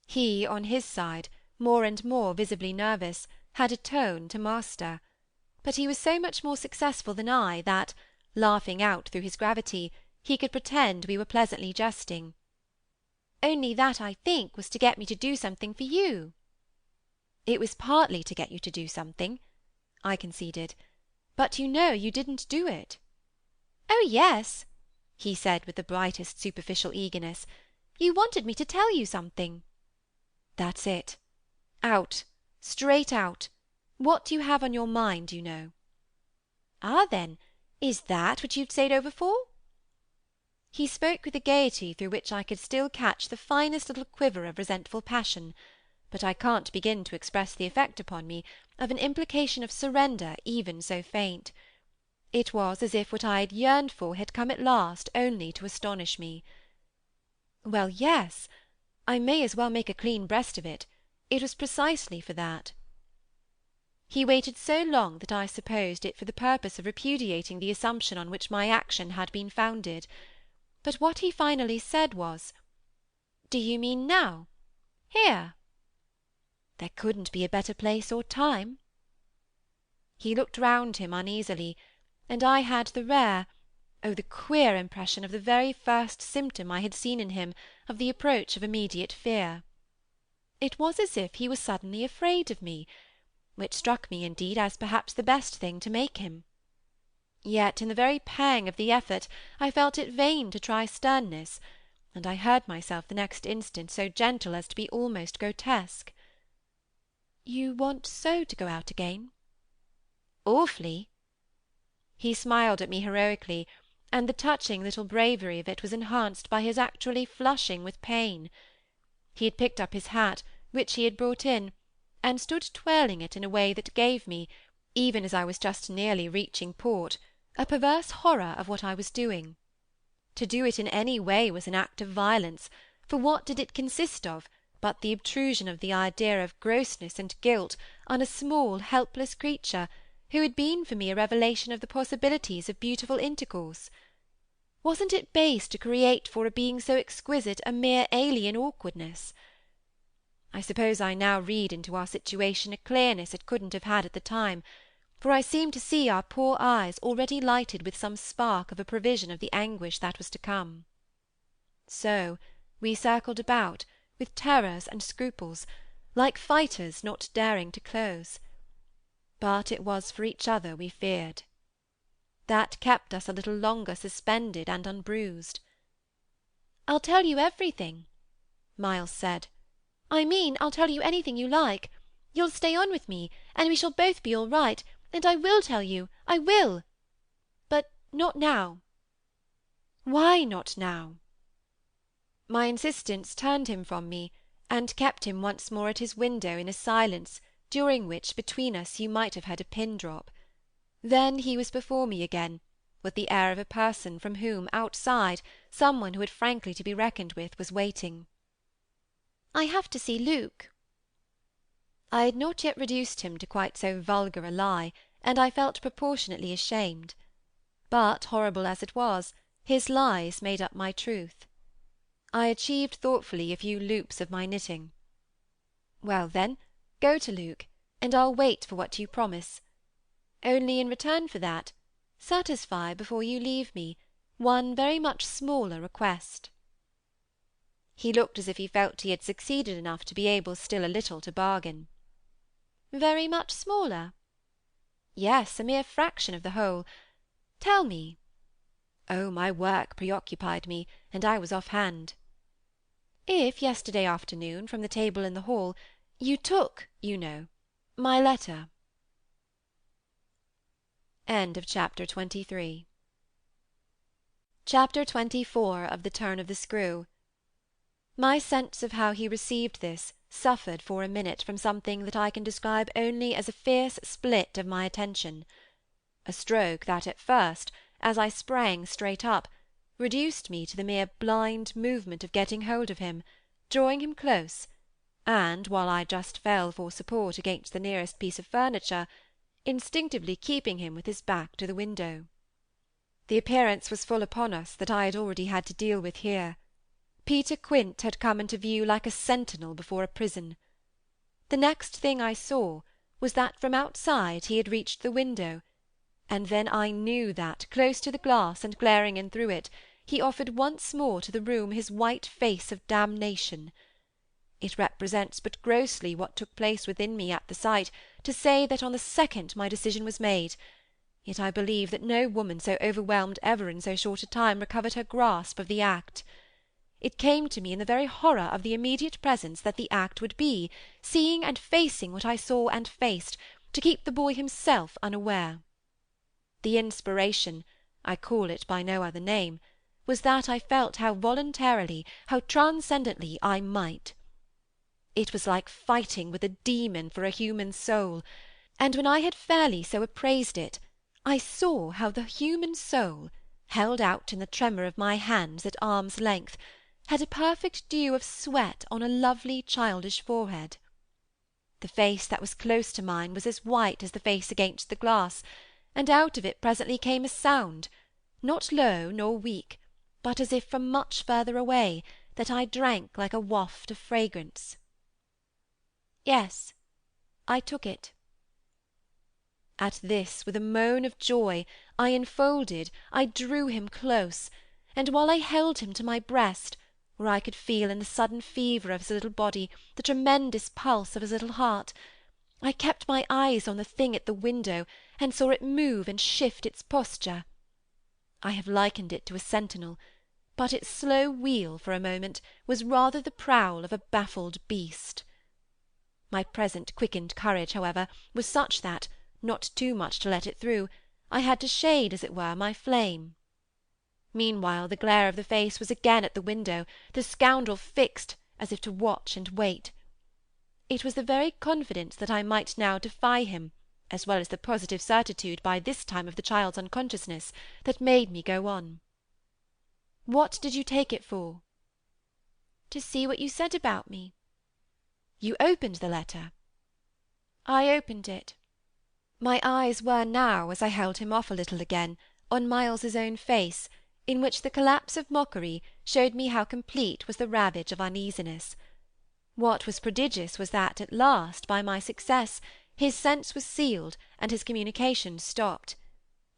He, on his side, more and more visibly nervous, had a tone to master. But he was so much more successful than I that, laughing out through his gravity, he could pretend we were pleasantly jesting. "Only that, I think, was to get me to do something for you." "It was partly to get you to do something," I conceded. "But you know you didn't do it." "Oh yes," he said with the brightest superficial eagerness. "You wanted me to tell you something." "That's it. Out, straight out. What you have on your mind, you know." "Ah, then, is that what you've stayed over for?" He spoke with a gaiety through which I could still catch the finest little quiver of resentful passion, but I can't begin to express the effect upon me of an implication of surrender even so faint. It was as if what I had yearned for had come at last only to astonish me. "Well, yes. I may as well make a clean breast of it. It was precisely for that." He waited so long that I supposed it for the purpose of repudiating the assumption on which my action had been founded. But what he finally said was, "Do you mean now? Here?" "There couldn't be a better place or time." He looked round him uneasily, and I had the rare, the queer impression of the very first symptom I had seen in him of the approach of immediate fear. It was as if he were suddenly afraid of me, which struck me indeed as perhaps the best thing to make him. Yet in the very pang of the effort I felt it vain to try sternness, and I heard myself the next instant so gentle as to be almost grotesque. "You want so to go out again?" "Awfully." He smiled at me heroically, and the touching little bravery of it was enhanced by his actually flushing with pain. He had picked up his hat, which he had brought in, and stood twirling it in a way that gave me, even as I was just nearly reaching port, a perverse horror of what I was doing. To do it in any way was an act of violence, for what did it consist of but the obtrusion of the idea of grossness and guilt on a small helpless creature, who had been for me a revelation of the possibilities of beautiful intercourse? Wasn't it base to create for a being so exquisite a mere alien awkwardness? I suppose I now read into our situation a clearness it couldn't have had at the time, for I seem to see our poor eyes already lighted with some spark of a prevision of the anguish that was to come. So we circled about, with terrors and scruples, like fighters not daring to close. But it was for each other we feared. That kept us a little longer suspended and unbruised. "I'll tell you everything," Miles said. "I mean, I'll tell you anything you like. You'll stay on with me, and we shall both be all right, and I will tell you, I will. But not now." "Why not now?" My insistence turned him from me, and kept him once more at his window in a silence during which between us you might have heard a pin drop. Then he was before me again, with the air of a person from whom, outside, some one who had frankly to be reckoned with was waiting. "I have to see Luke." I had not yet reduced him to quite so vulgar a lie, and I felt proportionately ashamed. But, horrible as it was, his lies made up my truth. I achieved thoughtfully a few loops of my knitting. "Well, then, go to Luke, and I'll wait for what you promise. Only in return for that, satisfy, before you leave me, one very much smaller request." He looked as if he felt he had succeeded enough to be able still a little to bargain. "Very much smaller?" "Yes, a mere fraction of the whole. Tell me—" Oh, my work preoccupied me, and I was off-hand. "If yesterday afternoon, from the table in the hall, you took, you know, my letter." Chapter 24 of The Turn of the Screw. My sense of how he received this suffered for a minute from something that I can describe only as a fierce split of my attention; a stroke that at first, as I sprang straight up, reduced me to the mere blind movement of getting hold of him, drawing him close, and, while I just fell for support against the nearest piece of furniture, instinctively keeping him with his back to the window. The appearance was full upon us that I had already had to deal with here. Peter Quint had come into view like a sentinel before a prison. The next thing I saw was that from outside he had reached the window, and then I knew that, close to the glass and glaring in through it, he offered once more to the room his white face of damnation. It represents but grossly what took place within me at the sight, to say that on the second my decision was made, yet I believe that no woman so overwhelmed ever in so short a time recovered her grasp of the act. It came to me in the very horror of the immediate presence that the act would be, seeing and facing what I saw and faced, to keep the boy himself unaware. The inspiration, I call it by no other name, was that I felt how voluntarily, how transcendently I might. It was like fighting with a demon for a human soul, and when I had fairly so appraised it, I saw how the human soul, held out in the tremor of my hands at arm's length, had a perfect dew of sweat on a lovely childish forehead. The face that was close to mine was as white as the face against the glass, and out of it presently came a sound, not low nor weak, but as if from much further away, that I drank like a waft of fragrance. Yes, I took it. At this, with a moan of joy, I enfolded, I drew him close, and while I held him to my breast, where I could feel in the sudden fever of his little body the tremendous pulse of his little heart, I kept my eyes on the thing at the window, and saw it move and shift its posture. I have likened it to a sentinel, but its slow wheel, for a moment, was rather the prowl of a baffled beast. My present quickened courage, however, was such that, not too much to let it through, I had to shade, as it were, my flame. Meanwhile the glare of the face was again at the window, the scoundrel fixed, as if to watch and wait. It was the very confidence that I might now defy him, as well as the positive certitude by this time of the child's unconsciousness, that made me go on. "What did you take it for?" "To see what you said about me." "You opened the letter?" "I opened it." My eyes were now, as I held him off a little again, on Miles's own face, in which the collapse of mockery showed me how complete was the ravage of uneasiness. What was prodigious was that at last, by my success, his sense was sealed and his communication stopped.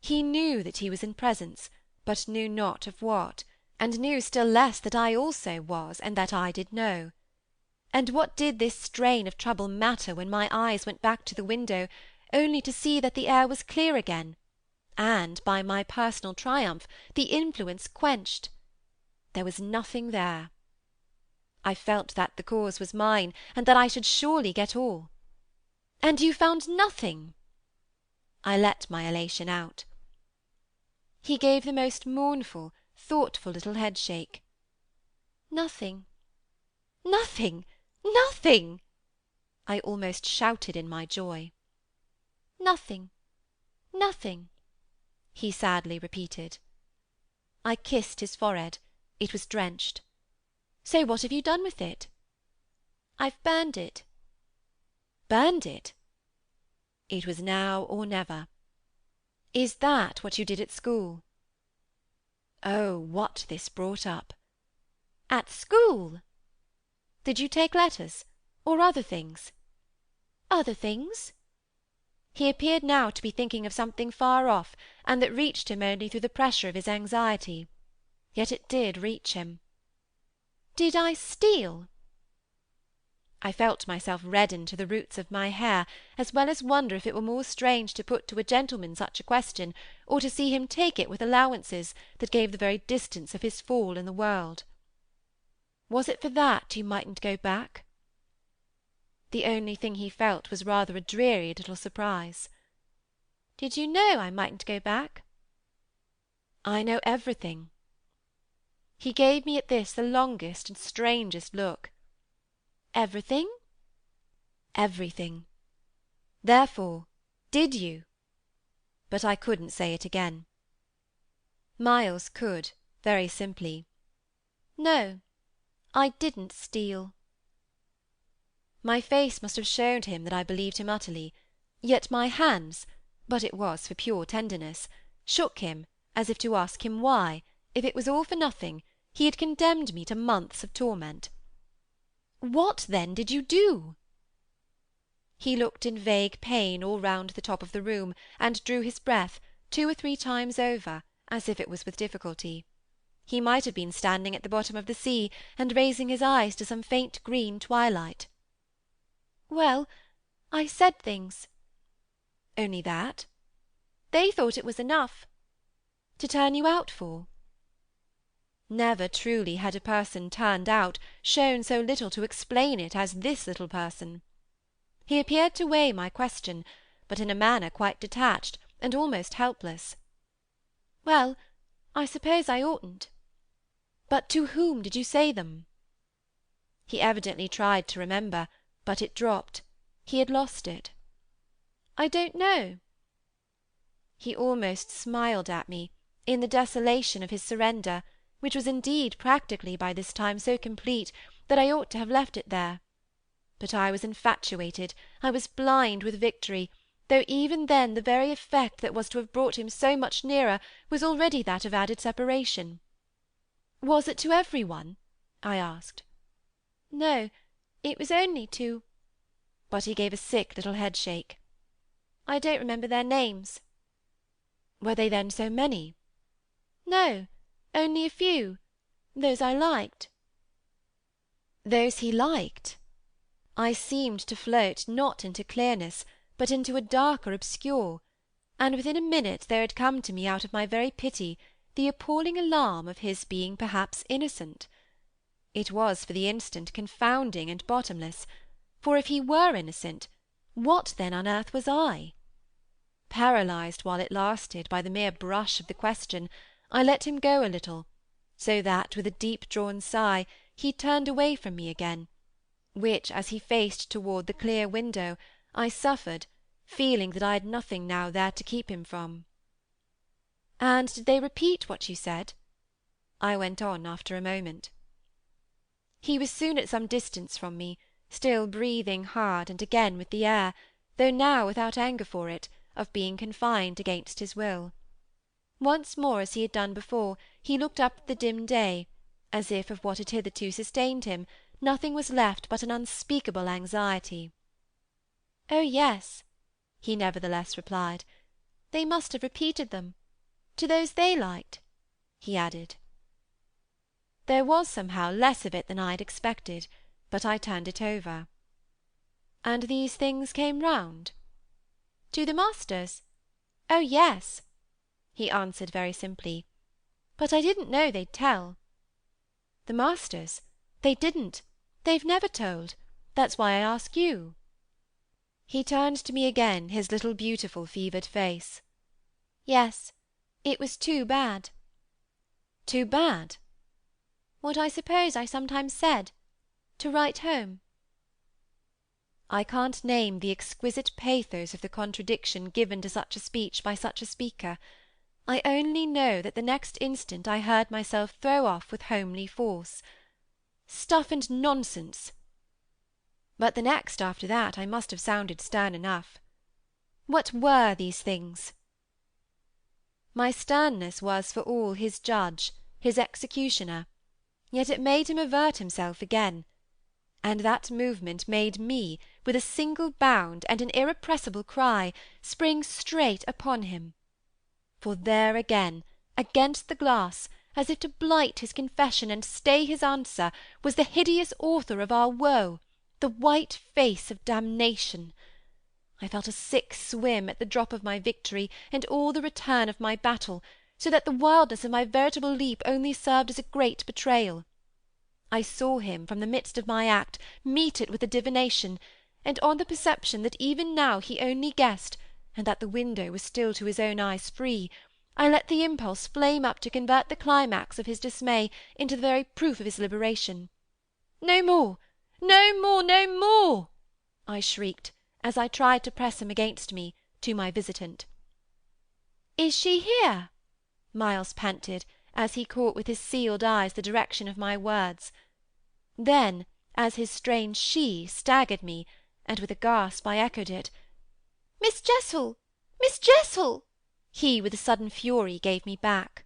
He knew that he was in presence, but knew not of what, and knew still less that I also was, and that I did know. And what did this strain of trouble matter when my eyes went back to the window, only to see that the air was clear again, and, by my personal triumph, the influence quenched? there was nothing there. I felt that the cause was mine, and that I should surely get all. "And you found nothing?" I let my elation out. He gave the most mournful, thoughtful little head-shake. "Nothing, nothing, nothing!" I almost shouted in my joy. "Nothing, nothing," he sadly repeated. I kissed his forehead. It was drenched. "So what have you done with it?" "I've burned it." "Burned it?" It was now or never. "Is that what you did at school?" Oh, what this brought up! "At school?" "Did you take letters, or other things?" "Other things." He appeared now to be thinking of something far off, and that reached him only through the pressure of his anxiety. Yet it did reach him. "Did I steal?" I felt myself redden to the roots of my hair, as well as wonder if it were more strange to put to a gentleman such a question, or to see him take it with allowances that gave the very distance of his fall in the world. Was it for that you mightn't go back? The only thing he felt was rather a dreary little surprise. "Did you know I mightn't go back?" "I know everything." He gave me at this the longest and strangest look. "Everything?" "Everything. Therefore, did you—" But I couldn't say it again. Miles could, very simply. "No, I didn't steal." My face must have shown him that I believed him utterly, yet my hands—but it was for pure tenderness— shook him, as if to ask him why, if it was all for nothing, he had condemned me to months of torment. "What, then, did you do?" He looked in vague pain all round the top of the room, and drew his breath, 2 or 3 times over, as if it was with difficulty. He might have been standing at the bottom of the sea, and raising his eyes to some faint green twilight. "Well, I said things." "Only that?" "They thought it was enough." "To turn you out for?" Never truly had a person turned out shown so little to explain it as this little person. He appeared to weigh my question, but in a manner quite detached, and almost helpless. "Well, I suppose I oughtn't." "But to whom did you say them?" He evidently tried to remember, but it dropped. He had lost it. "I don't know." He almost smiled at me, in the desolation of his surrender, which was indeed practically by this time so complete that I ought to have left it there. But I was infatuated, I was blind with victory, though even then the very effect that was to have brought him so much nearer was already that of added separation. "Was it to every one?" I asked. "No, it was only to—" But he gave a sick little head-shake. "I don't remember their names." "Were they then so many?" "No, only a few. Those I liked." Those he liked? I seemed to float not into clearness, but into a darker obscure, and within a minute there had come to me out of my very pity the appalling alarm of his being perhaps innocent. It was for the instant confounding and bottomless, for if he were innocent, what then on earth was I? Paralysed while it lasted by the mere brush of the question, I let him go a little, so that, with a deep-drawn sigh, he turned away from me again, which, as he faced toward the clear window, I suffered, feeling that I had nothing now there to keep him from. "And did they repeat what you said?" I went on after a moment. He was soon at some distance from me, still breathing hard, and again with the air, though now without anger for it, of being confined against his will. Once more, as he had done before, he looked up at the dim day, as if of what had hitherto sustained him nothing was left but an unspeakable anxiety. "Oh yes," he nevertheless replied. "They must have repeated them. To those they liked," he added. There was somehow less of it than I had expected, but I turned it over. "And these things came round?" "To the masters? Oh yes," he answered very simply. "But I didn't know they'd tell." The masters? They didn't. They've never told. That's why I ask you." He turned to me again, his little beautiful fevered face. "Yes, it was too bad." "Too bad?" "What I suppose I sometimes said. To write home." I can't name the exquisite pathos of the contradiction given to such a speech by such a speaker. I only know that the next instant I heard myself throw off with homely force, "Stuff and nonsense!" But the next after that I must have sounded stern enough. What were these things? My sternness was for all his judge, his executioner, yet it made him avert himself again, and that movement made me, with a single bound and an irrepressible cry, spring straight upon him. For there again, against the glass, as if to blight his confession and stay his answer, was the hideous author of our woe, the white face of damnation. I felt a sick swim at the drop of my victory and all the return of my battle, so that the wildness of my veritable leap only served as a great betrayal. I saw him, from the midst of my act, meet it with a divination, and on the perception that even now he only guessed, and that the window was still to his own eyes free, I let the impulse flame up to convert the climax of his dismay into the very proof of his liberation. "No more! No more! No more!" I shrieked, as I tried to press him against me, to my visitant. "Is she here?" Miles panted, as he caught with his sealed eyes the direction of my words. Then, as his strange "she" staggered me, and with a gasp I echoed it, "Miss Jessel! Miss Jessel!" he, with a sudden fury, gave me back.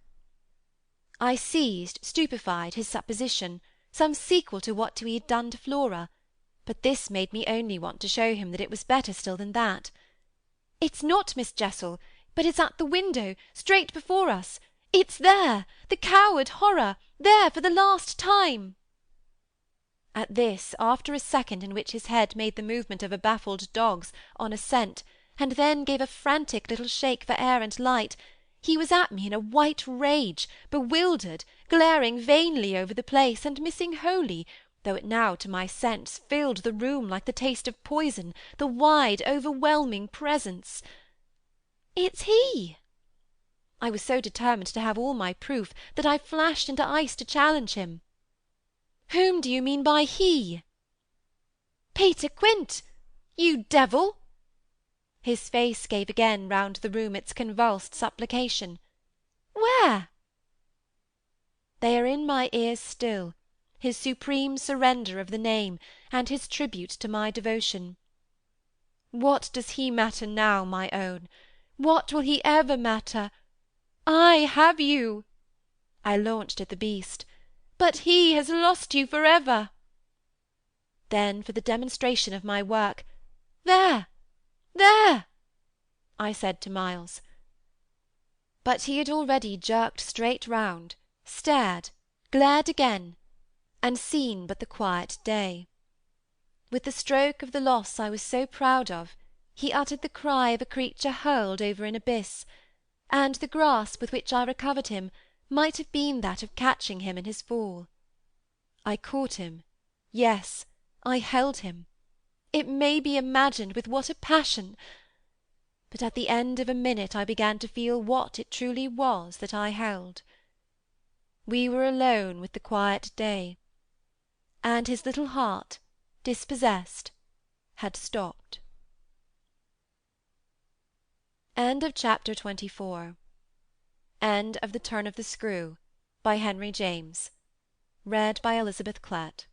I seized, stupefied, his supposition, some sequel to what he had done to Flora, but this made me only want to show him that it was better still than that. "It's not Miss Jessel, but it's at the window, straight before us. It's there, the coward horror, there for the last time." At this, after a second in which his head made the movement of a baffled dog's on a scent, and then gave a frantic little shake for air and light, he was at me in a white rage, bewildered, glaring vainly over the place, and missing wholly, though it now to my sense filled the room like the taste of poison, the wide overwhelming presence. "It's he!" I was so determined to have all my proof that I flashed into ice to challenge him. "Whom do you mean by he?" "Peter Quint! You devil!" His face gave again round the room its convulsed supplication. "Where?" They are in my ears still, his supreme surrender of the name, and his tribute to my devotion. What does he matter now, my own? What will he ever matter? I have you! I launched at the beast. But he has lost you for ever. Then, for the demonstration of my work, "There! There!" I said to Miles. But he had already jerked straight round, stared, glared again, and seen but the quiet day. With the stroke of the loss I was so proud of, he uttered the cry of a creature hurled over an abyss, and the grasp with which I recovered him might have been that of catching him in his fall. I caught him, yes, I held him. It may be imagined with what a passion! But at the end of a minute I began to feel what it truly was that I held. We were alone with the quiet day, and his little heart, dispossessed, had stopped. End of Chapter 24. End of The Turn of the Screw, by Henry James. Read by Elizabeth Clett.